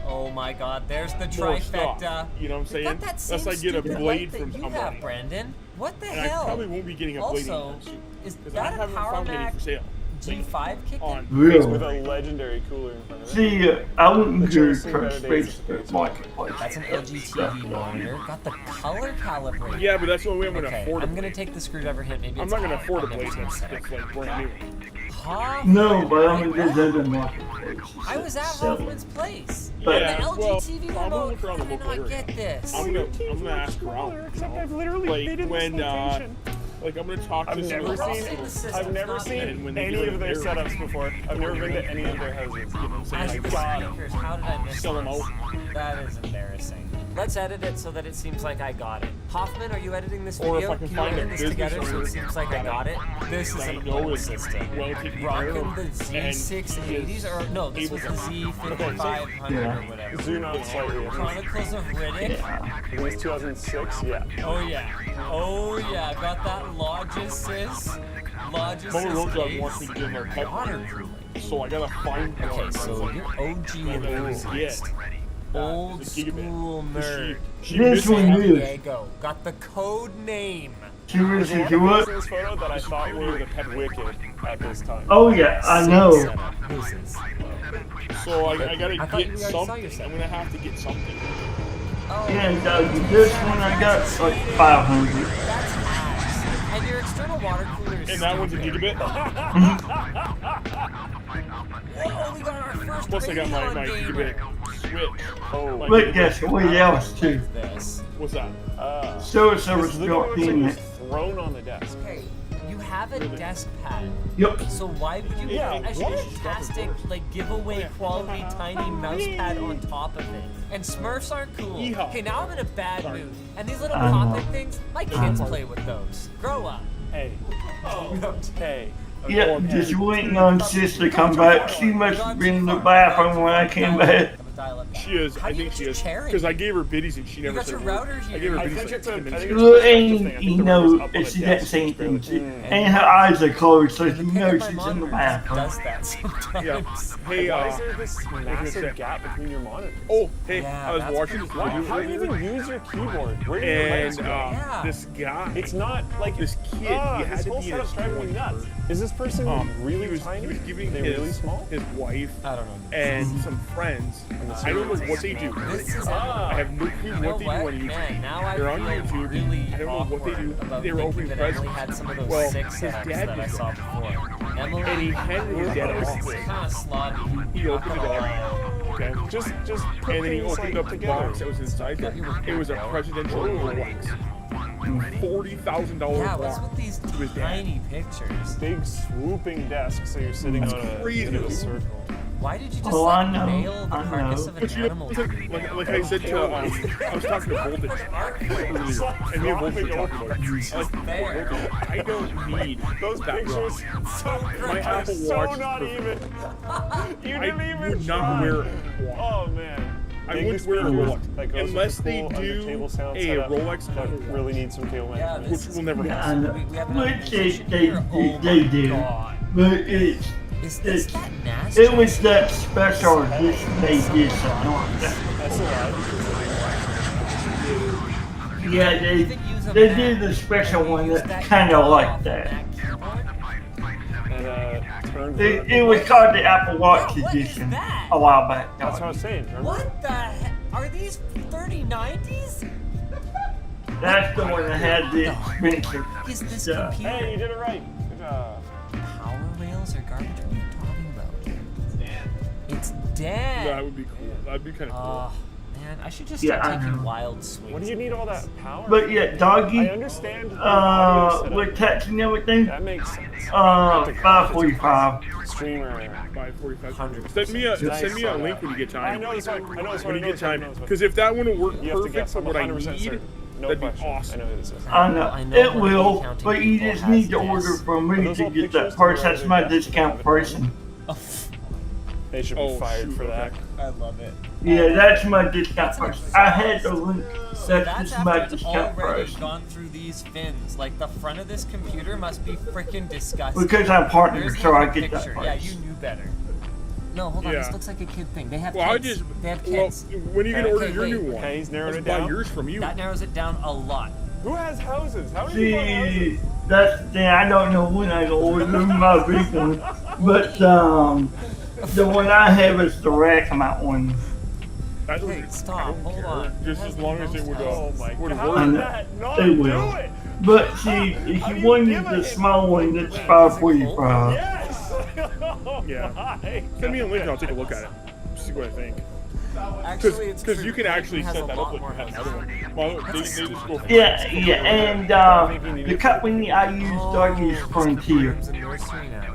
Oh my god, there's the more stuff. trifecta. You know what I'm We saying? got that same Unless I get a stupid blade light from that you somebody. have, Brandon. What the And I hell? probably won't be getting a blade Also, anytime soon. is Because I that a haven't Power found any Mac for sale. G5 kicking? On Really? With a legendary cooler in front of it. See, I wouldn't go Cheers, to better days. Facebook Marketplace. That's an LG TV monitor. Got the color calibrator. Yeah, but that's the only way I'm gonna Okay, afford I'm a gonna blade. take the screwdriver hint. Maybe I'm it's not gonna afford a I've never blade seen that's it. like brand new. Hoffman, No, but I'm right gonna back. go to the marketplace. I was at Sell it. Hoffman's place. But- the Yeah, LG well, TV I'm gonna remote. look around How the did I local not area. get this? I'm gonna ask around. Except I've literally Like been in when this location. like I'm gonna talk to I've some never of the seen. customers. I've never And seen when they any do it of their there- setups before. I've never been to any of their houses. As I the got 'em. speakers, how did I miss Sell 'em this? out. That is embarrassing. Let's edit it so that it seems like I got it. Hoffman, are you editing this Or if video? I can you find edit a this business together so owner it seems like I got it? This is that I an know old is system. well taken care Rocking of the and Z680s, or no, this was the Z5500 Yeah. or whatever. Zoom out slightly. Chronicles of Riddick. I think it's 2006. Yeah. Oh yeah. Oh yeah. Got that Logisys. Mama Roadjob wants me Logisys to give her pet water water, cooling. so I gotta find one. Okay, so you're OG enthusiast. Old the gigabit. school nerd. She This missed one it. is. Diego got the code name. Curious There's as a to lot of what? things in this photo that I thought were Wicked at this time. Oh yeah, I know. Who's this? So I gotta I thought you get already saw something. yourself. I'm gonna have to get something. Oh, And this one I got like 500. that's ass. And your external water cooler is And that one's a stupid. gigabit. Whoa, we got our first Plus I got my Radeon gamer. gigabit switch. Oh, Like, But guess what else too? This. what's that? So service This built literally in looks it. like it was thrown on the desk. Okay, you have a desk pad. Yep. So why would you Yeah, put a what? fantastic, like, giveaway quality tiny mouse pad on top of it? And Smurfs aren't cool. Yeehaw. Okay, now I'm in a bad mood. And these little I know. pocket things, my kids play with those. Grow up. Hey. Hey. Yeah, just waiting on sis to come back. She must have been in the bathroom when I came back. She is. How I do you think get she your is. chair in Because I here? gave her biddies and she You never got said your a word. router I here. gave her I biddies think like it's a- 10 I minutes think ago. it's a And perspective thing. I you think the know, router's up on if the she desk, doesn't say it's barely- anything, and her eyes are closed, so she knows My she's in the monitor bathroom. does that sometimes. Yeah. Hey, Why is there this massive gap between your monitors? Oh, hey, Yeah, I was that's watching this pretty video cool. How do you even use your keyboard? Where do your legs and go? Yeah. this guy, It's not like this kid, he had this to whole be in his setup's driving me 20s. nuts. Is this person really he was tiny? giving Are they really small? his wife I don't know. and some friends. I don't know what they do. This is I have no clue You know what they do on what? YouTube. Man, now I They're on feel YouTube. really I don't know what they do. awkward about They were thinking opening that presents. Emily had some of those Well, sick his setups dad that I was saw before. Emily, And he handed his dad a it's box. kind of slobby. He opened it up. Okay. Just put And then he things opened like up the together. box that was inside there. It was a presidential Rolex. $40,000 Yeah, what's box with these to his dad. tiny pictures? Big swooping desk, so you're sitting That's on a crazy. in a circle. Why did you just Oh, I like, know, nail the I carcass know. of an But you know, animal? like I said to, I was talking to Voltage earlier, and me and Voltage were talking about it. I don't need Those that pictures, Rolex. so My great. Apple So Watch is not perfect. even. You didn't I even would not try. wear it. Oh man. I Big wouldn't wear a speakers Rolex that goes with unless the they cool do under-table sound a setup Rolex that Apple really needs some cable Yeah, management. this which will never Yeah, I happen. know. We have an Which organization they here. Oh do. my God. But it's Is this it's that nasty? it was that special edition they did something like that. That's a lot. Yeah, they did the special one that's kind of like that. And turned It was called the Apple Watch edition a while back. That's what I was saying. Remember? What the heck? Are these 3090s? That's the one that had the expensive Is this stuff. computer? Hey, you did it right. Good job. Power rails or garbage? What are you talking about? It's dead. That would be cool. That'd be kind of cool. Oh, man, I should just Yeah, start I taking know. wild swings. What do you need all that power? But yeah, I doggy, understand. the audio setup. with touch and everything, That makes sense. 545. Streamer. 545. Send me a link when you get time. I know this one. I know this one. When you I know get this one, I time, know this one. because if that one will work You have to perfect guess. for I'm what I 100% need, certain. No that'd be question. awesome. I know who this is. I know, I know it one will, accounting but you people just has need to this. order from Are me those to all get that pictures purse. or That's are my they discount just person. They should be Oh, fired shoot, for that. okay. I love it. Yeah, that's my discount person. I had the link. So That's that's just my after it's discount already person. gone through these fins. Like the front of this computer must be freaking disgusting. Because I'm partnered, There's so no I get that picture. Yeah, price. you knew better. No, hold on. Yeah. This looks like a kid thing. They have Well, I kids. just They have well, kids. when are you gonna order Okay, your wait. new one? Okay, he's narrowed Let's it buy down. yours from you. That narrows it down a lot. Who has houses? How do you buy See, houses? that's the thing. I don't know when I order my big one, but the one I have is the rack mount one. That's Wait, what- stop. Hold on. Just as long as it would Oh my would God. How work. I did know. that not They do will. it? But see, if How do you you wanted give the it? small one, that's 545. Yes! Oh Yeah. my Send me a link and I'll take a look at it. See what I think. Actually, it's Because true. you can actually It has set a that lot up like more you have houses. another one. Well, they just go for Yeah, and the company I use, doggy, is Frontier. Rooms and nursery now.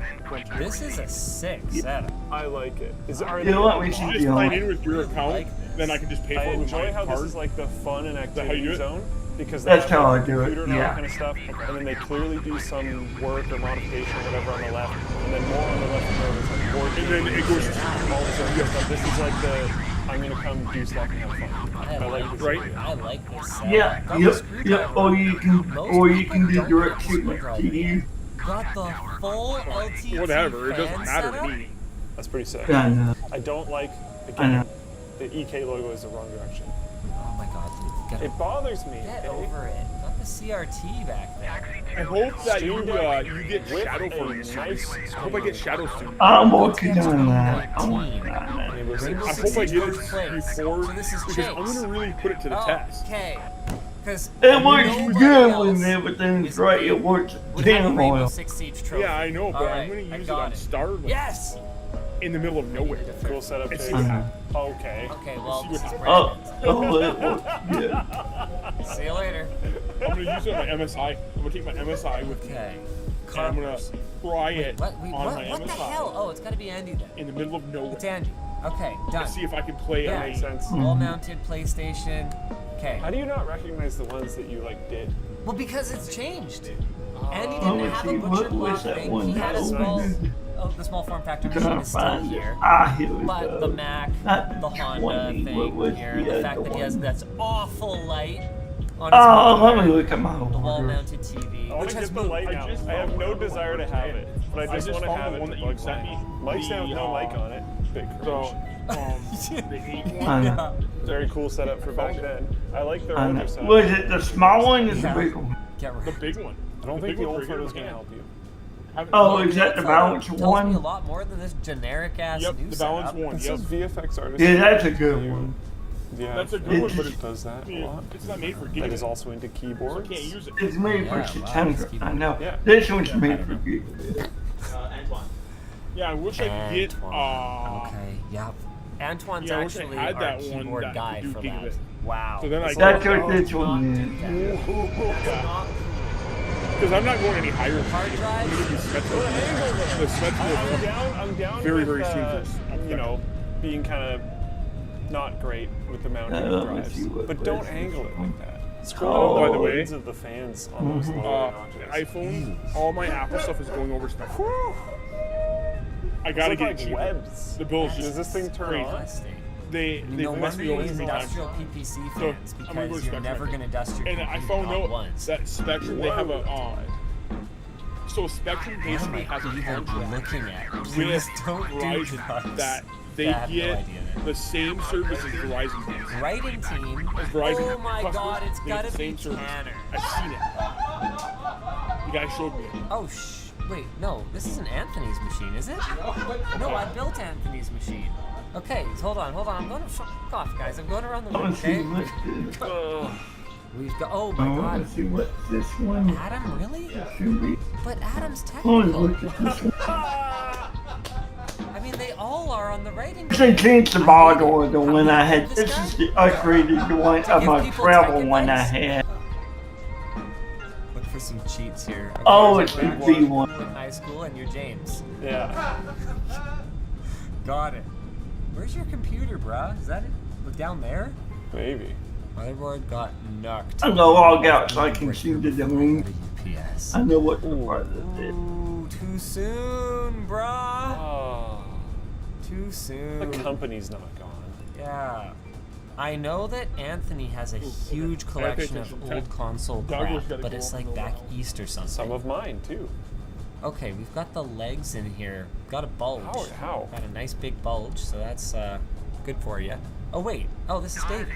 This is a sick setup. I like it. Are You know what we You should just do? sign in with your account, then I can just pay for I it with enjoy my how this card. is like the fun and that how you activity do it? zone because That's they have how I the do it, computer and all yeah. that kind of stuff, and then they clearly do some work or modification or whatever on the left, and then more on the left where it's like work. And then it goes all this other stuff. This is like the I'm gonna come do stuff and have fun. I like this. Right? I like this setup. Yeah, Got the yep, screwdriver. yep. Or you can do direct shipment to you. Got the full LTT Whatever, it doesn't fan matter to setup? me. That's pretty sick. I know. I don't like I know. again the EK logo is the wrong direction. Oh my god, dude. It bothers me. Get over it. Got the CRT back there. I hope that you get With Shadow a for nice I hope I get Shadow soon. I'm working on that. I'm working on that. Rainbow Six I Siege hope I get it first place. before So this is because Chase. I'm gonna really put it to the test. Okay. Because It works good when everything's right. It works would have a damn Rainbow well. Six Siege trophy. Yeah, I know, but Alright, I'm gonna I use it got on Starlink. Yes! in the middle of nowhere. Cool setup, It's- Jake. Okay. Okay, well, this is Oh, Brandon's. yeah. See you later. I'm gonna use it on my MSI. I'm gonna take my MSI with me. Okay. And I'm gonna try it What? on What? my What MSI. the hell? Oh, it's got to be Andy then. In the middle of nowhere. It's Andy. Okay, done. To see if I can play Yeah. on Makes sense. Wall-mounted PlayStation. Okay. How do you not recognize the ones that you like did? Well, because it's changed. Andy Oh, didn't have a see, butcher what block was that thing. one He had a that small. opened? Oh, the small form factor machine Trying to is still find it. here. Ah, here we But go. the Mac, Not the Honda 20, what thing was here, the the other fact that he has one? that's awful light on his Oh, monitor, let me look at my the order. wall-mounted TV, I want which to has get the moved. light now. I have no desire to have it, but I just want to found have the it one to that you bug sent me. Mike's down with no mic on it. Big So, cringe. the 8 I one. know. Very cool setup for back then. I like their I older know. setup. Was it the small one or the Yeah. big one? Get The rid. big one. I don't think big the old one's bigger photo's than gonna that. help you. Oh, is that the balance Tells me a one? lot more than this generic ass Yep, new the balance setup. one. It Yep. says VFX artist. Yeah, that's a good one. Yeah, That's a good one, but it does that a Yeah, lot. it's not made for That gaming. is also into So I keyboards. can't use it. It's made for Yeah, wow, 600. keep I know. Yeah. This one's made for gigabit. Antoine. Yeah, I wish I could get. Antoine. Okay, yep. Antoine's Yeah, I wish I actually had our that one keyboard that guy could do for that. gigabit. Wow. So then I That's go, what this one is. because I'm not going any higher. Hard drive? I'm gonna do Smith. The Smith I'm down Very, with, very soon for us. you know, being kind of not great with the mounting of let's drives. see what But don't was angle it like that. Oh, by the way. Blades of the fans on those lower notches. iPhone, all my Apple stuff is going over stuff. I gotta Those get look it like cheaper. webs. The bills Does just this thing turn crazy. on? They No mess wonder me you over use 3 times. industrial PPC So, fans I'm gonna go because to you're Spectrum. never going to dust your And I computer found not out once. that Spectrum they have a so Spectrum basically has a Even contract looking at. with Please don't do Verizon drugs. that they I have no get idea then. the same service as Verizon does. Writing team. As Verizon Oh my customers, God, it's they got get to the be same service. Tanner. I've seen it. The guy showed me. Oh, wait, no, this isn't Anthony's machine, is it? No, I built Anthony's machine. Okay, hold on, I'm going to fuck off, guys. I'm going around the room, Let's see okay? what's this. We've got, oh my I God. want to see what this one Adam, really? should be. But Adam's Oh, technical. look at this one. I mean, they all are on the writing This team. is changed the model of the one I had. This is the upgraded one of my travel one I had. Look for some cheats here. Okay, Oh, there's it's a the red V one one. in high school, and you're James. Yeah. Got it. Where's your computer, bruh? Is that it? Look down there? Maybe. Motherboard got knocked. I'm gonna log out so I can see the domain. UPS. I know what the part of it is. Ooh, too soon, bruh. Oh. Too soon. The company's not gone. Yeah. I know that Anthony has a huge collection of attention. old console Douglas crap, gotta but go it's up like and go back out. east or something. Some of mine too. Okay, we've got the legs in here. Got a bulge. How? Got a nice big bulge, so that's good for you. Oh wait. Oh, this is David.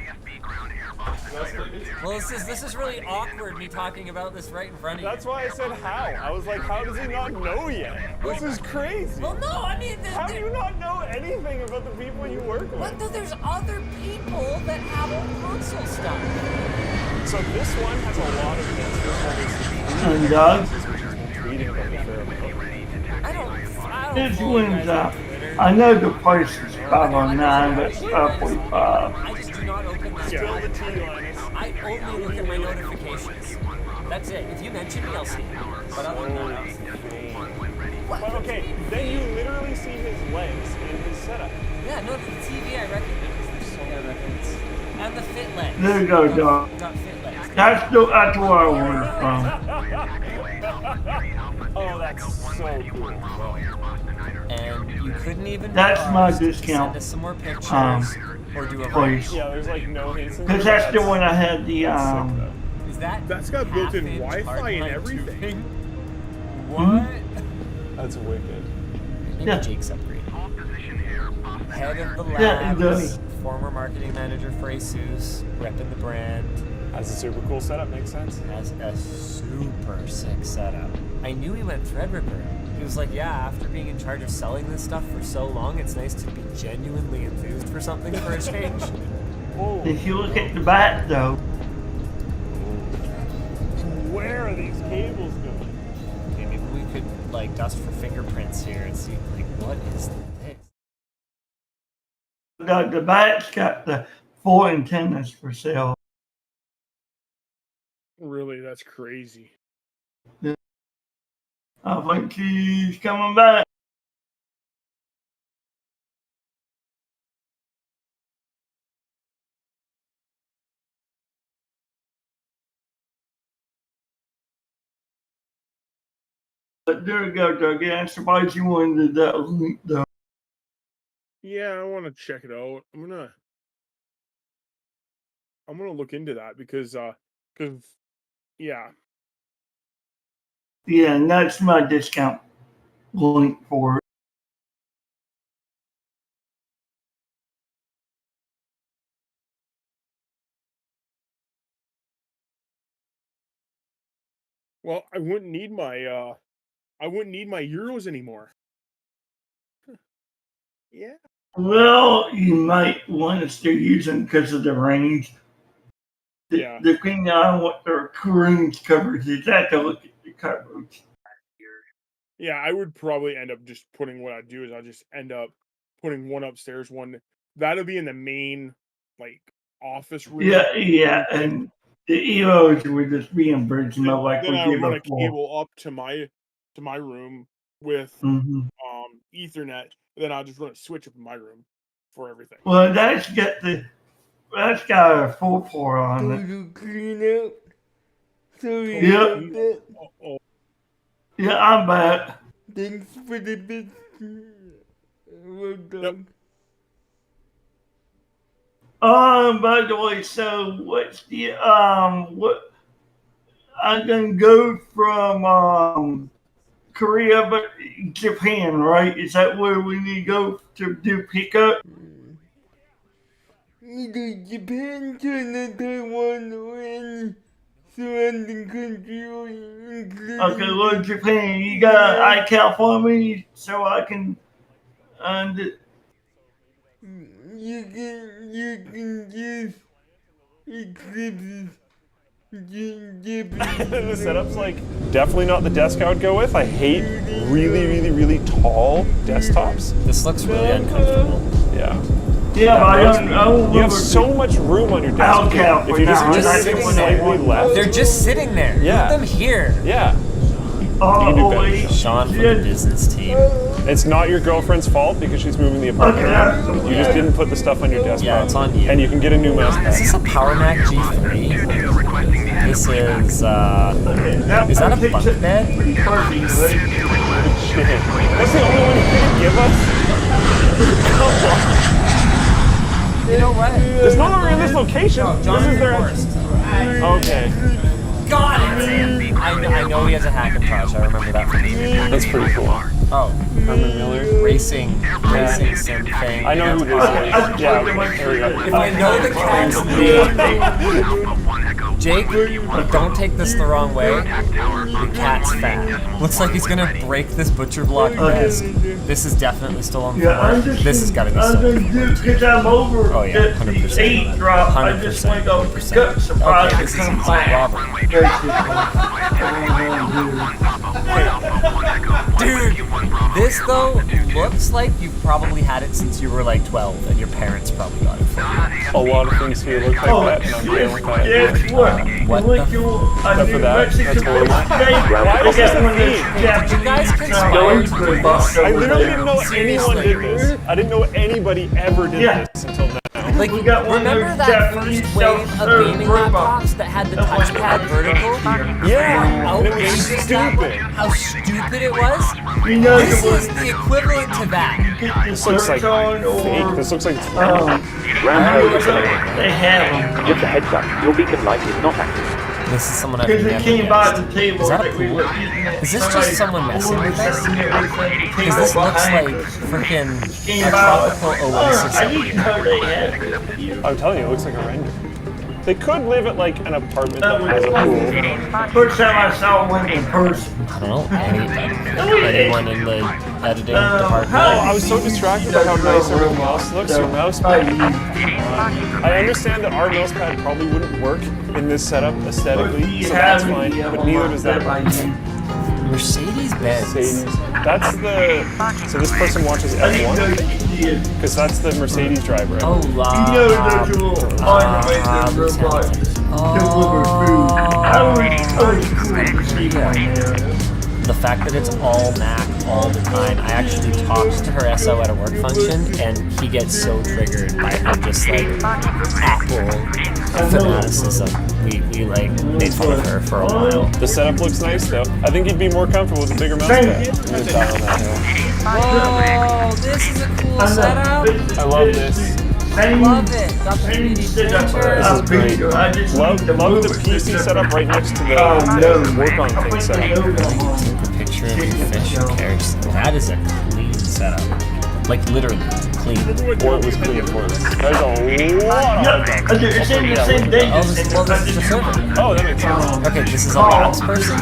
Well, this is really awkward. Me talking about this right in front of you. That's why I said how. I was like, how does he not know yet? This is crazy. Well, no, I mean, How do you not know anything about the people you work with? But there's other people that have old console stuff. So this one has a lot of hits. This one is And Doug, reading about the film. I don't this follow you one's guys on Twitter. I know the price is $509, but it's $45. I just do not open the Still the T-Linus. I only look at my notifications. That's it. If you mention me, I'll see it. But other than that, I'll see it. But okay, then you literally see his legs in his setup. Yeah, no, the TV I recognize. And the fit legs. There you go, Doc. Got fit legs. That's where I ordered from. Oh, that's so cool. And you couldn't even That's my bother to discount, send us some more pictures or do a place. Yeah, there's like no hints. Because that's the one I had the Is that That's got built-in half-inch Wi-Fi and hardline everything. tubing? What? That's wicked. Maybe Yeah. Jake's upgrade. Head of the Yeah, it labs, does. former marketing manager for ASUS, repping the brand. Has a super cool setup, makes sense. Has a super sick setup. I knew he went Threadripper. He was like, yeah, after being in charge of selling this stuff for so long, it's nice to be genuinely enthused for something for a change. If you look at the back though, Where are these cables going? Okay, maybe we could like dust for fingerprints here and see like what is The back's got the 4 antennas for sale. Really, that's crazy. I think he's coming back. But there we go, Doug. I'm surprised you wanted that link, though. Yeah, I want to check it out. I'm gonna look into that because yeah. Yeah, and that's my discount link for it. Well, I wouldn't need my euros anymore. Yeah. Well, you might want to still use them because of the range. Yeah. The thing I want the range coverage is I have to look at the coverage. Yeah, I would probably end up just putting what I'd do is I'll just end up putting one upstairs, one that'll be in the main like office room. Yeah, and the EOs would just be in bridge mode like we Then I did run a before. cable up to my room with Ethernet. Then I'll just run a switch up in my room for everything. Well, that's got a full port on it. You clean up. So Yep. Yeah, I'm back. Thanks for the bit. Well done. By the way, so what's the what I'm gonna go from Korea but Japan, right? Is that where we need to go to do pickup? Either Japan, China, Taiwan, or any surrounding country or including Okay, well, Japan, you got an iCal for me so I can you can use Eclipse. The setup's like definitely not the desk I would go with. I hate really tall desktops. This looks really uncomfortable. Yeah. Yeah, but I don't you have so much room on your desk. If you just sit slightly left. They're just sitting there. Yeah. Put them here. Yeah. Sean from the business team. It's not your girlfriend's fault because she's moving the apartment around. You just didn't put the stuff on your desk. Yeah, it's on you. And you can get a new mouse pad. Is this a Power Mac G3? This is that a bunk bed? That's the only one you could give us? Come on. You know what? It's no longer in this location. This is their... Okay. Got it! I know he has a Hackintosh. I remember that from the movie. That's pretty cool. Oh. Herman Miller? Racing sim thing. I know who this is. Yeah, there we go. If I know the cat's name, Jake, don't take this the wrong way. The cat's fat. Looks like he's gonna break this butcher block desk. This is definitely still on the floor. This has gotta be so. Because I'm over oh, yeah, 100%. 8 drop. I just want to go pick surprise. Okay, this is robbery. Dude, this though looks like you've probably had it since you were like 12 and your parents probably got it for you. A lot of things here look like that and I'm down with that. Yes, what? What Except for that, that's totally Why is this a theme? You guys conspire to do this. I literally didn't know anyone did this. I didn't know anybody ever did this until now. Like, remember that first wave of gaming laptops that had the touchpad vertical? Yeah, How and it was outrageous stupid. How stupid it was? This is the equivalent to that. This looks like fake. This looks like they have them. Just a heads up, your beacon light is not active. This is someone I've Because never it came by the table. Is that a pool? Is this just someone messing with us? Because this looks like freaking a tropical oasis. I'm telling you, it looks like a render. They could live at like an apartment that has a pool. First time I saw one in person. I don't know, anyone in the editing department. Oh, I was so distracted by how nice everything else looks. Your mouse pad. I understand that our mouse pad probably wouldn't work in this setup aesthetically, so that's fine, but neither does that one. Mercedes-Benz. Mercedes. That's the. So this person watches F1 because that's the Mercedes driver. Oh, wow. The fact that it's all Mac all the time. I actually talked to her SO at a work function, and he gets so triggered by her just like Apple fanaticism. We like made fun of her for a while. The setup looks nice though. I think he'd be more comfortable with a bigger mouse pad. Just die on that hill. Whoa, this is a cool setup. I love this. Love it. Got the 3D This pictures. is great. Love the PC setup right next to the work on thing setup. Take a picture of your fish. Who cares? That is a clean setup. Like literally clean. Or it was clean first. There's a lot of It's in the same day. Well, this is the server. Oh, that makes sense. Okay, this is a labs person.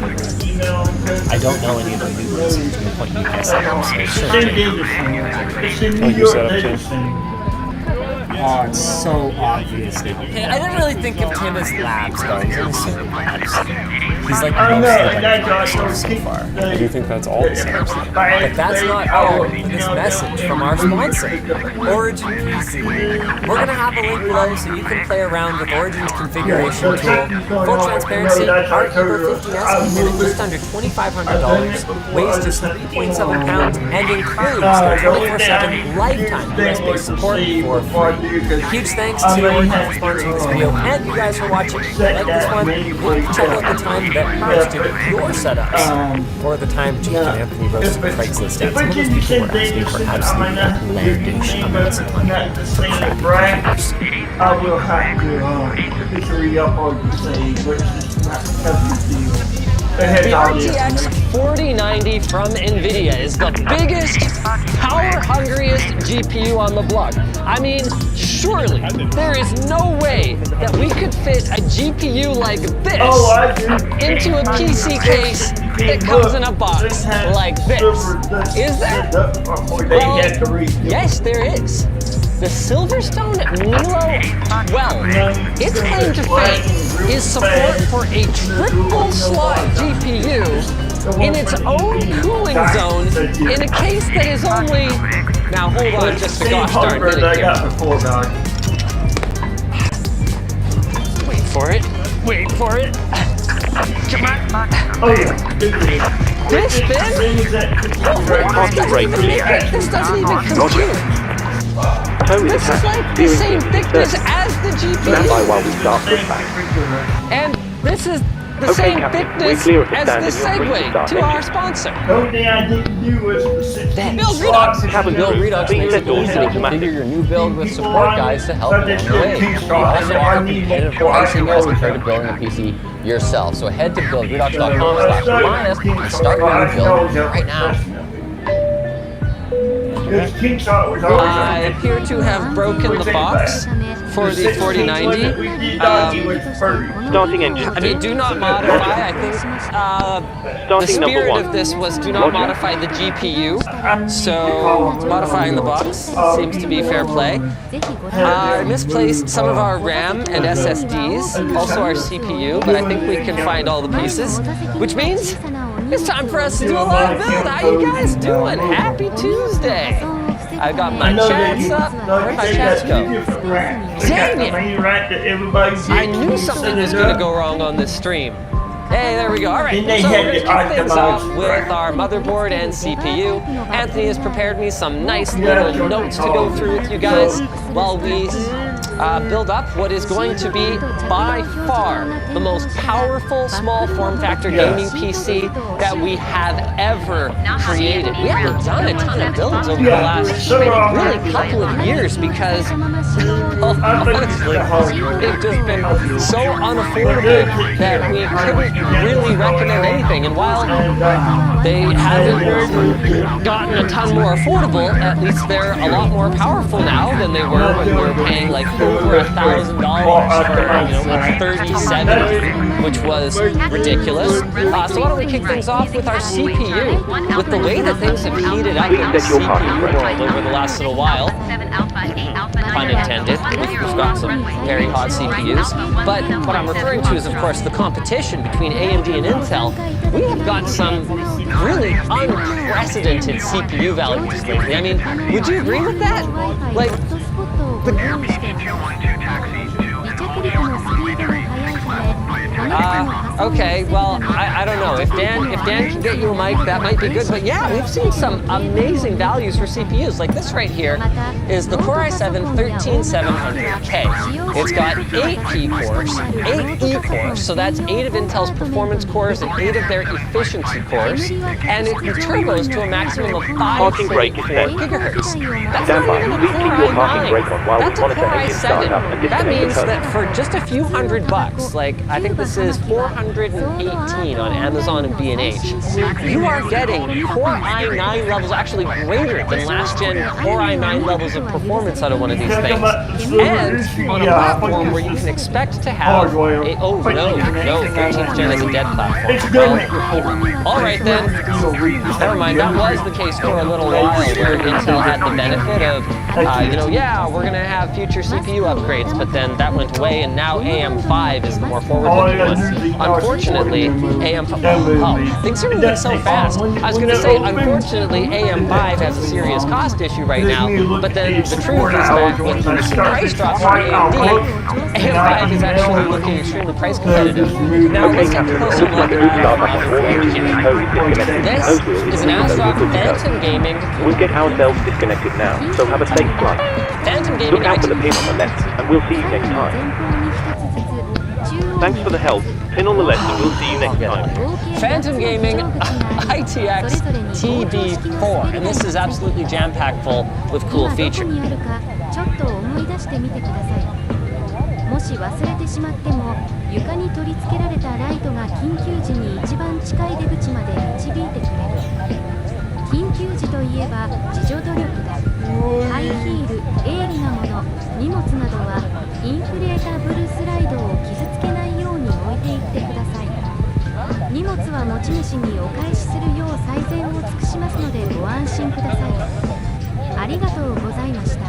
I don't know any of the new ones to the point you guys have, so it should Same be. day. It's in New York data center. Oh, it's so obvious. Hey, I didn't really think of Tim as labs, though. He's in the server labs. He's like mostly like stuff so far. I do think that's all the same. But that's not all. This message from our sponsor, Origin PC. We're gonna have a link below so you can play around with Origin's configuration tool. Full transparency, our Evo 50S is at just under $2,500, weighs just 3.7 pounds, and includes the 24/7 lifetime USB support for free. Huge thanks to Origin for sponsoring this video, and you guys for watching. If you like this one, check out the time that we roasted your setups, or the time Jake and Anthony roasted Craigslist ads. Some of those people were asking for absolutely outlandish amounts of money for crappy pictures. I will have to re-up or say, which is not a deal. The RTX 4090 from NVIDIA is the biggest, power-hungriest GPU on the block. I mean, surely there is no way that we could fit a GPU like this into a PC case that comes in a box like this. Is there? Well, yes, there is. The Silverstone Milo, well, its claim to fame is support for a triple slot GPU in its own cooling zone in a case that is only, now hold on just a gosh darn minute here. Wait for it, wait for it. Come on. This thing? This doesn't even compute. This is like the same thickness as the GPU. And this is the same thickness as the segue to our sponsor. The only thing I didn't do was Build Redux. Build Redux makes it easy to configure your new build with support guides to help along the way. You also have competitive pricing as compared to building a PC yourself. So head to buildredux.com/Linus and start your new build right now. I appear to have broken the box for the 4090. Starting engine. I mean, do not modify. I think the spirit of this was do not modify the GPU. So modifying the box seems to be fair play. I misplaced some of our RAM and SSDs, also our CPU, but I think we can find all the pieces, which means it's time for us to do a live build. How you guys doing? Happy Tuesday. I got my chats up. Where'd my chats go? Dang it! I knew something was going to go wrong on this stream. Hey, there we go. All right, so we're going to kick things off with our motherboard and CPU. Anthony has prepared me some nice little notes to go through with you guys while we build up what is going to be by far the most powerful small form factor gaming PC that we have ever created. We haven't done a ton of builds over the last really couple of years because honestly, they've just been so unaffordable that we couldn't really recommend anything. And while they haven't gotten a ton more affordable, at least they're a lot more powerful now than they were when we were paying like $30 over $1,000 for like 3070, which was ridiculous. So why don't we kick things off with our CPU? With the way that things have heated up in the CPU world over the last little while, pun intended, we've got some very hot CPUs. But what I'm referring to is, of course, the competition between AMD and Intel. We have got some really unprecedented CPU values lately. I mean, would you agree with that? Like, okay, well, I don't know. If Dan can get you a mic, that might be good. But yeah, we've seen some amazing values for CPUs. Like this right here is the Core i7-13700K. It's got 8 P cores, 8 E cores, so that's 8 of Intel's performance cores and 8 of their efficiency cores, and it turbos to a maximum of 5.4 gigahertz. That's not even a Core i9. That's a Core i7. That means that for just a few $100, like I think this is $418 on Amazon and B&H, you are getting Core i9 levels, actually greater than last gen Core i9 levels of performance out of one of these things. And on a platform where you can expect to have a, oh no, 13th gen is a dead platform. Well, all right then, never mind, that was the case for a little while where Intel had the benefit of, yeah, we're going to have future CPU upgrades, but then that went away, and now AM5 is the more forward-looking one. Unfortunately, things are moving so fast. I was going to say, unfortunately, AM5 has a serious cost issue right now, but then the truth is that with the price drop from AMD, AM5 is actually looking extremely price competitive. Now, let's take a closer look at our This is an ASRock Phantom Gaming. We'll get ourselves disconnected now, so have a safe flight. Phantom Gaming. Look out for the pin on the left, and we'll see you next time. Thanks for the help. Pin on the left, and we'll see you next time. Phantom Gaming ITX TB4, and this is absolutely jam-packed full with cool features. もし忘れてしまっても床に取り付けられたライトが緊急時に一番近い出口まで導いてくれる。緊急時といえば自助努力だ。ハイヒール、鋭利なもの、荷物などはインフレータブルスライドを傷つけないように置いていってください。荷物は持ち主にお返しするよう最善を尽くしますのでご安心ください。ありがとうございました。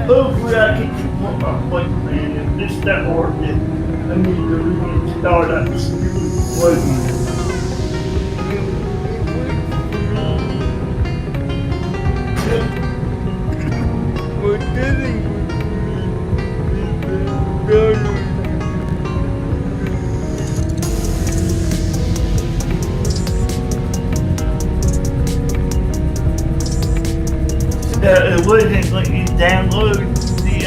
Hopefully I can support my flight plan. If this not working, I need to restart that stupid plane. What doesn't It wouldn't let you download the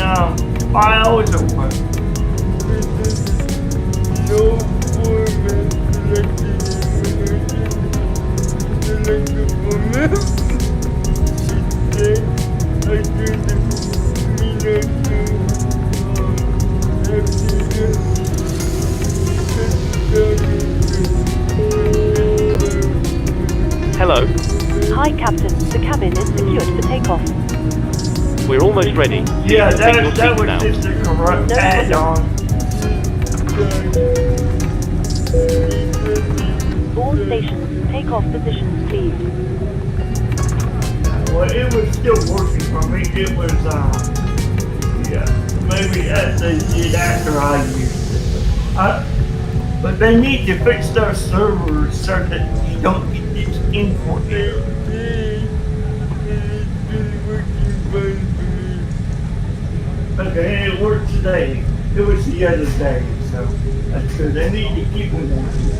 files or what? no format selected format. Instead, I turned the Hello. Hi, Captain. The cabin is secured for takeoff. We're almost ready. Yeah, Take your that seat was now. just a corrupt add-on. All stations, take off positions, please. Well, it was still working for me. It was, yeah, maybe as they did after I used it. But they need to fix their servers so that you don't get these import errors. Okay, it worked today. It was the other day, so that's good. They need to keep them working.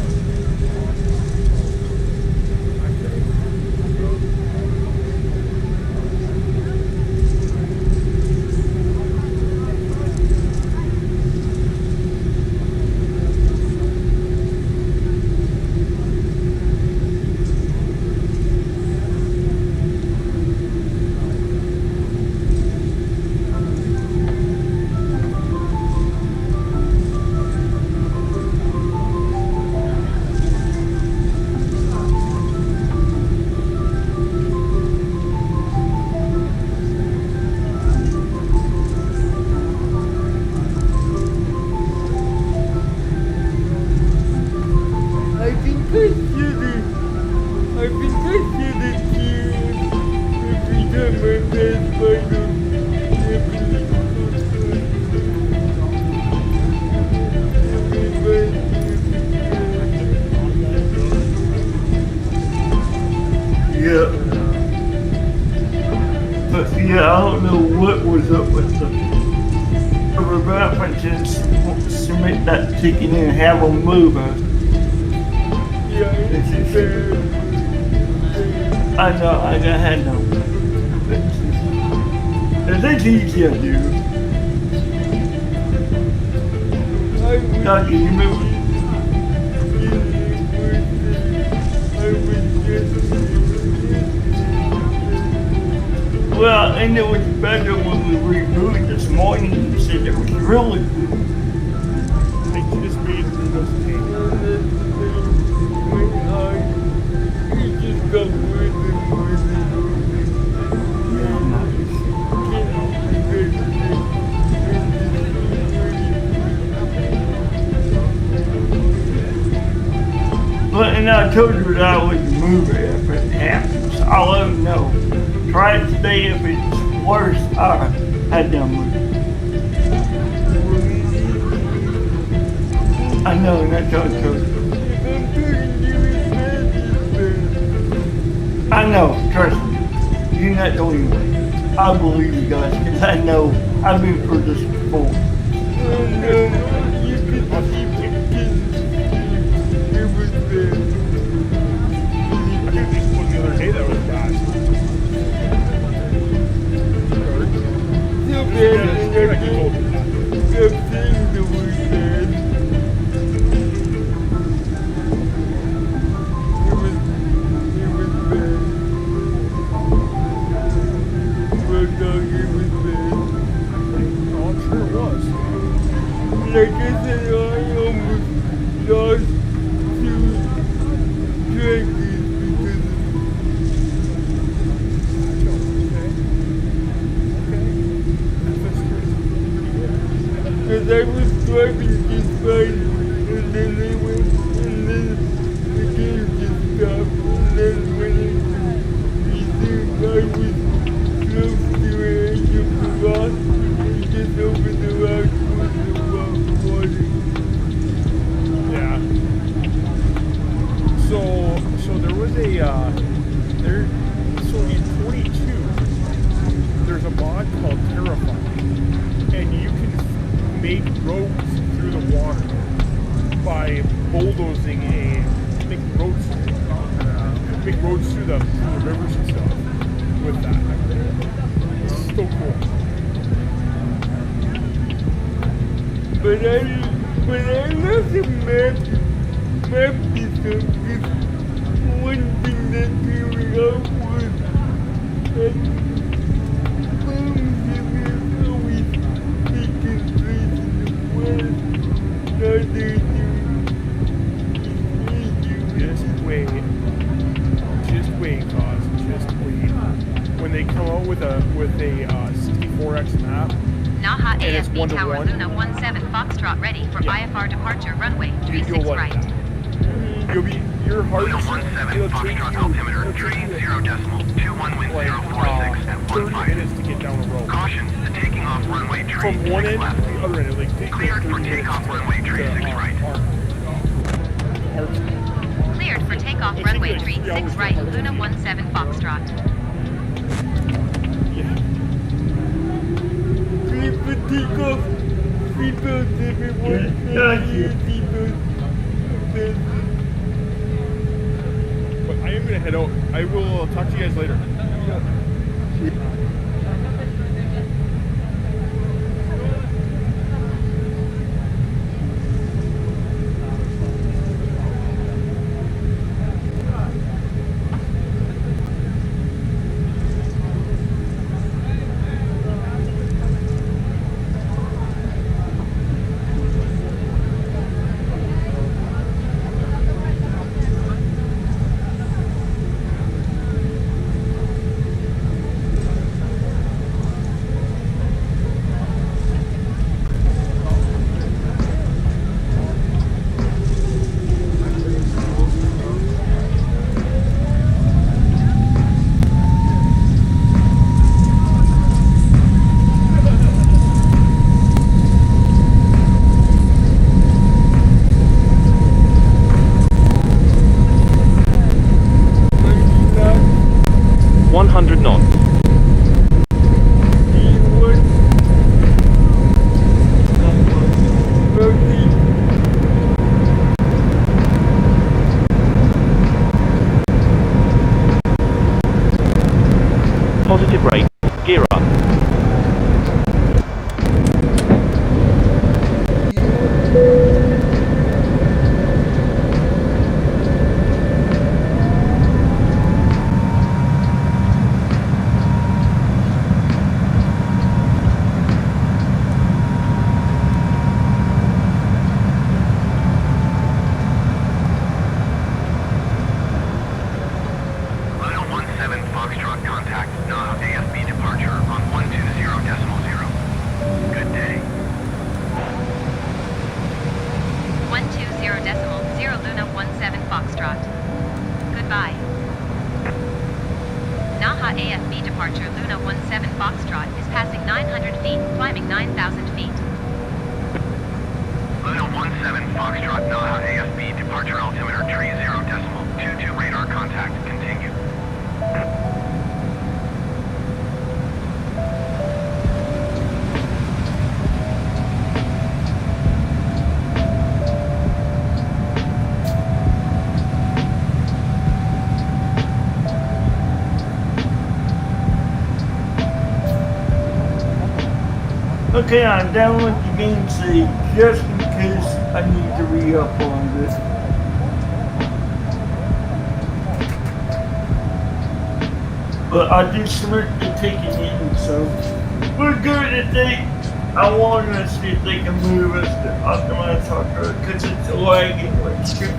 Yeah. But yeah, I don't know what was up with the references. Submit that ticket in and have them move us. I know, I had no. That's easy to do. Now, can you move? Well, and it was better when we rebooted this morning. You said it was really good. They just made it Well, and I told you that I wouldn't move it if it happens. I'll let them know. Try it today. If it's worse, I had them move it. I know, and that's what I told you. I know, trust me. You're not the only one. I believe you guys, because I know I've been through this before. Like I said, I almost lost 2 trackers because I was driving just fine, and then they went, and then the game just stopped, and then when it resumed, I was close to the edge of the rock, and just over the rock was the water. Yeah. So there was a so in 22 there's a mod called Terrifying, and you can make roads through the water by bulldozing make roads through the rivers and stuff with that. It's so cool. But I love the map system, because one thing that threw me off was that bombs that were always taking place in the west, now they're doing Just wait, cause just wait. When they come out with a 64X map, Naha and it's AFB 1-1, Tower Luna 17 Foxtrot ready for IFR departure runway 36 right. Your heart it'll take you like 30 minutes to get down the road. Caution, the taking off runway 36 From one end left. to the other end, it like takes Cleared for you 30 minutes takeoff runway 36 right. Foxtrot. Clear for takeoff. Seatbelts, everyone. Thank you. Seatbelts. But I am gonna head out. I will talk to you guys later. Positive rate. Gear up. Foxtrot contact, Nav AFB departure on 120.0. Good day. 120.0 Luna 17 Foxtrot. Goodbye. Naha AFB departure Luna 17 Foxtrot is passing 900 feet, climbing 9,000 feet. Luna 17 Foxtrot, Naha AFB departure altimeter 30.22 radar contact, continue. Okay, I'm down with the game save just in case I need to re-up on this. But I did submit the ticket in, so we're good if I want to see if they can move us to optimize hardware because it's lagging like shit.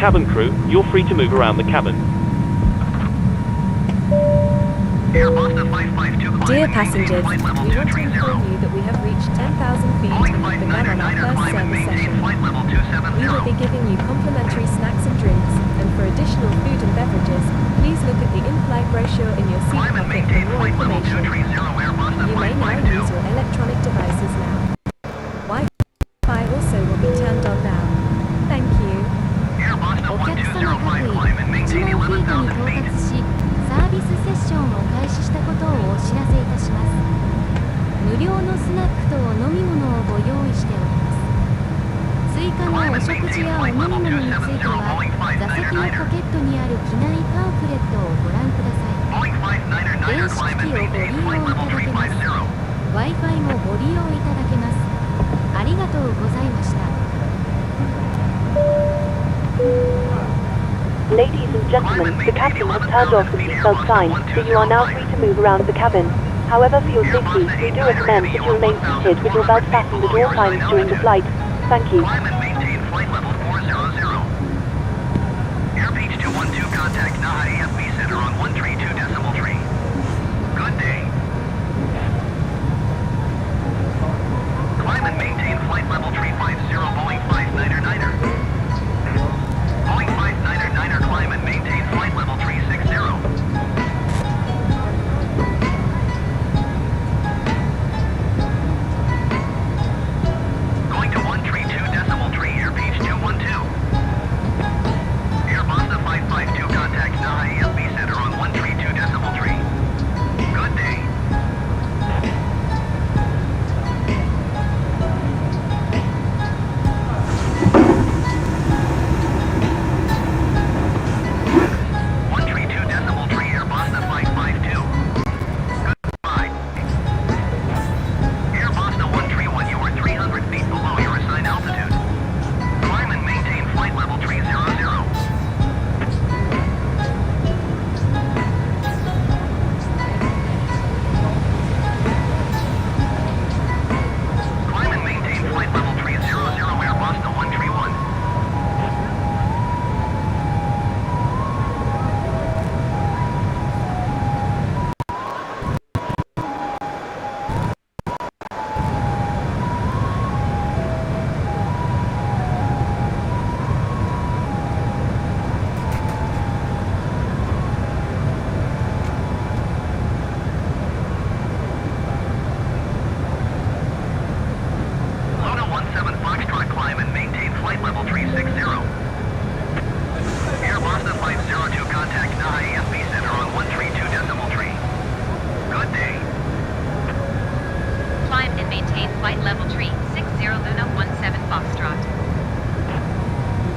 cabin crew, you're free to move around the cabin. Dear passengers, we want to inform you that we have reached 10,000 feet and have begun on our first service session. We will be giving you complimentary snacks and drinks, and for additional food and beverages, please look at the in-flight brochure in your seat pocket for more information. You may now use your electronic devices now. Wi-Fi also will be turned on now. Thank you. お客様各位、1万フィートに到達し、サービスセッションを開始したことをお知らせいたします。無料のスナックと飲み物をご用意しております。追加のお食事やお飲み物については、座席のポケットにある機内パンフレットをご覧ください。電子機器をご利用いただけます。Wi-Fi もご利用いただけます。ありがとうございました。Ladies and gentlemen, the captain has turned off the seatbelt sign, so you are now free to move around the cabin. However, for your safety, we do recommend that you remain seated with your belt fastened at all times during the flight. Thank you. Airpage 212 contact Naha AFB Center on 132.3. Good day. Climb and maintain flight level 350 Boeing 599er. Boeing 599er climb and maintain flight level 360. Going to 132.3 airpage 212. Air Boston 552 contact Naha AFB Center on 132.3. Good day.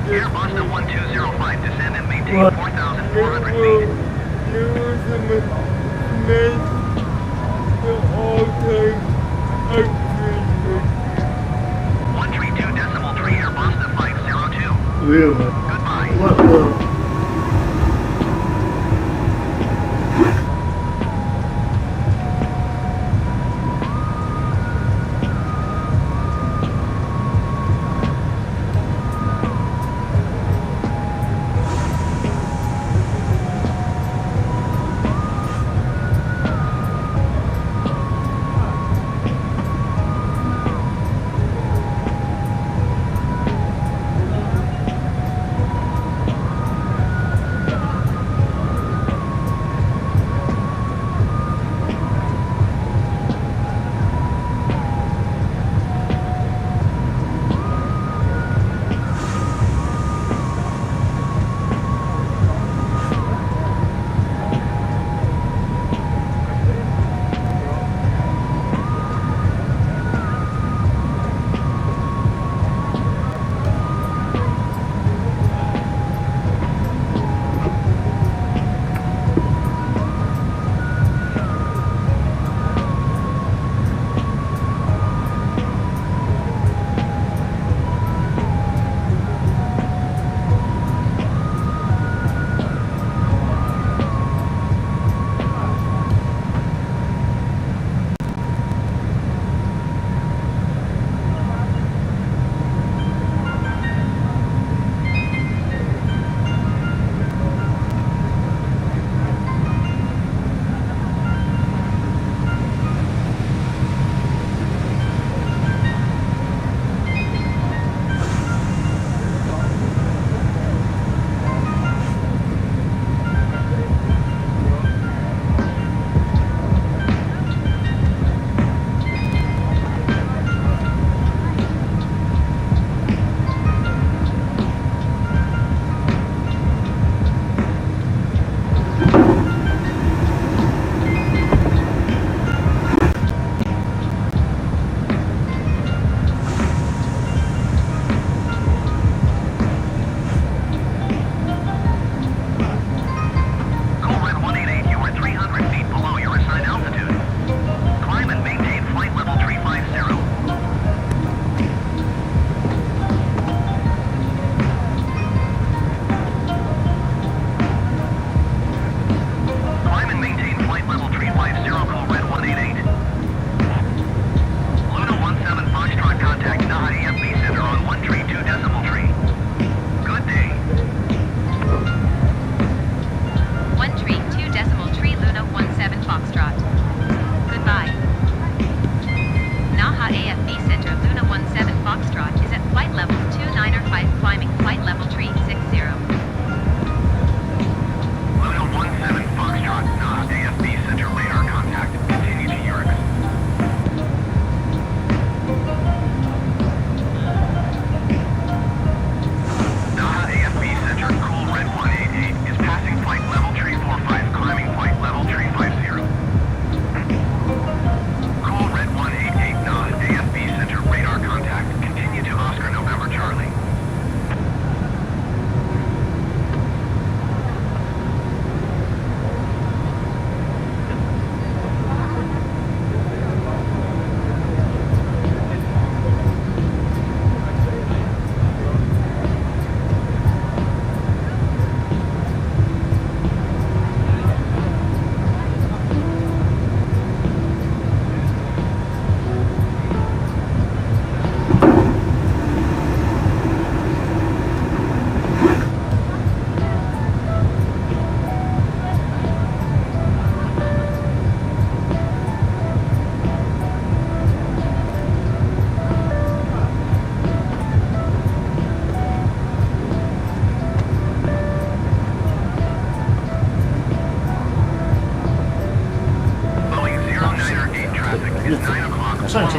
Air Boston 1205, descend and maintain 4,400 feet. There was a mess for all time. 132.3, Air Boston 502. Really? Goodbye. What?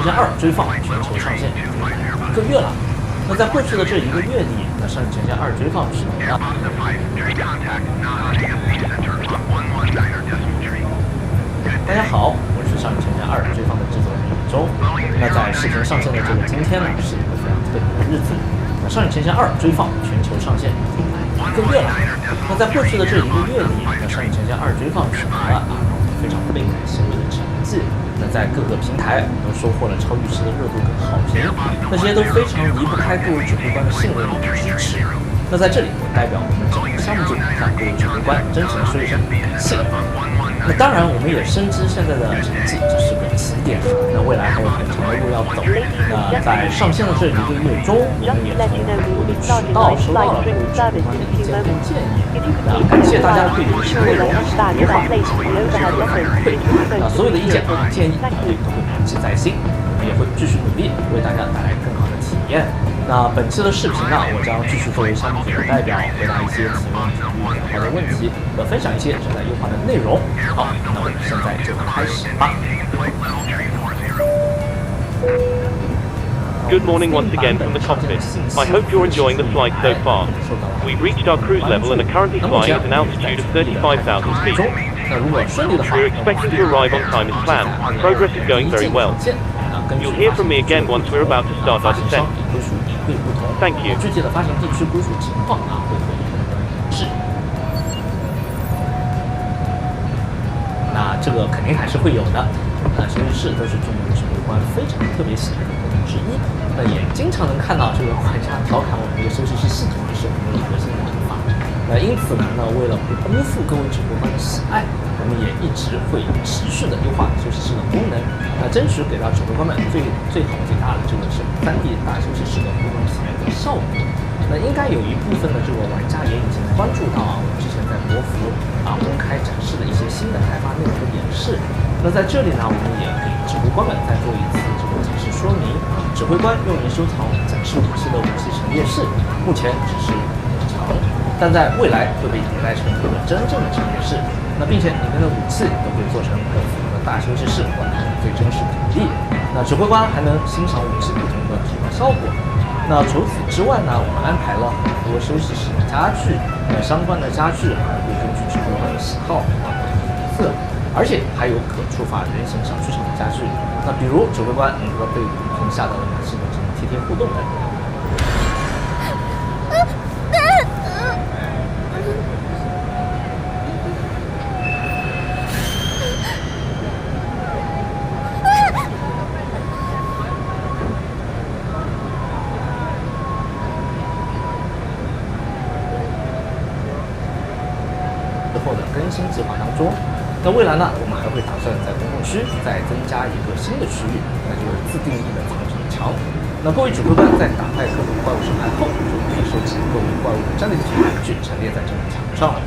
线2》追放全球上线1个月了。那在过去的这1个月里，那《上影前线2》追放视频呢？大家好，我是《上影前线2》追放的制作人宇宙。那在视频上线的这个今天呢，是一个非常特别的日子。那《上影前线2》追放全球上线1个月了。那在过去的这1个月里，那《上影前线2》追放取得了非常倍感欣慰的成绩。那在各个平台都收获了超预期的热度跟好评，那这些都非常离不开各位指挥官的信任与支持。那在这里，我代表我们整个项目组向各位指挥官真诚说一声感谢。那当然，我们也深知现在的成绩只是个起点，那未来还有很长的路要走。那在上线的这1个月中，我们也从很多的渠道收到了各位指挥官的意见跟建议。那感谢大家对游戏内容、优化、产品的这个反馈。那所有的意见和建议，我们都会铭记在心，我们也会继续努力，为大家带来更好的体验。那本期的视频呢，我将继续作为项目组的代表，回答一些提问领域变化的问题和分享一些正在优化的内容。好，那我们现在就开始吧。Good morning once again from the cockpit. I hope you're enjoying the flight so far. We've reached our cruise level and are currently flying at an altitude of 35,000 feet. We're expecting to arrive on time as planned. Progress is going very well. You'll hear from me again once we're about to start our descent. Thank you. 具体的发行地区归属情况会和你们一致。那这个肯定还是会有的。那休息室都是中国指挥官非常特别喜欢的活动之一。那也经常能看到这个管家调侃我们这个休息室系统是我们的核心玩法。那因此呢，为了不辜负各位指挥官的喜爱，我们也一直会持续的优化休息室的功能，争取给到指挥官们最好最大的这个是3D 大休息室的互动体验和效果。那应该有一部分的这个玩家也已经关注到我们之前在国服公开展示的一些新的开发内容和演示。那在这里呢，我们也给指挥官们再做一次这个解释说明。指挥官用于收藏展示武器的武器陈列室，目前只是日常，但在未来会被迭代成一个真正的陈列室。那并且里面的武器都会做成更符合大休息室观看的最真实比例。那指挥官还能欣赏武器不同的提高效果。那除此之外呢，我们安排了很多休息室的家具，相关的家具还会根据指挥官的喜好换不同的颜色，而且还有可触发人形小剧场的家具。那比如指挥官能和被毒喷下到的马戏团上贴贴互动等。更新计划当中，那未来呢，我们还会打算在公共区再增加一个新的区域，那就是自定义的藏场墙。那各位指挥官在打败各种怪物审判后，就可以收集各位怪物的战利品玩具，陈列在这个墙上。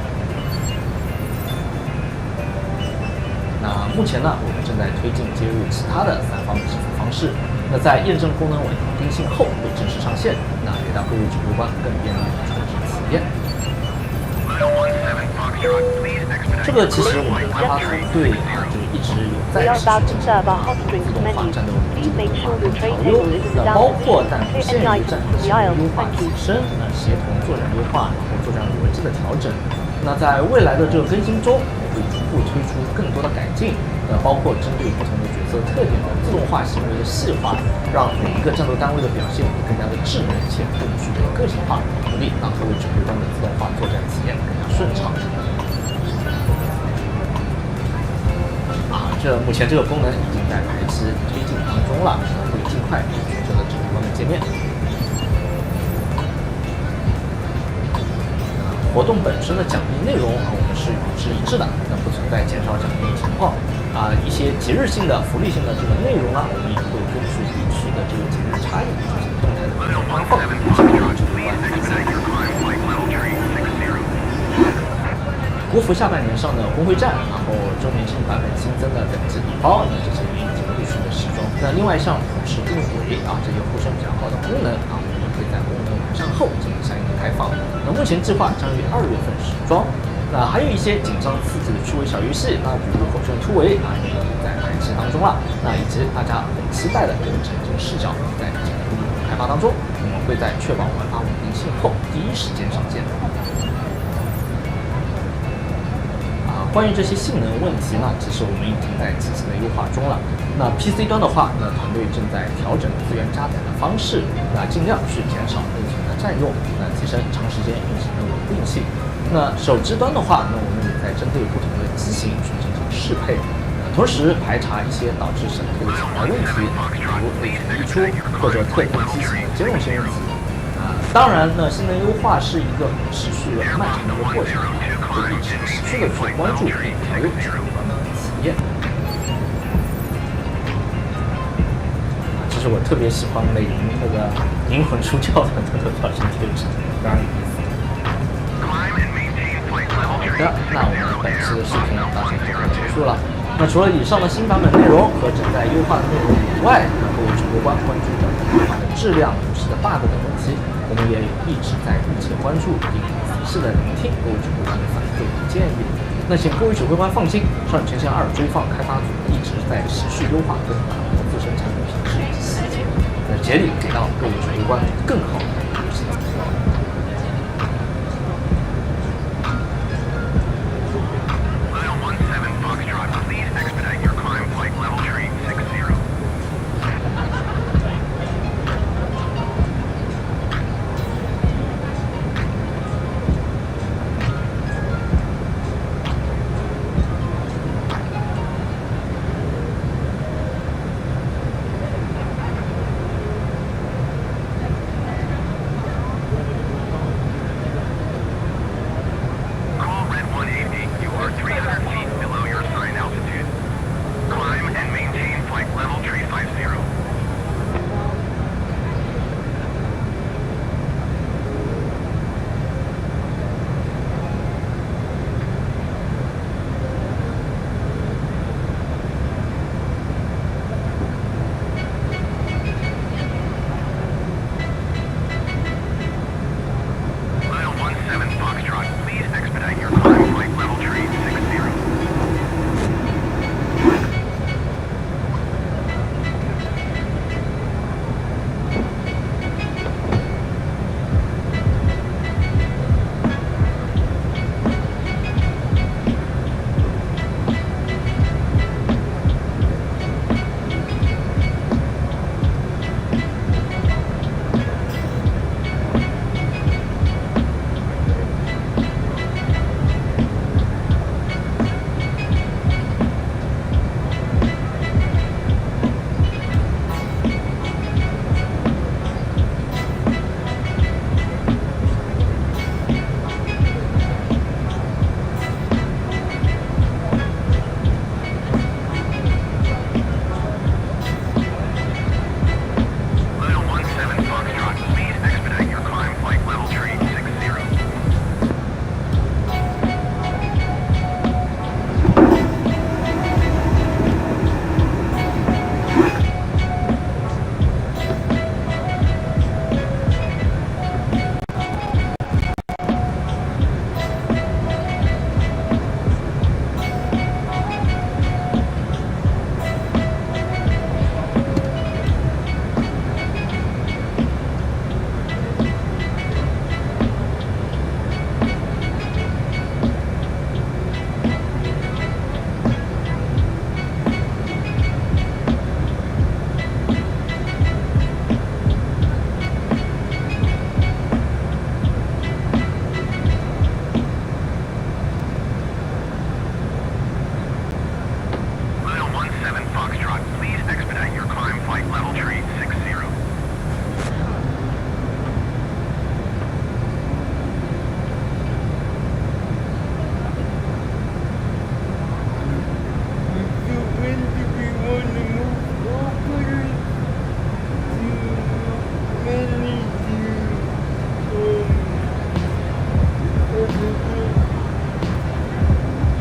那目前呢，我们正在推进接入其他的3方支付方式。那在验证功能稳定性后，会正式上线，那给到各位指挥官更便利的充值体验。这个其实我们开发团队就一直有在持续进行自动化战斗模式的调优，那包括但不限于战斗性优化提升，那协同作战优化，然后作战逻辑的调整。那在未来的这个更新中，我会逐步推出更多的改进，包括针对不同的角色特点的自动化行为的细化，让每一个战斗单位的表现更加的智能且更具备个性化，努力让各位指挥官的自动化作战体验更加顺畅。这目前这个功能已经在排期推进当中了，会尽快有全球的指挥官们界面。活动本身的奖励内容我们是与之一致的，那不存在减少奖励的情况。一些节日性的、福利性的这个内容我们也会根据地区的这个节日差异进行动态的发放，指挥官开心。国服下半年上的工会战，然后周年庆版本新增的等级礼包，那这些已经陆续的时装。那另外像普世定轨这些呼声比较高的功能我们会在功能完善后进行相应的开放。那目前计划将于2月份时装。那还有一些紧张刺激的趣味小游戏，那比如火旋突围啊，也在排期当中了。那以及大家很期待的这个沉浸视角，在进一步开发当中，我们会在确保玩法稳定性后第一时间上线。关于这些性能问题呢，其实我们已经在积极的优化中了。那 PC 端的话，那团队正在调整资源加载的方式，那尽量去减少内存的占用，那提升长时间运行的稳定性。那手机端的话，那我们也在针对不同的机型去进行适配，同时排查一些导致闪退的潜在问题，比如内存溢出或者特定机型的兼容性问题。当然呢，性能优化是一个持续的漫长的一个过程，会一直持续的去关注并调优指挥官的体验。其实我特别喜欢美林那个灵魂出窍的那个表情贴纸，非常有意思。好的，那我们本期的视频到这就快结束了。那除了以上的新版本内容和正在优化的内容以外，那各位指挥官关注的优化的质量、游戏的 bug 等问题，我们也一直在密切关注，并仔细的聆听各位指挥官的反馈与建议。那请各位指挥官放心，上前线2追放开发组一直在持续优化跟打磨自身产品品质以及细节，那竭力给到各位指挥官更好的游戏体验。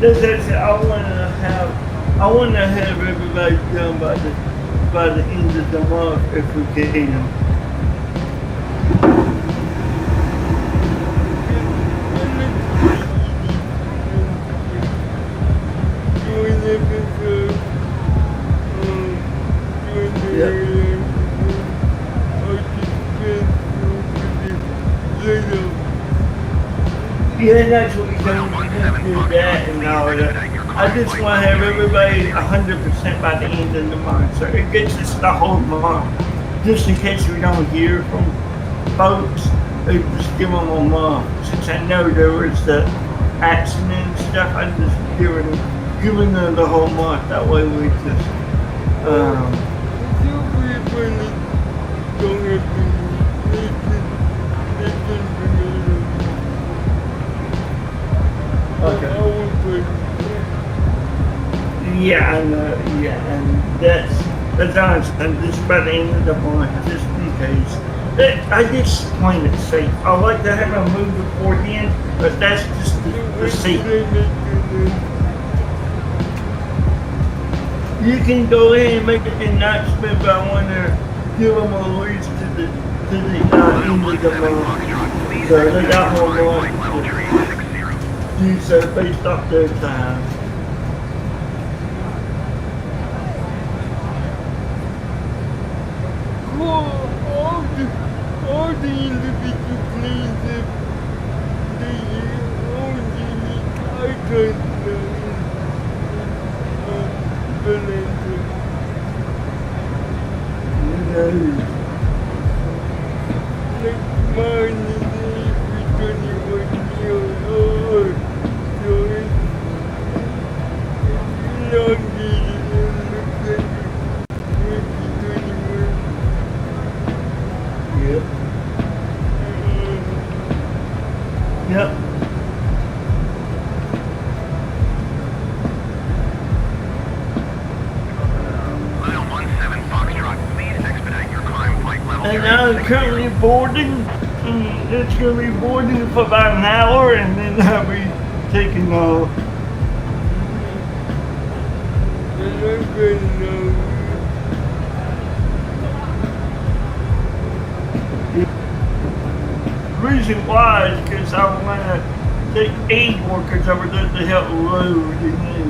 That's actually, I want to have everybody done by the end of the month if we can. Yeah, that's what you're going to do that and all that. I just want to have everybody 100% by the end of the month, so it gets us the whole month. Just in case we don't hear from folks, they just give them a month. Since I know there was the accident and stuff, I just giving them the whole month. That way we just okay. Yeah, I know. Yeah, and that's honest. And just by the end of the month, just in case. I just plain it safe. I like to have a move before the end, but that's just the safe. You can go ahead and make an announcement, but I want to give them a release to the end of the month. So they got one month to use that based off their time. All the individual planes they only icons like mine is 21 years old, so it's elongated and looks like it's 2021. Yep. Yep. And I'm currently boarding. It's going to be boarding for about an hour, and then I'll be taking off. The reason why is because I want to take aid workers over there to help load and then.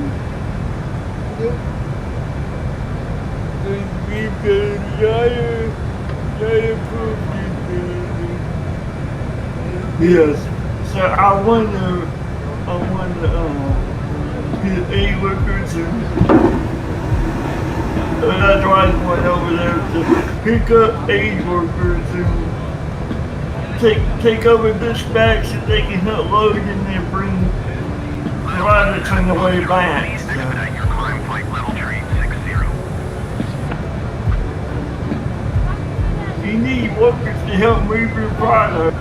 Yes. So I want to get aid workers and that's why I went over there to pick up aid workers and take over dispatch so they can help load and then bring products on the way back. So. You need workers to help move your product.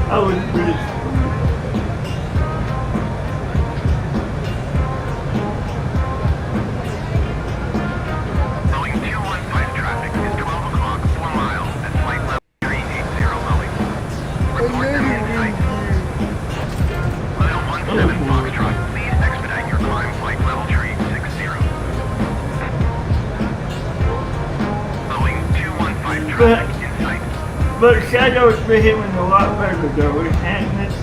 I would really. Boeing 215 traffic is 12 o'clock, 4 miles at flight level 380 Boeing. Report them in sight. Mile 17 Foxtrot, please expedite your climb flight level 360. Boeing 215 traffic in sight. But Shadow's behaving a lot better though, and it's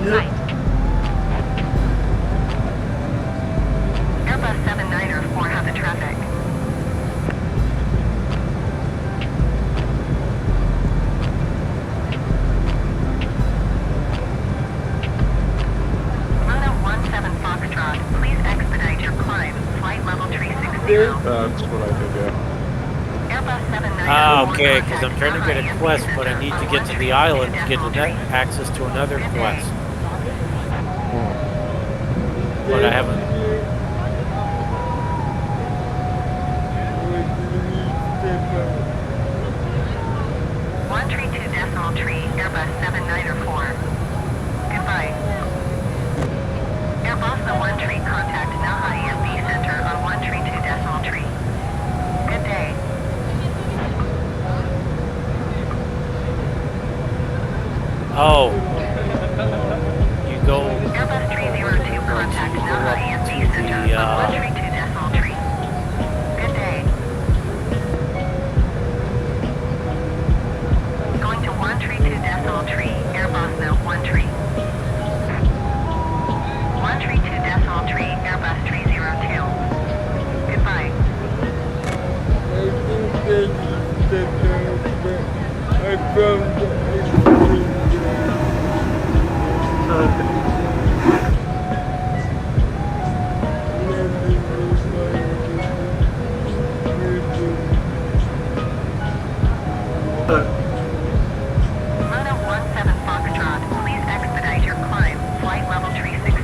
flight. Airbus 7904 has a traffic. Luna 17 Foxtrot, please expedite your climb. Flight level 360. That's what I did, yeah. Ah, okay, because I'm trying to get a quest, but I need to get to the island to get access to another quest. But I haven't. 132.3, Airbus 7904. Goodbye. Airbus the 13, contact Naha EMB Center on 132.3. Good day. Oh. You go. Airbus 302, contact Naha EMB Center on 132.3. Good day. Going to 132.3, Airbus now 13. 132.3, Airbus 302. Goodbye. I found Luna 17 Foxtrot, please expedite your climb. Flight level 360.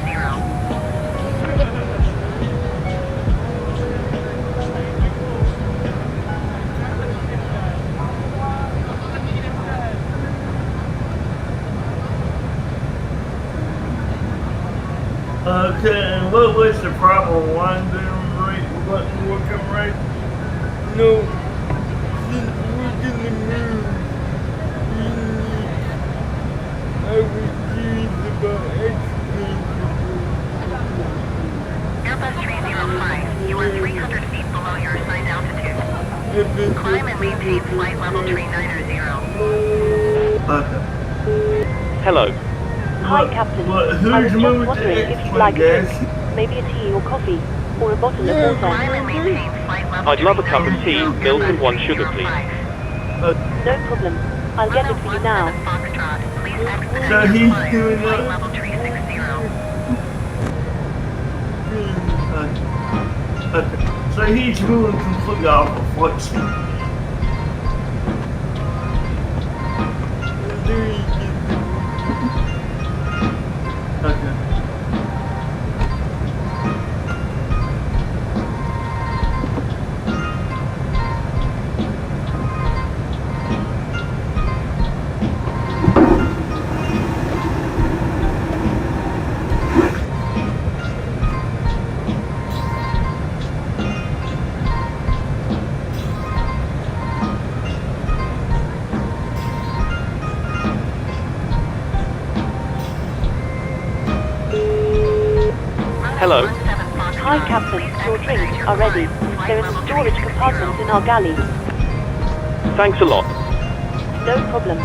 Okay, and what was the problem? One didn't right, wasn't working right? no. Since we're gonna move, I was curious about Airbus 305, you are 300 feet below your assigned altitude. Climb and maintain flight level 390. Hello. Hi, Captain. I was just wondering if you'd like a drink, maybe a tea or coffee, or a bottle of water. I'd love a cup of tea, milk and 1 sugar, please. No problem. I'll get it for you now. So he's doing Flight it. level 360. Okay. So he's moving completely off of what's okay. Hello. Hi, Captain. Your drinks are ready. There is a storage compartment in our galley. Thanks a lot. No problem.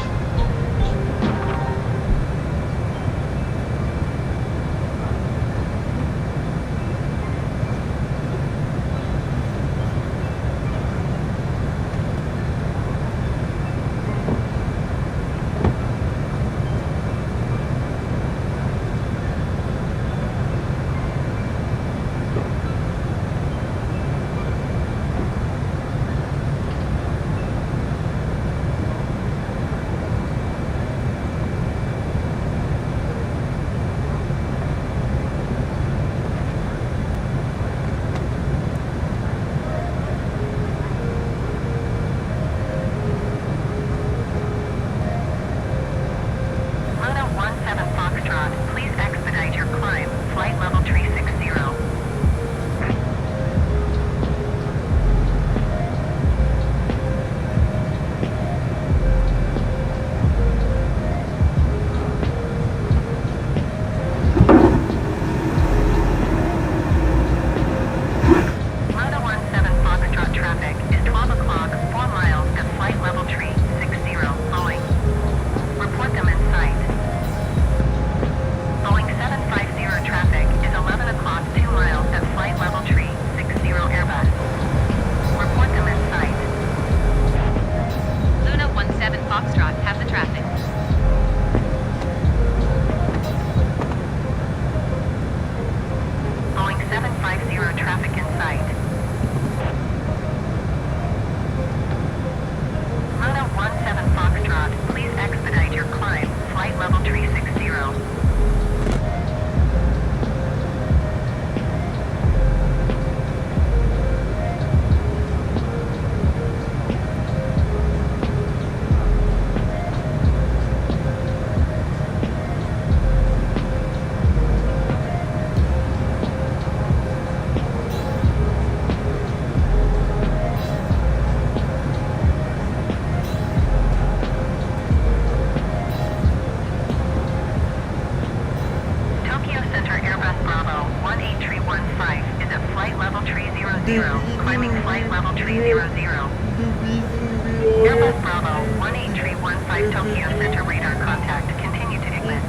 Airbus Bravo 18315 Tokyo Center radar contact. Continue to ignite.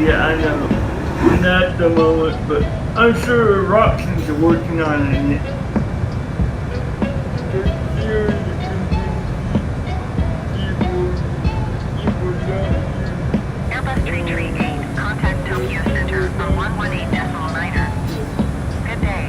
Yeah, I know. Not at the moment, but I'm sure Roxy's working on it. Airbus 338, contact Tokyo Center on 118.9er. Good day.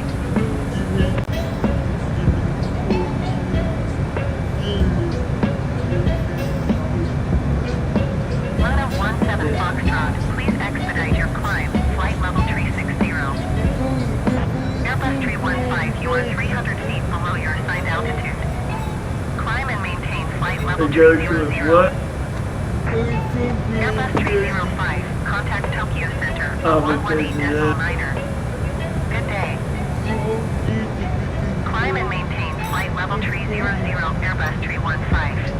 Luna 17 Foxtrot, please expedite your climb, flight level 360. Airbus 315, you are 300 feet below your assigned altitude. Climb and maintain flight level 300. What? Airbus 305, contact Tokyo Center on 118.9er. Good day. Climb and maintain flight level 300, Airbus 315.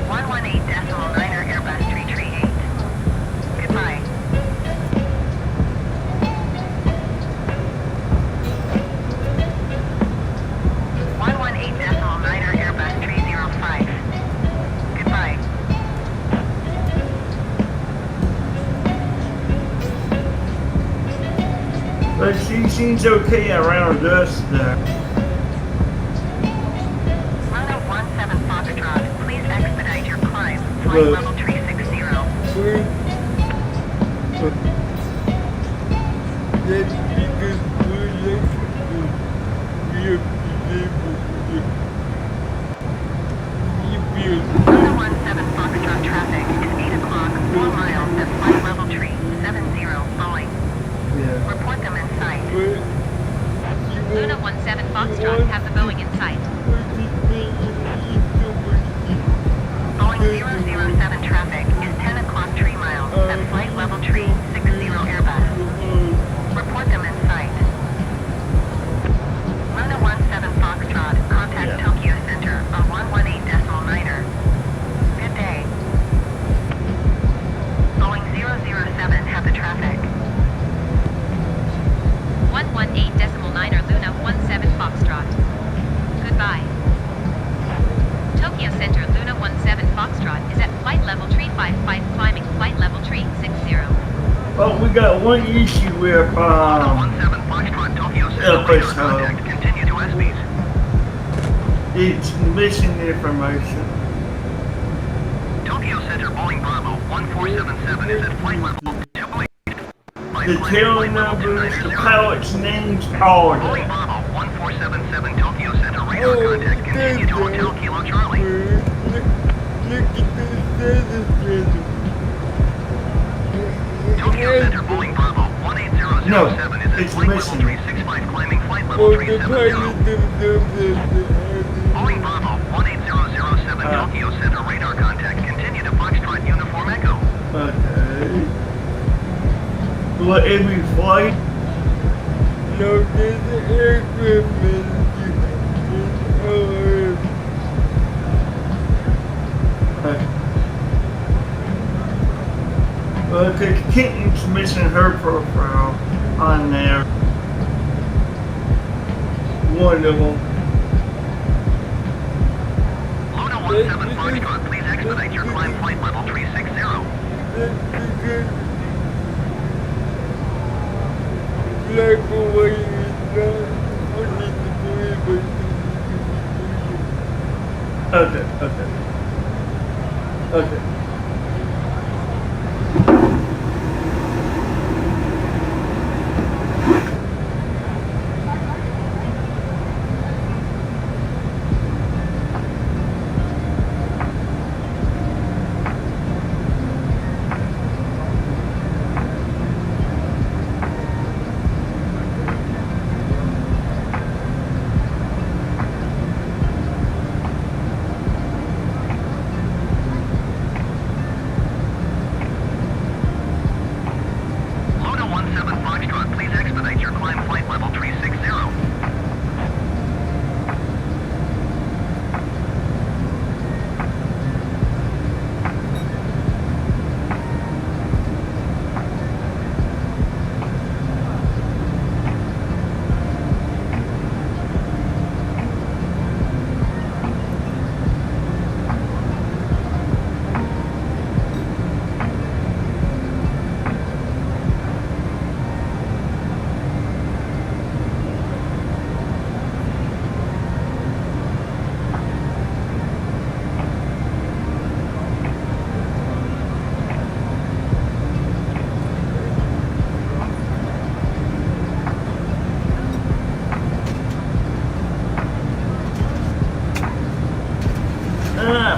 118.9er, Airbus 338. Goodbye. Airbus 305. Goodbye. But she seems okay around us there. Luna 17 Foxtrot, please expedite your climb, flight level 360. Luna 17 Foxtrot traffic is 8 o'clock, 4 miles at flight level 370, Boeing. Yeah. Report them in sight. Luna 17 Foxtrot, have the Boeing in sight. Boeing 007 traffic is 10 o'clock 3 miles at flight level 360 Airbus. Report them in sight. Luna 17 Foxtrot, contact Tokyo Center on 118.9er. Good day. Boeing 007 have the traffic. 118.9er Luna 17 Foxtrot. Goodbye. Tokyo Center Luna 17 Foxtrot is at flight level 355 climbing flight level 360. Well, we got one issue with episode. Continue to SBs. It's missing information. Tokyo Center Boeing Bravo 1477 is at flight level 28. The tail numbers, the pilot's names, all of Boeing it. Bravo 1477 Tokyo Center radar contact. Continue to Hotel Kilo Charlie. Tokyo Center Boeing Bravo 1807 is at it's flight missing. level 365 climbing flight level 370. Boeing Bravo 18007 Tokyo Center radar contact. Continue to Foxtrot Uniform Echo. Okay. What, every flight? No, there's an aircraft Well, because Kenton's missing her profile on there. One of them. Luna 17 Foxtrot, please expedite your climb flight level 360. Black away is not only the Okay.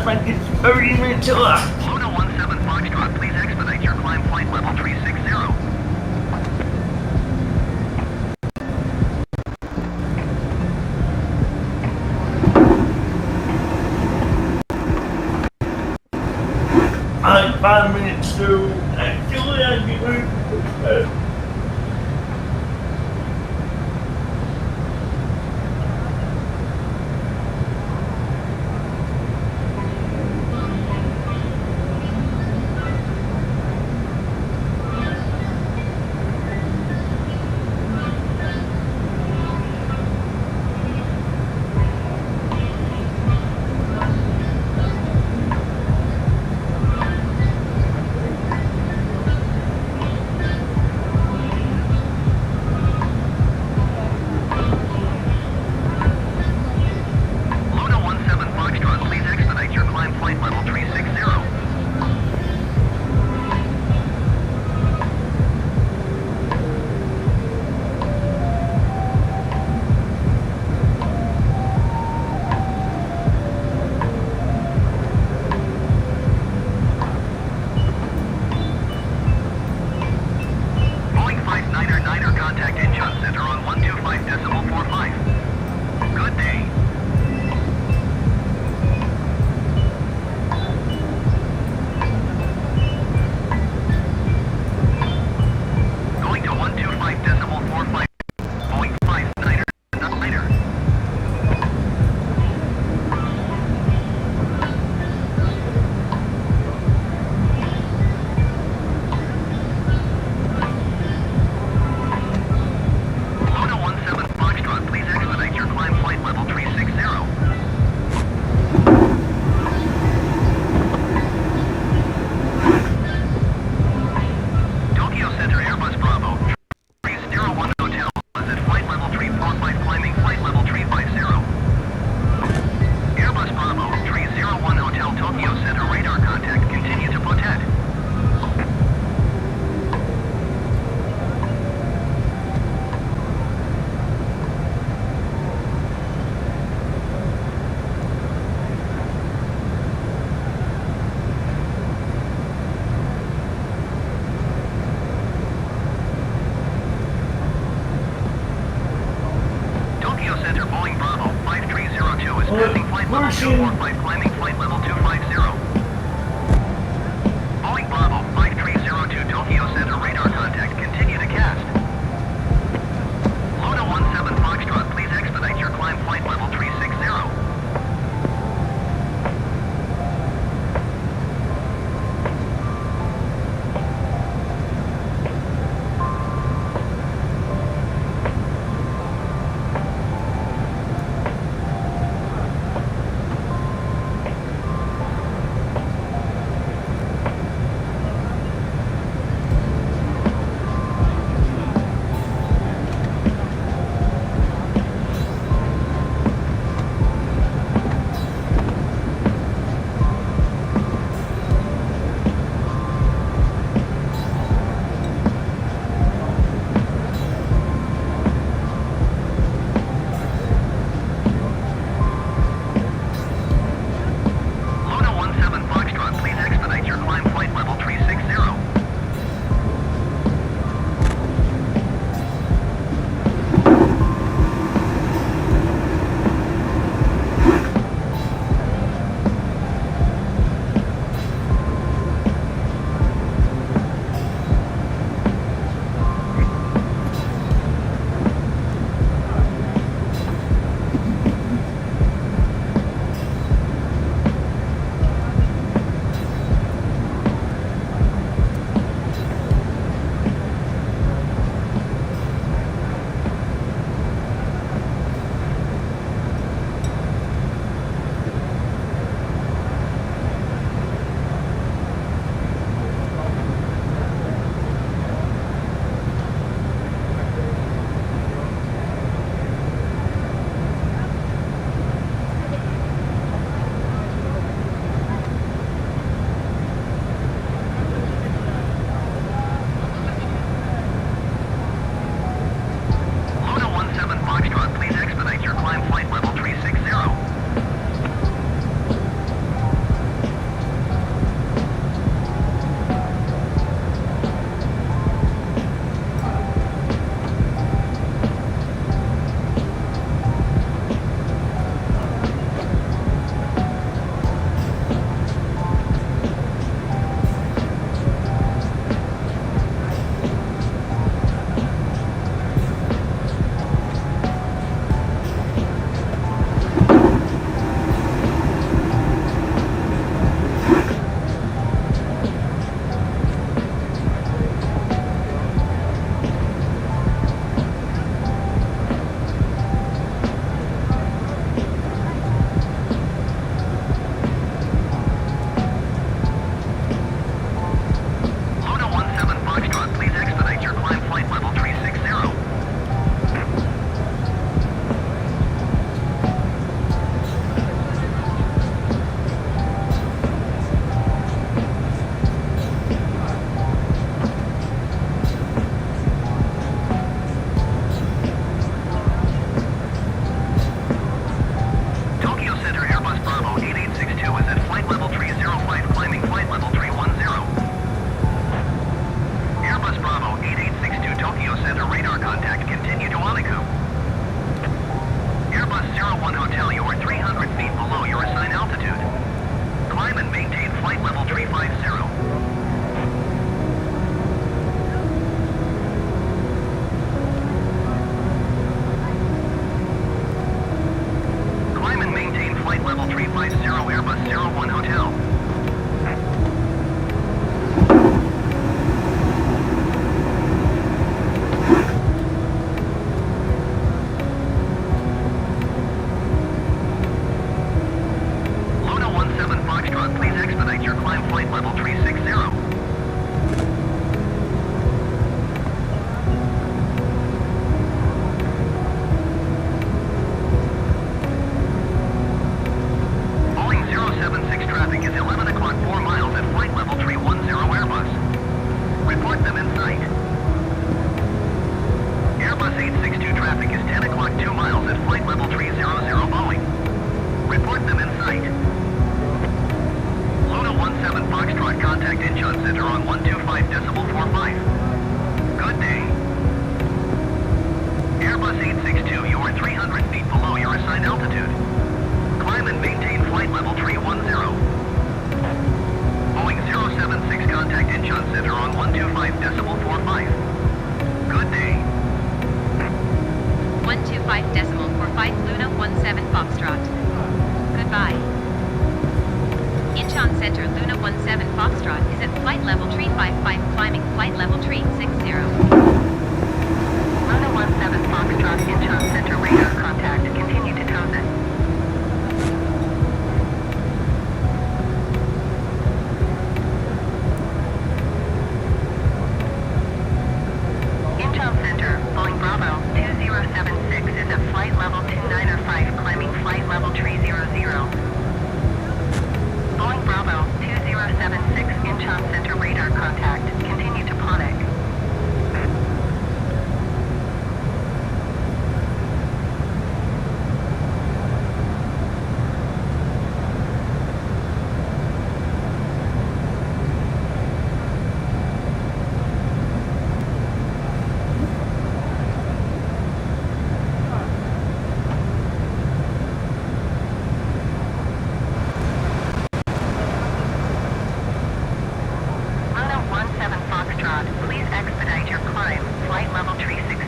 like it's 30 minutes left. Luna 17 Foxtrot, please expedite your climb flight level 360. I'm 5 minutes through. Actually, I'd be ready to push. climb flight level 360. Boeing 076 traffic is 11 o'clock 4 miles at flight level 310 Airbus. Report them in sight. Airbus 862 traffic is 10 o'clock 2 miles at flight level 300 Boeing. Report them in sight. Luna 17 Foxtrot, contact Incheon Center on 125.45. Good day. Airbus 862, you are 300 feet below your assigned altitude. Climb and maintain flight level 310. Boeing 076, contact Incheon Center on 125.45. Good day. 125.45 Luna 17 Foxtrot. Goodbye. Incheon Center Luna 17 Foxtrot is at flight level 355, climbing flight level 360. Luna 17 Foxtrot, Incheon Center radar contact. Continue to Towson. Incheon Center, Boeing Bravo 2076 is at flight level 2905, climbing flight level 300. Boeing Bravo 2076, Incheon Center radar contact. Continue to Ponic. Luna 17 Foxtrot, please expedite your climb, flight level 360.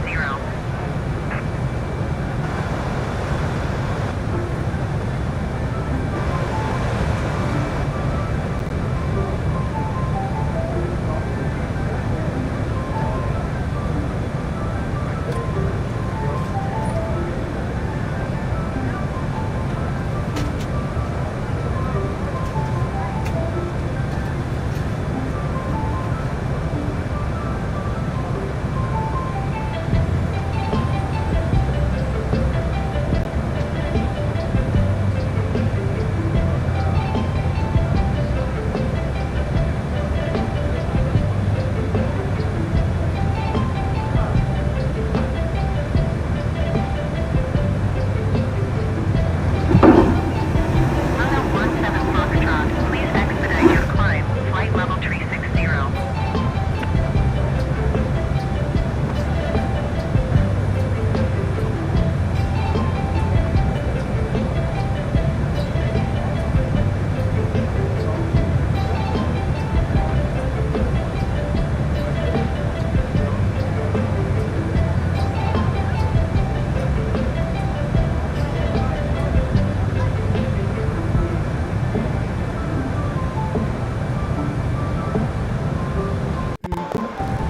Luna 17 Foxtrot, please expedite your climb, flight level 360.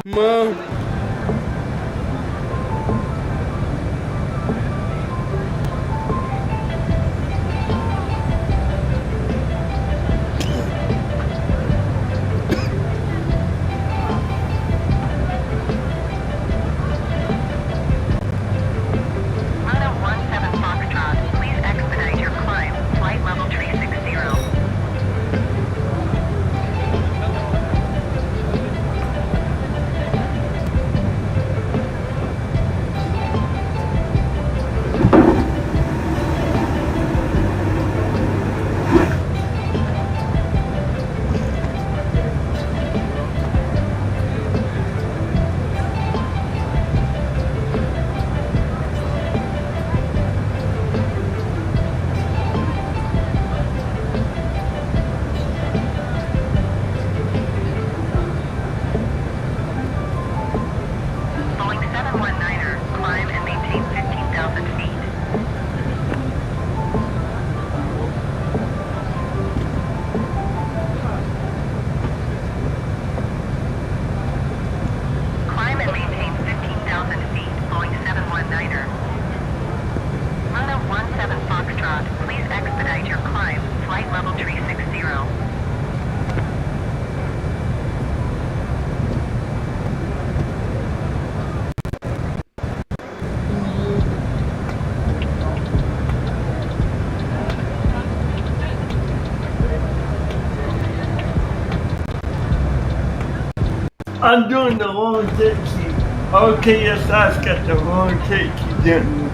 Mom. Luna 17 Foxtrot, please expedite your climb, flight level 360. I'm doing the wrong taxi. OKSI's got the wrong taxi down.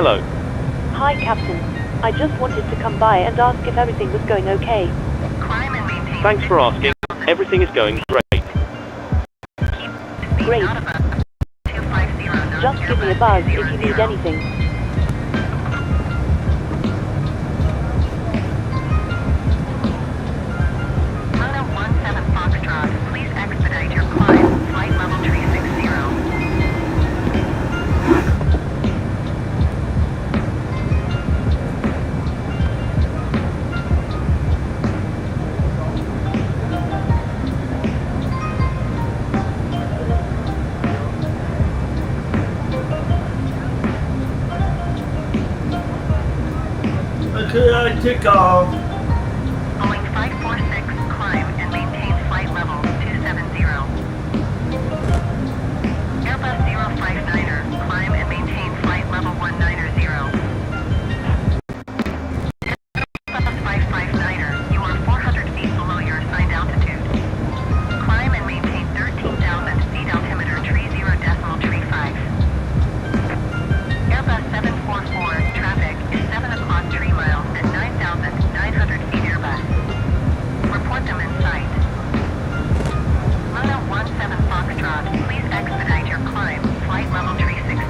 Hello. Hi, Captain. I just wanted to come by and ask if everything was going okay. Thanks for asking. Everything is going great. Great. Just give me a buzz if you need anything. Please expedite your climb. Flight level 360. Okay, I took off. Boeing 546, climb and maintain flight level 270. Airbus 059er, climb and maintain flight level 190. Airbus 559er, you are 400 feet below your assigned altitude. Climb and maintain 13,000 feet altimeter 30.35. Airbus 744, traffic is 7 o'clock 3 miles at 9,900 feet Airbus. Report them in sight. Luna 17 Foxtrot, please expedite your climb. Flight level 360.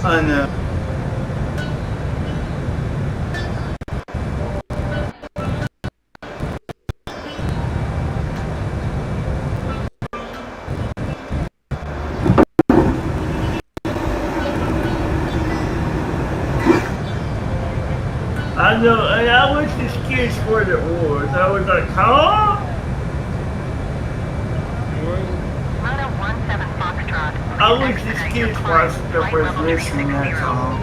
I know. I know, and I was just curious what it was. I was like, huh? Moto 17 Foxtrot. I was just curious what stuff was missing, that's all.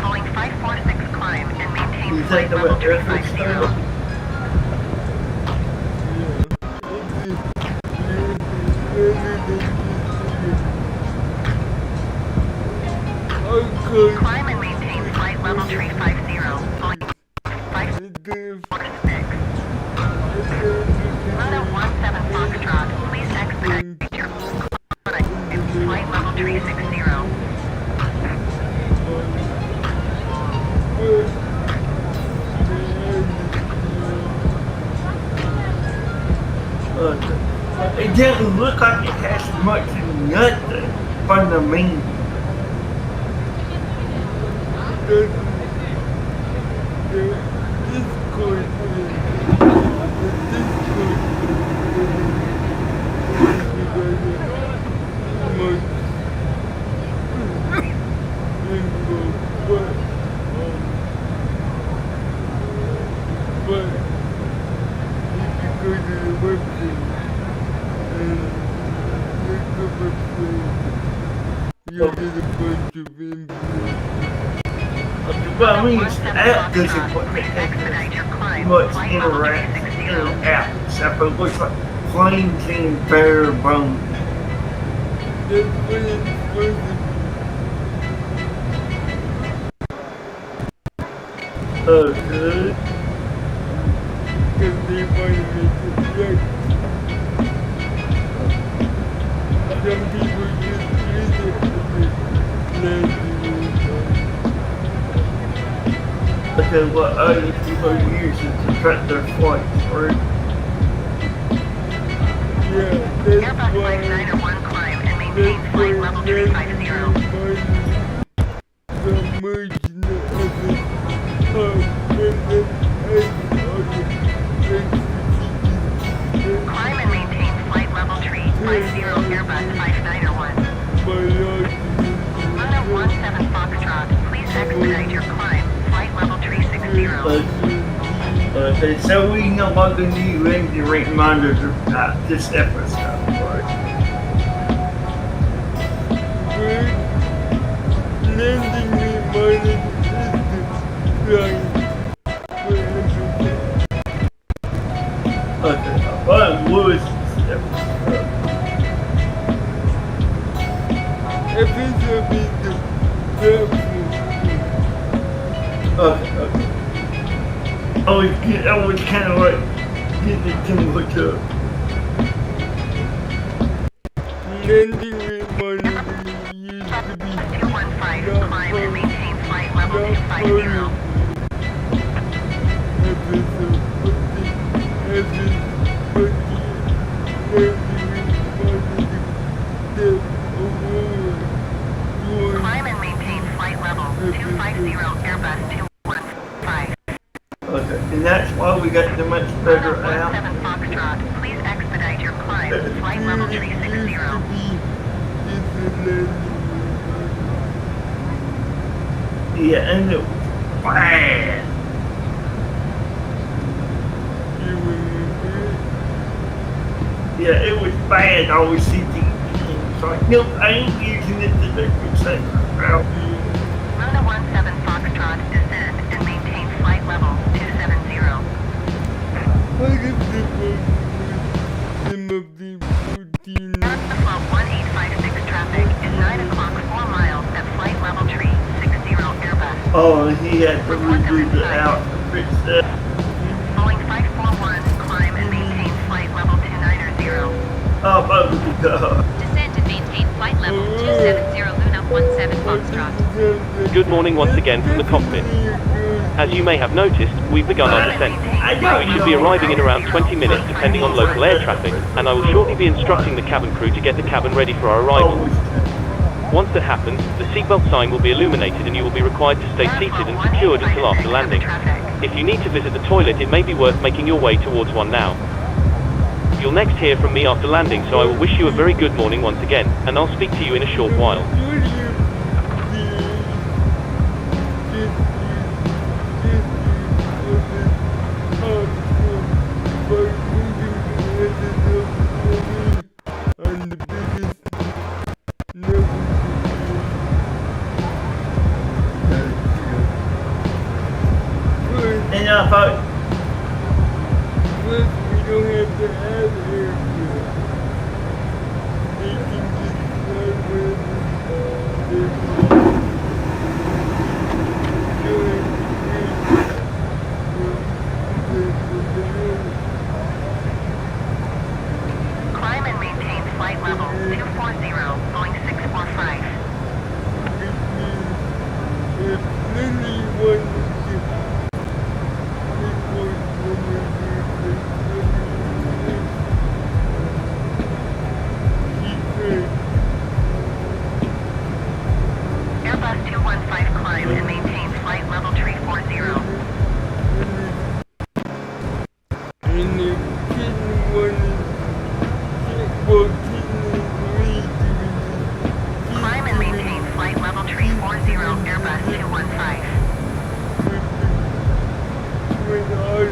Boeing 546 climb and maintain You flight take the level Air Force 350. Climb and maintain flight level 350. Boeing 546. Moto 17 Foxtrot, please expedite your flight level 360. It didn't look like it has much of nothing from the main. But I mean, the app doesn't put much interaction in the app, except it looks like plain Jane bare bones. Okay. Some people just use it because what other people use it to track their flights, right? Yeah, that's why. Climb and maintain flight level 350. The merging of it. Climb and maintain flight level 350 Airbus 591. Moto 17 Foxtrot, please expedite your climb. Flight level 360. Okay, so we no longer need engine rate monitors about this episode, right? Landing rate monitor okay, what was this episode? Episode is the okay. I was kind of like getting it to look up. Landing rate monitor used to be 215, climb and maintain flight level 250. Climb and maintain flight level 250 Airbus 215. Okay, and that's why we got the much better app. 17 Foxtrot, please expedite your climb. Flight level 360. Yeah, and it was bad. Yeah, it was bad. I was thinking, so nope, I ain't using it to make me safe. Luna 17 Foxtrot, descend and maintain flight level 270. Flow 1856 traffic is 9 o'clock 4 miles at flight level 360 Airbus. Oh, he had to redo the out to fix that. Boeing 541, climb and maintain flight level 290. Oh my God. Descend and maintain flight level 270 Luna 17 Foxtrot. Good morning once again from the cockpit. As you may have noticed, we've begun our descent. We should be arriving in around 20 minutes depending on local air traffic, and I will shortly be instructing the cabin crew to get the cabin ready for our arrival. Once that happens, the seatbelt sign will be illuminated and you will be required to stay seated and secured until after landing. If you need to visit the toilet, it may be worth making your way towards one now. You'll next hear from me after landing, so I will wish you a very good morning once again, and I'll speak to you in a short while. And I thought, we don't have to have airfield. They can just fly wherever they Climb and maintain flight level 240, Boeing 645. If Lily wanted to Airbus 215, climb and maintain flight level 340. and if Kitten wanted well, Climb and maintain flight level 340, Airbus 215. with all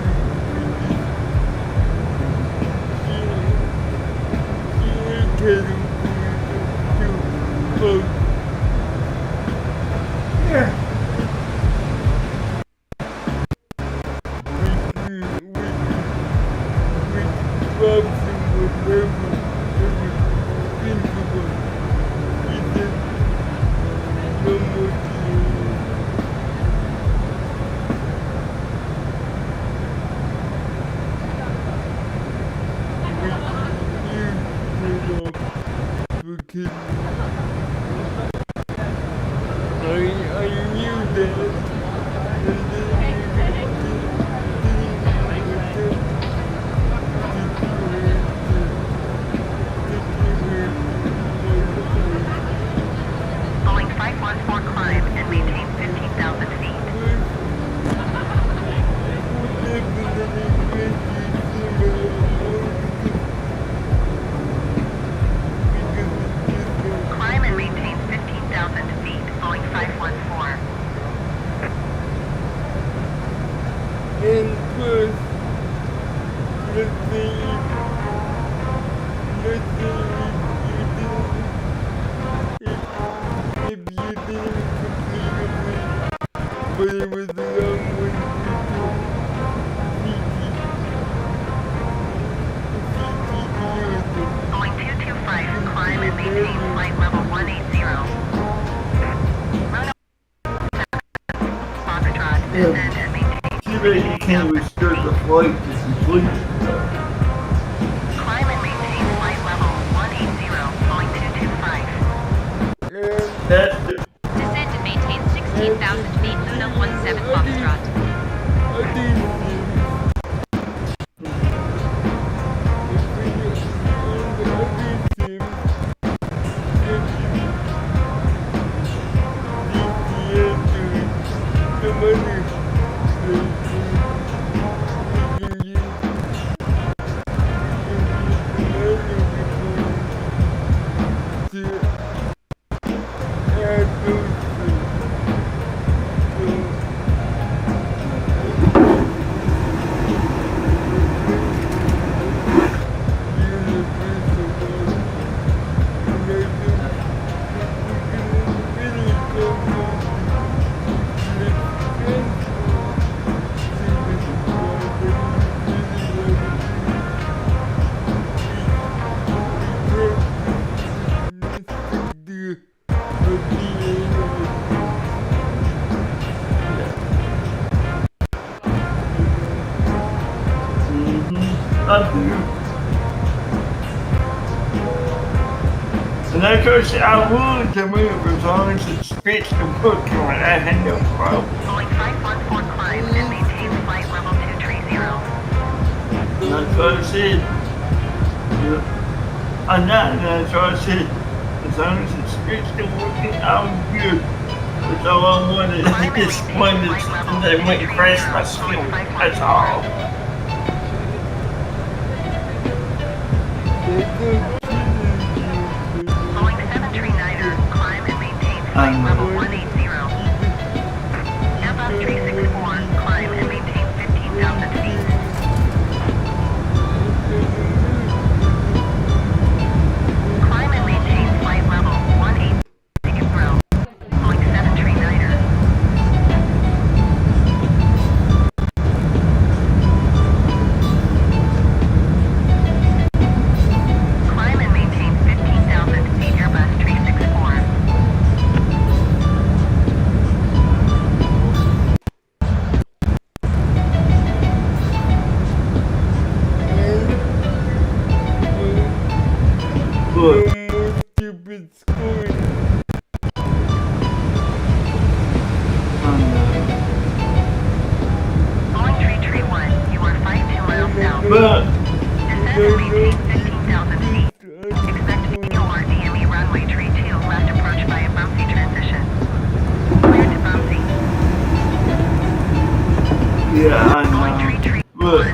I knew that. Boeing 514, climb and maintain 15,000 feet. Climb and maintain 15,000 feet, Boeing 514. And plus, let's say if you didn't complete it, but it was a long way Boeing 225, climb and maintain flight level 180. Foxtrot, descend and maintain. too bad you can't restore the flight to completion. Climb and maintain flight level 180, Boeing 225. That's the Descend and maintain 16,000 feet Luna 17 Foxtrot. like I said, I would to move as long as it fits the book on. I had no problem. Boeing 514 climb and maintain flight level 230. That's what I said. I'm not, that's what I said. As long as it fits the book, I'm good. That's all I wanted. This one that went and crashed my skill. That's all. Boeing 739er, climb and maintain flight level 180. Airbus 364, climb and maintain 15,000 feet. Climb and maintain flight level 180. Boeing 739er. Climb and maintain 15,000 feet Airbus 364. Look. Stupid scoring. Boeing 331, you are 52 miles south. But Descend and maintain 15,000 feet. Expect VOR DME runway 32 left approach by a bouncy transition. Clear to bouncy. yeah, I know. Look,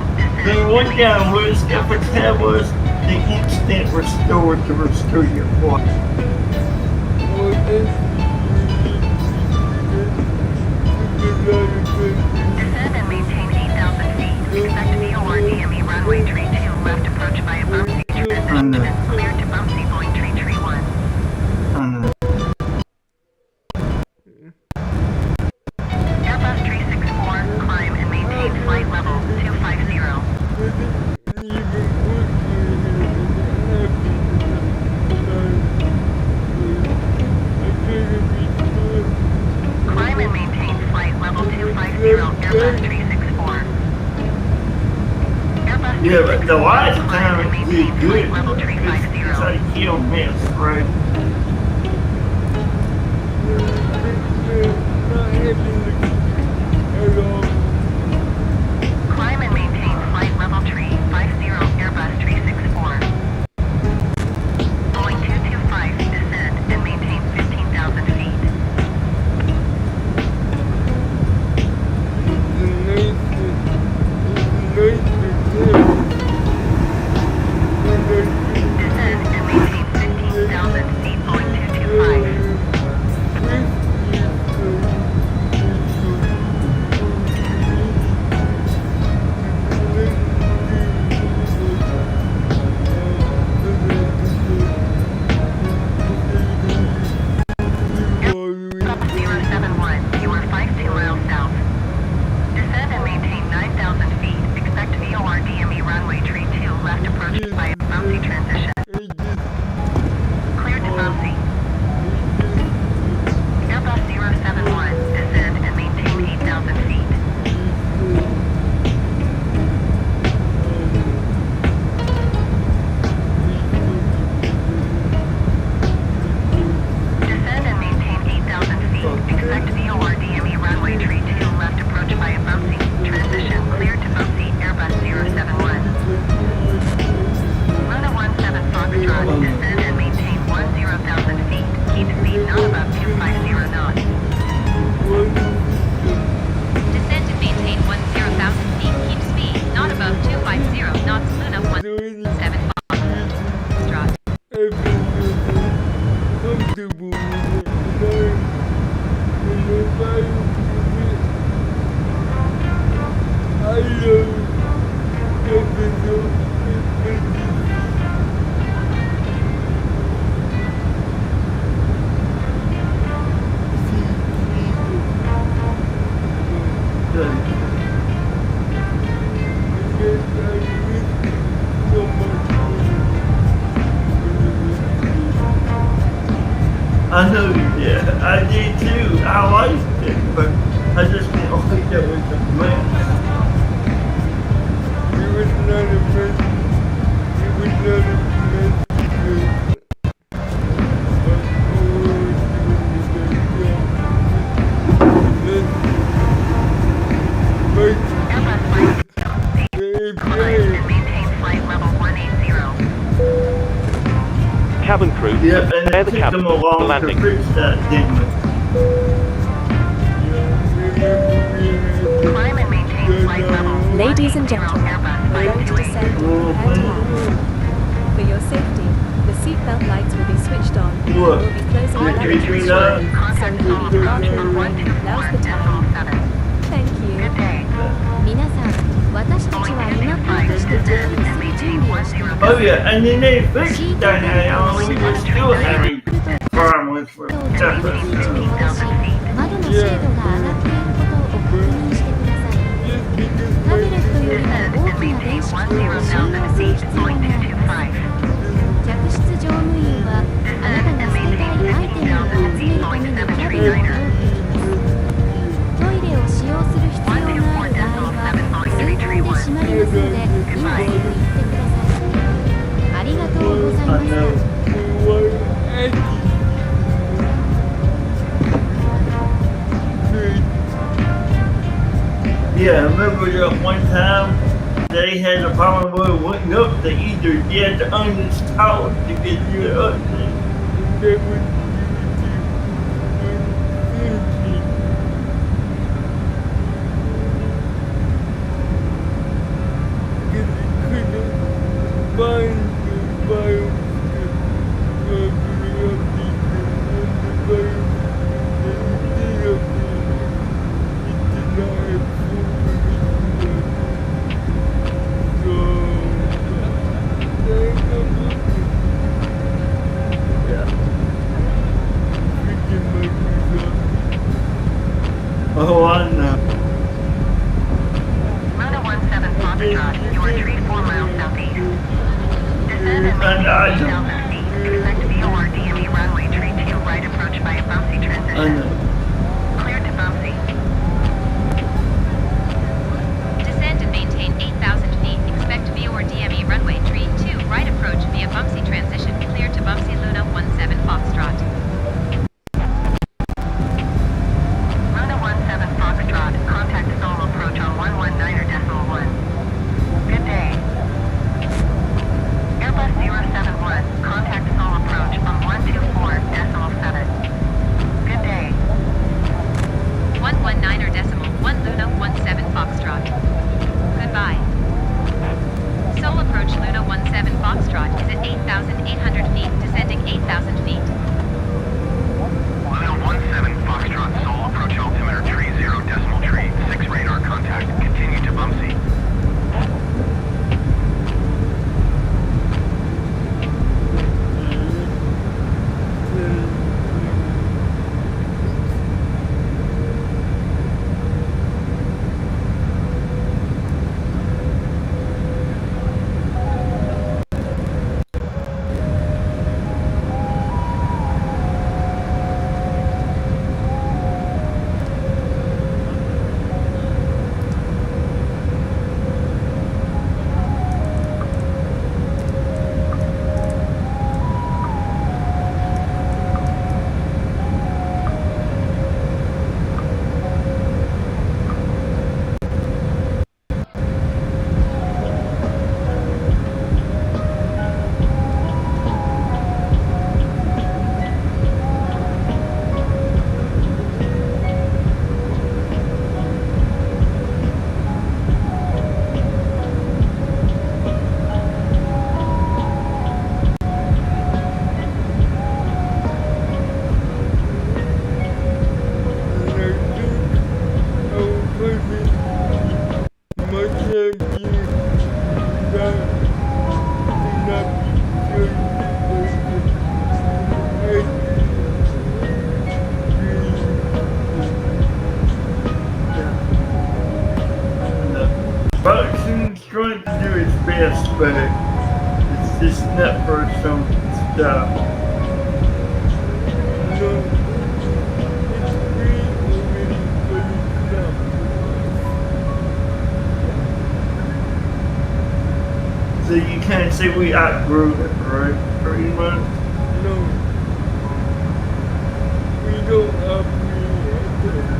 the one down was efforts that was the instant restore to restore your flight. Descend and maintain 8,000 feet. Expect VOR DME runway 32 left approach by a bouncy transition. Clear to bouncy Boeing 331. Airbus 364, climb and maintain flight level 250. Climb and maintain flight level 250 Airbus 364. Airbus Yeah, but the last time it maintain did good. flight level 350. It's like kill miss, right? Climb and maintain flight level 350 Airbus 364. Boeing 225, descend and maintain 15,000 feet. Descend and maintain 15,000 feet, Boeing 225. Airbus 071, you are 52 miles south. Descend and maintain 9,000 feet. Expect VOR DME runway 32 left approach by a bouncy transition. Clear to bouncy. Airbus 071, descend and maintain 8,000 feet. Descend and maintain 8,000 feet. Expect VOR DME runway 32 left approach by a bouncy transition. Clear to bouncy Airbus 071. Luna 17 Foxtrot, descend and maintain 10,000 feet. Keep speed not above 250 knots. Descend and maintain 10,000 feet. Keep speed not above 250 knots. Luna 17 Foxtrot. I know you did. I did too. I liked it, but I just didn't think that was a mess. It was not a mess. It was not a mess. cabin crew, Yep, and prepare it the took cabin them for along to landing. fix that, didn't it? Climb and maintain flight level. Ladies and gentlemen, we're going to descend and prepare to land. For your safety, the seatbelt lights will be switched on. Look, We'll be closing the did you entry do that? so if you need a bathroom break, now's the time. Thank you. 皆さん、私たちは今から着陸する準備をしています。 Oh yeah, and then they fixed that now, we were still having problems with 上陸位置に戻し、窓の精度が上がっていることを確認してください。タブレットよりも大きな電子機器を収納する必要があります。客室乗務員はあなたが捨てたいアイテムを集めるためにキャビンを通っていきます。トイレを使用する必要がある場合は数分で閉まりますので今すぐ行ってください。ありがとうございました。 Yeah, I remember that one time they had a problem where it wouldn't up to either. You had to uninstall it to get the update. Oh, I know. Luna 17 Foxtrot, you are 3-4 miles southeast. Descend and maintain 8,000 feet. Expect VOR DME runway tree 2 right approach by a bumpy transition. I know. Clear to bumpy. Descend and maintain 8,000 feet. Expect VOR DME runway tree 2 right approach via bumpy transition. Clear to bumpy Luna 17 Foxtrot. Contact solo approach on 119.1. Good day. Airbus 071, contact solo approach on 124.7. Good day. 119.1 Luna 17 Foxtrot. Goodbye. Sole approach Luna 17 Foxtrot is at 8,800 feet, descending 8,000 feet. Luna 17 Foxtrot, sole approach altimeter tree 0 decimal tree, 6 radar contact, continue to Bumsey. Production's trying to do its best, but it's just not for some stuff. So you can't say we outgrew it, right? Pretty much? No. We don't outgrew it.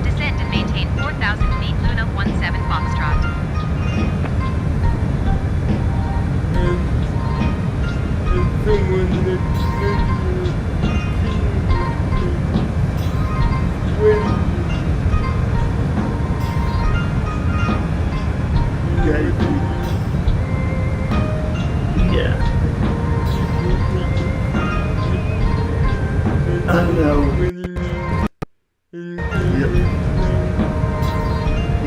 Descend and maintain 4,000 feet, Luna 17 Foxtrot. Yeah. I know. Yep.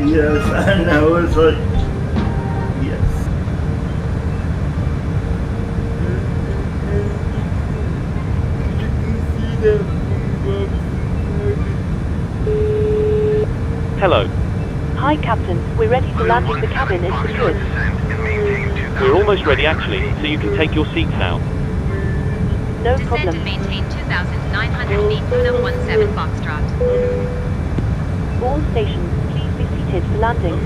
Yes, I know. It's like, yes. Hello. Hi, Captain. We're ready for landing. The cabin is secured. We're almost ready actually, so you can take your seats now. No Descend problem. and maintain 2,900 feet, Luna 17 Foxtrot. All stations, please be seated for landing.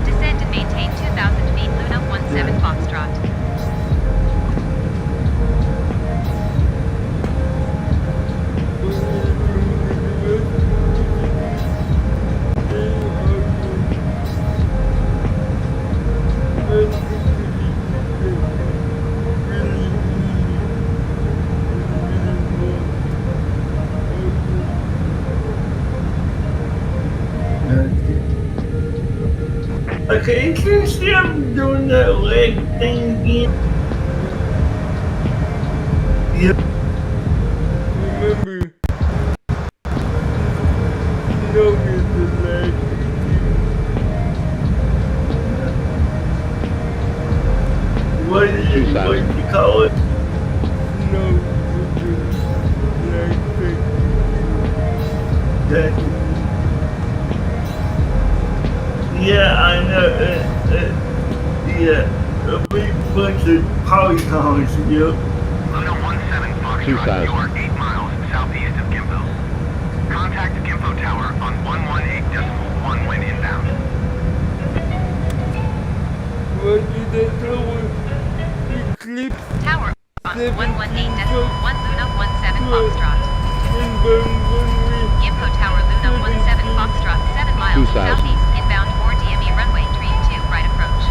Descend and maintain 2,000 feet, Luna 17 Foxtrot. Okay, can you see I'm doing that leg thing again? Yep. Remember, no is the leg. What do you call it? No is the leg thing. Yeah, I know. Yeah, a big bunch of polygons, yep. Luna 17 Foxtrot, you are 8 miles southeast of Gimpo. Contact the Gimpo Tower on 118.1 when inbound. What did they do? Eclipse Tower on 118.1 Luna 17 Foxtrot. Gimpo Tower Luna 17 Foxtrot, 7 miles southeast, inbound 4 DME runway 32, right approach.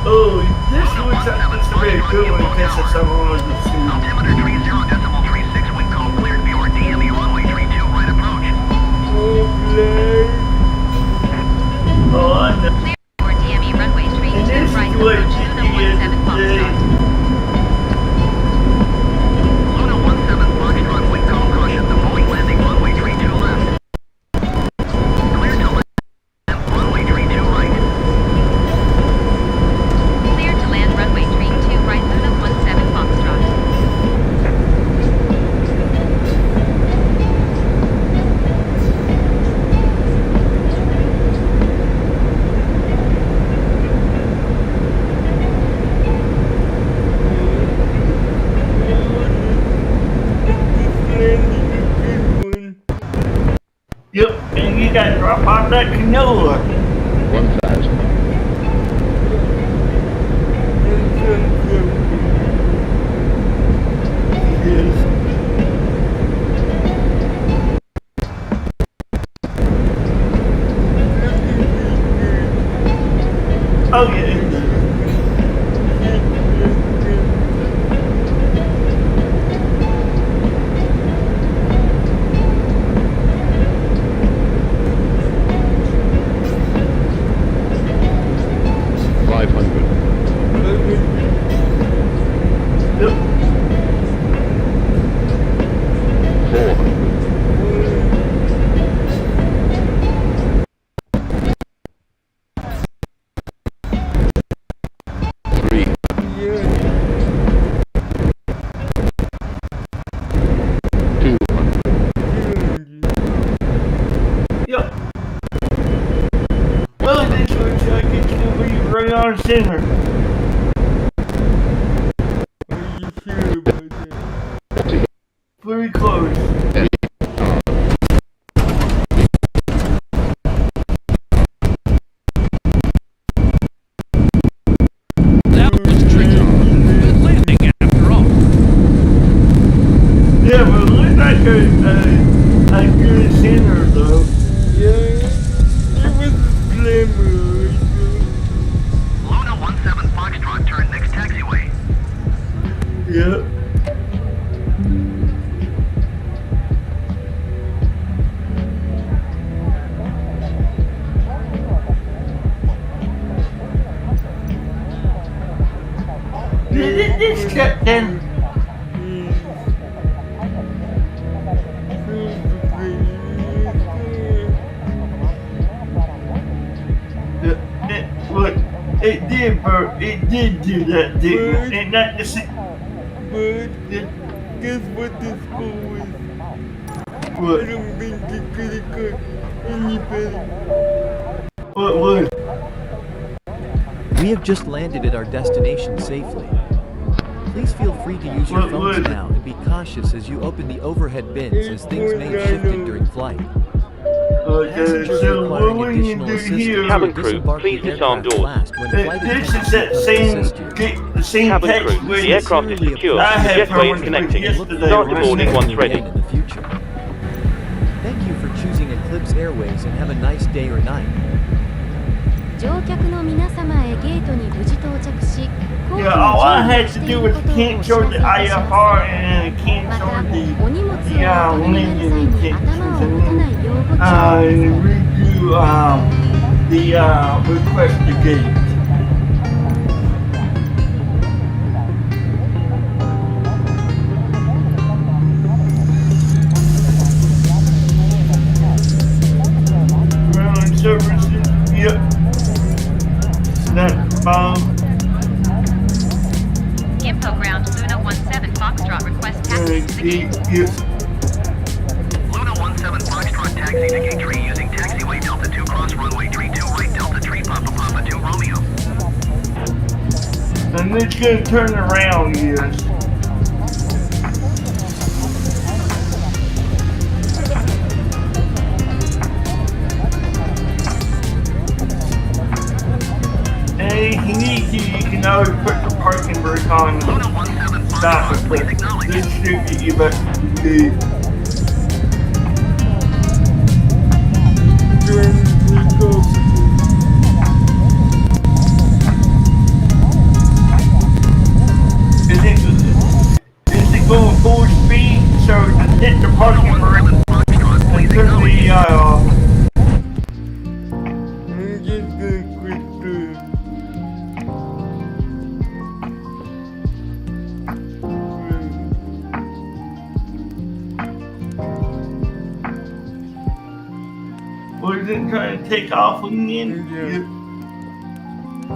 Oh, this looks like it's a very good one in case it's someone on the scene. Altimeter 30.36, wind calm cleared for DME runway 32, right approach. Oh, I know. Clear for DME runway 32, right approach, Luna 17 Foxtrot. Luna 17 Foxtrot, wind calm caution, the Boeing landing runway 32 left. Clear to land, runway 32 right. Clear to land runway 32 right, Luna 17 Foxtrot. Yep, and you gotta drop off that canola. 1,000. Oh yeah. front center. Are you sure about that? Pretty close. That was tricky. Good landing after all. Yeah, but it looks like a good center though. Yeah, it was a glimmer. Luna 17 Foxtrot, turn next taxiway. Yep. This captain. Look, it did, bro. It did do that, didn't it? Ain't that the same? But guess what this school is? What? I don't think it could have got any better. What was? We have just landed at our destination safely. Please feel free to use your phones now and be cautious as you open the overhead bins as things may have shifted during flight. Okay, so what we need to do here? Cabin crew, please disarm doors. This is that same Cabin text crew, the aircraft is secure. The jetway is connecting. Start deboarding once ready. Thank you for choosing Eclipse Airways and have a nice day or night. 乗客の皆様へゲートに無事到着し、 Yeah, all I had to do was cancel the IFR and cancel the landing and redo the request to gate. Ground services, yep. That's Info ground Luna 17 Foxtrot request taxi to the gate. Luna 17 Foxtrot, taxi to gate 3 using taxiway Delta 2 cross runway 32 right Delta 3 Papa 2 Romeo. And it's gonna turn around, yes. And if you need to, you can always put the parking brake on and stop it, but this should get you back to the gate. Is it going full speed? So just hit the parking brake and turn the off. I'm just gonna quit this. Was it trying to take off again?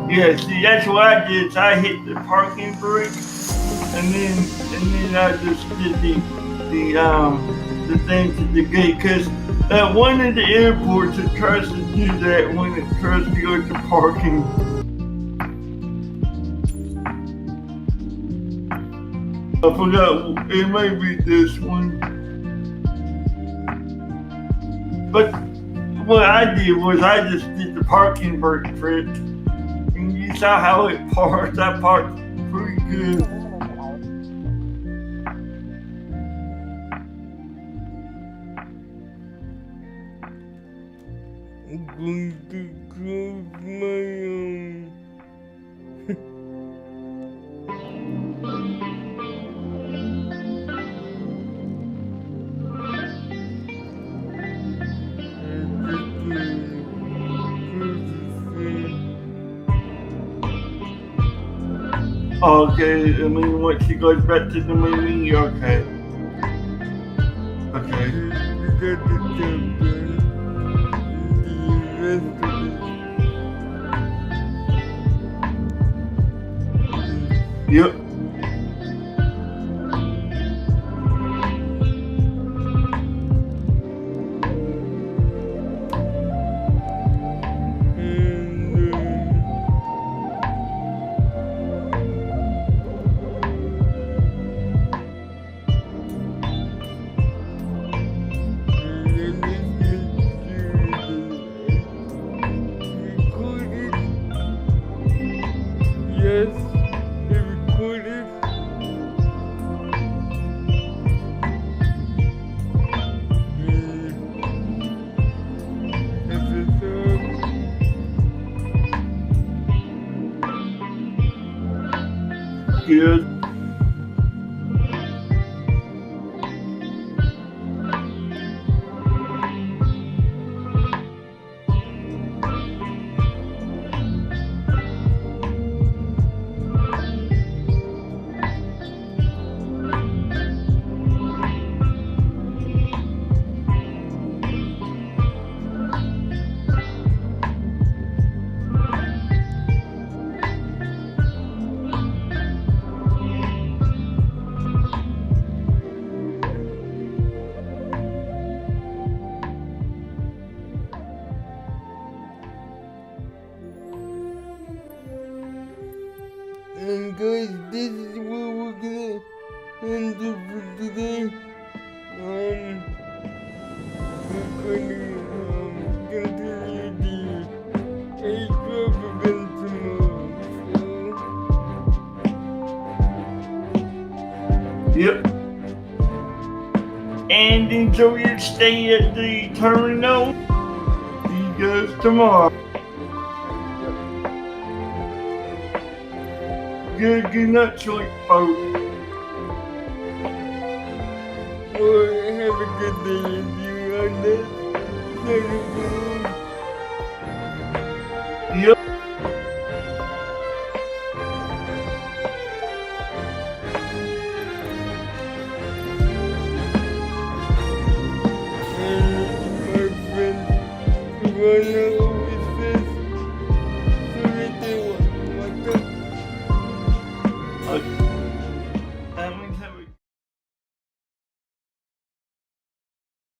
Yeah, see, that's what I did. So I hit the parking brake, and then I just did the thing to the gate. Cause at one of the airports it tries to do that when it tries to go to parking. I forgot. It may be this one, but. What I did was I just did the parking brake trick, and you saw how it parked. I parked pretty good. I'm going to close my Okay, I mean, once she goes back to the movie, you're okay. Okay. You got the job done. The rest of it. Yep. last recorded Good. And guys, this is what we're gonna end it for today. We're gonna continue the extravagant tomorrow. Yep. And enjoy your stay at the terminal. See you guys tomorrow. Good night, sweet folks. Or have a good day if you are not. Yep. My friend Ivana always says, "Sorry, what the?"